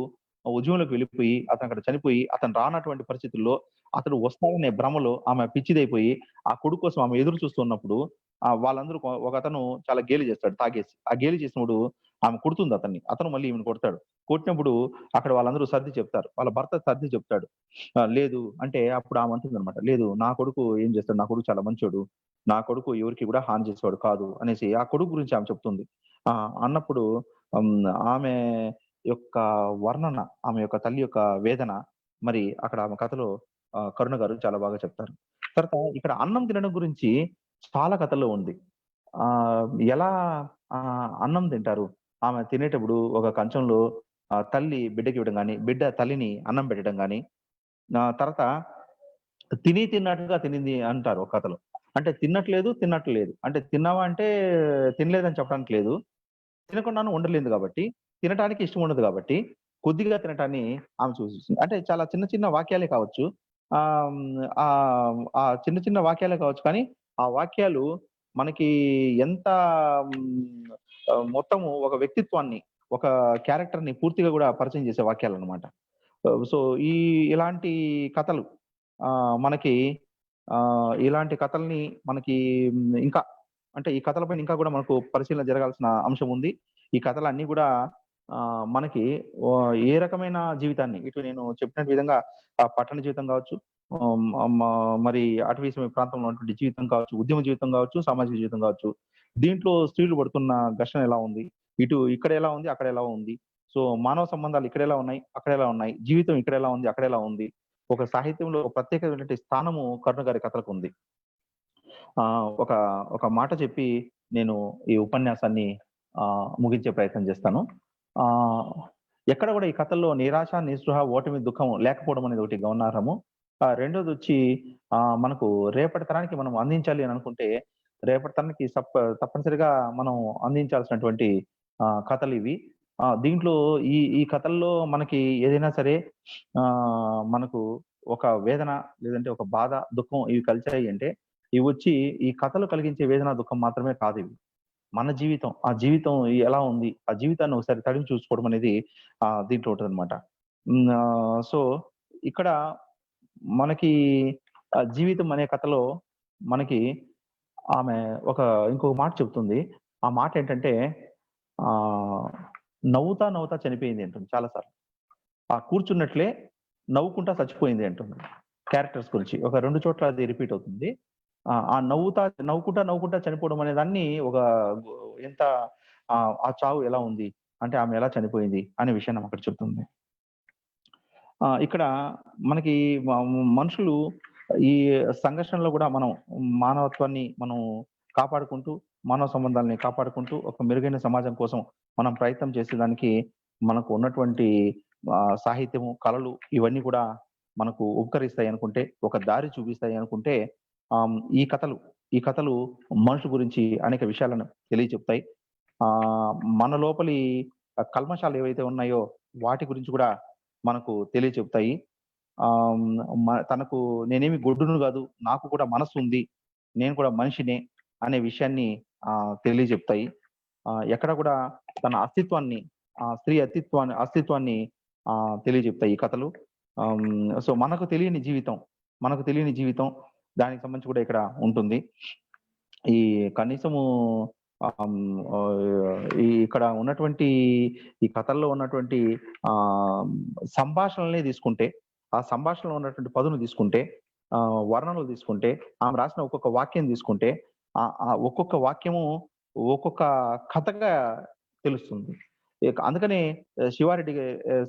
ఉద్యమంలోకి వెళ్ళిపోయి, అతనక్కడ చనిపోయి, అతను రానటువంటి పరిస్థితుల్లో అతడు వస్తాడనే భ్రమలో ఆమె పిచ్చిదైపోయి, ఆ కొడుకు కోసం ఆమె ఎదురు చూస్తున్నప్పుడు వాళ్ళందరూ ఒకతను చాలా గేలి చేస్తాడు తాగేసి. ఆ గేలి చేసినప్పుడు ఆమె కొడుతుంది అతన్ని. అతను మళ్ళీ ఈమెను కొడతాడు. కొట్టినప్పుడు అక్కడ వాళ్ళందరూ సర్ది చెప్తారు. వాళ్ళ భర్త సర్ది చెప్తాడు. లేదు అంటే అప్పుడు ఆమె అంటుందన్నమాట. లేదు, నా కొడుకు ఏం చేస్తాడు? నా కొడుకు చాలా మంచోడు. నా కొడుకు ఎవరికీ కూడా హాని చేసేవాడు కాదు అనేసి ఆ కొడుకు గురించి ఆమె చెప్తుంది. అన్నప్పుడు హ్మ్. ఆమె యొక్క వర్ణన, ఆమె యొక్క తల్లి యొక్క వేదన మరి అక్కడ ఆమె కథలో కరుణ గారు చాలా బాగా చెప్తారు. తర్వాత ఇక్కడ అన్నం తినడం గురించి చాలా కథల్లో ఉంది. ఎలా అన్నం తింటారు? ఆమె తినేటప్పుడు ఒక కంచంలో తల్లి బిడ్డకివ్వడం గాని, బిడ్డ తల్లిని అన్నం పెట్టడం గాని, తర్వాత తిన్నట్టుగా తినింది అంటారు ఒక కథలో. అంటే తిన్నట్లేదు. అంటే తిన్నావా అంటే తినలేదని చెప్పడానికి లేదు. తినకుండాను ఉండలేదు గాబట్టి, తినటానికి ఇష్టం ఉండదు గాబట్టి, కొద్దిగా తినటాన్ని ఆమె సూచిస్తుంది. అంటే చాలా చిన్న చిన్న వాక్యాలే కావచ్చు. ఆ చిన్న చిన్న వాక్యాలే కావచ్చు కానీ, ఆ వాక్యాలు మనకి ఎంత మొత్తము ఒక వ్యక్తిత్వాన్ని, ఒక క్యారెక్టర్‌ని పూర్తిగా గూడా పరిచయం చేసే వాక్యాలనమాట. సో, ఈ ఇలాంటి కథలు మనకి ఇలాంటి కథల్ని మనకి ఇంకా అంటే ఈ కథల పైన ఇంకా గూడా మనకు పరిశీలన జరగాల్సిన అంశం ఉంది. ఈ కథలన్నీ గూడా మనకి ఏ రకమైన జీవితాన్ని ఇటు నేను చెప్పిన విధంగా పట్టణ జీవితం గావచ్చు, ఆహ్, మ మరి అటవీ ప్రాంతంలో ఉన్నటువంటి జీవితం కావచ్చు, ఉద్యమ జీవితం గావచ్చు, సామాజిక జీవితం గావచ్చు. దీంట్లో స్త్రీలు పడుతున్న ఘర్షణ ఎలా ఉంది? ఇటు ఇక్కడ ఎలా ఉంది? అక్కడ ఎలా ఉంది? సో, మానవ సంబంధాలు ఇక్కడెలా ఉన్నాయి? అక్కడెలా ఉన్నాయి? జీవితం ఇక్కడెలా ఉంది? అక్కడెలా ఉంది? ఒక సాహిత్యంలో ఒక ప్రత్యేకమైనటువంటి స్థానము కరుణ గారి కథలకుంది. ఒక ఒక మాట చెప్పి నేను ఈ ఉపన్యాసాన్ని ముగించే ప్రయత్నం చేస్తాను. ఆహ్, ఎక్కడ గూడా ఈ కథల్లో నిరాశ, నిస్పృహ, ఓటమి, దుఃఖం లేకపోవడం అనేది ఒకటి గమనార్హము. రెండోదొచ్చి మనకు రేపటి తరానికి మనం అందించాలి అని అనుకుంటే, రేపటి తరానికి తప్పనిసరిగా మనం అందించాల్సినటువంటి కథలివి. దీంట్లో ఈ కథల్లో మనకి ఏదైనా సరే మనకు ఒక వేదన లేదంటే ఒక బాధ, దుఃఖం ఇవి కలిసాయి అంటే ఇవొచ్చి ఈ కథలు కలిగించే వేదన, దుఃఖం మాత్రమే కాదివి. మన జీవితం, ఆ జీవితం ఎలా ఉంది? ఆ జీవితాన్ని ఒకసారి తడిమి చూసుకోవడం అనేది దీంట్లో ఉంటదనమాట. సో, ఇక్కడ మనకి జీవితం అనే కథలో మనకి ఆమె ఒక ఇంకొక మాట చెప్తుంది. ఆ మాటేంటంటే ఆహ్, నవ్వుతా చనిపోయింది అంటుంది చాలా సార్లు. కూర్చున్నట్లే నవ్వుకుంటా చచ్చిపోయింది అంటుంది. క్యారెక్టర్స్ గురించి. ఒక 2 చోట్ల అది రిపీట్ అవుతుంది. ఆ నవ్వుకుంటా చనిపోవడం అనే దాన్ని ఒక గు ఎంత ఆ చావు ఎలా ఉంది? అంటే ఆమె ఎలా చనిపోయింది? అనే విషయాన్ని ఆమె అక్కడ చెప్తుంది. ఇక్కడ మనకి మ మనుషులు ఈ సంఘర్షణలో గూడా మనం మానవత్వాన్ని మనం కాపాడుకుంటూ, మానవ సంబంధాల్ని కాపాడుకుంటూ, ఒక మెరుగైన సమాజం కోసం మనం ప్రయత్నం చేసేదానికి మనకు ఉన్నటువంటి సాహిత్యము, కళలు ఇవన్నీ కూడా మనకు ఉపకరిస్తాయనుకుంటే, ఒక దారి చూపిస్తాయనుకుంటే ఈ కథలు మనుషు గురించి అనేక విషయాలను తెలియచెప్తాయి. మన లోపలి కల్మషాలు ఏవైతే ఉన్నాయో వాటి గురించి కూడా మనకు తెలియచెప్తాయి. ఆహ్, తనకు నేనేమి గొడ్డును గాదు. నాకు కూడా మనసుంది. నేను కూడా మనిషినే అనే విషయాన్ని తెలియజెప్తాయి. ఎక్కడ కూడా తన అస్తిత్వాన్ని స్త్రీ అస్తిత్వాన్ని తెలియజెప్తాయి ఈ కథలు. సో, మనకు తెలియని జీవితం దానికి సంబంధించి కూడా ఇక్కడ ఉంటుంది. ఈ కనీసము ఆహ్, హ్మ్. ఈ ఇక్కడ ఉన్నటువంటి ఈ కథల్లో ఉన్నటువంటి ఆహ్, సంభాషణలనే తీసుకుంటే, ఆ సంభాషణలో ఉన్నటువంటి పదును తీసుకుంటే, వర్ణనలు తీసుకుంటే, ఆమె రాసిన ఒక్కొక్క వాక్యం తీసుకుంటే, ఒక్కొక్క వాక్యము ఒక్కొక్క కథగా తెలుస్తుంది. అందుకనే శివారెడ్డి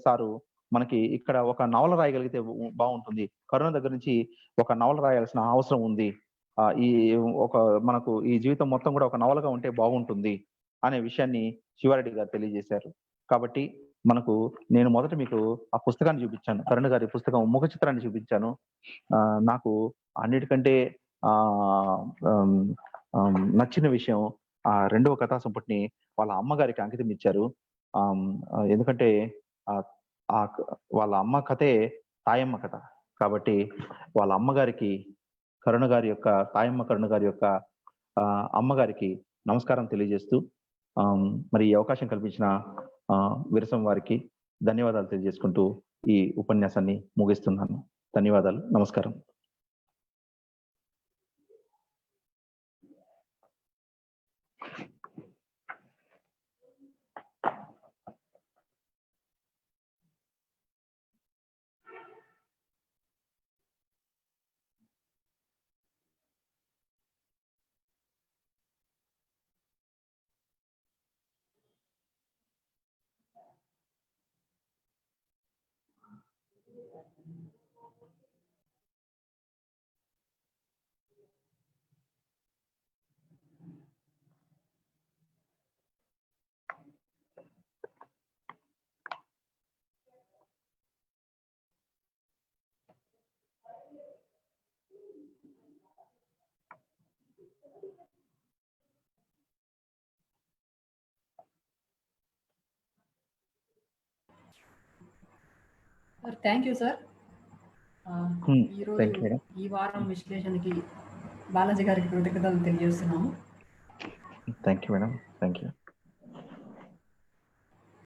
సారు మనకి ఇక్కడ ఒక నవల రాయగలిగితే బావుంటుంది. కరుణ దగ్గర నుంచి ఒక నవల రాయాల్సిన అవసరం ఉంది. ఈ ఒక మనకు ఈ జీవితం మొత్తం గూడా ఒక నవలగా ఉంటే బాగుంటుంది అనే విషయాన్ని శివారెడ్డి గారు తెలియజేశారు. కాబట్టి మనకు నేను మొదట మీకు ఆ పుస్తకాన్ని చూపించాను. కరుణ గారి పుస్తకం ముఖ చిత్రాన్ని చూపించాను. నాకు అన్నిటికంటే ఆహ్, హ్మ్, నచ్చిన విషయం రెండవ కథా సంపుటిని వాళ్ళ అమ్మగారికి అంకితం ఇచ్చారు. ఎందుకంటే ఆహ్, ఆహ్, వాళ్ళ అమ్మ కథే తాయమ్మ కథ. కాబట్టి వాళ్ళ అమ్మగారికి తాయమ్మ కరుణ గారి యొక్క అమ్మగారికి నమస్కారం తెలియజేస్తూ మరి ఈ అవకాశం కల్పించిన విరసం వారికి ధన్యవాదాలు తెలియజేసుకుంటూ ఈ ఉపన్యాసాన్ని ముగిస్తున్నాను. ధన్యవాదాలు. నమస్కారం. Thank you sir. ఈరోజు థ్యాంక్ యూ మేడం. ఈ వారం విశ్లేషణకి బాలాజీ గారికి కృతజ్ఞతలు తెలియజేస్తున్నాము. Thank you madam. Thank you.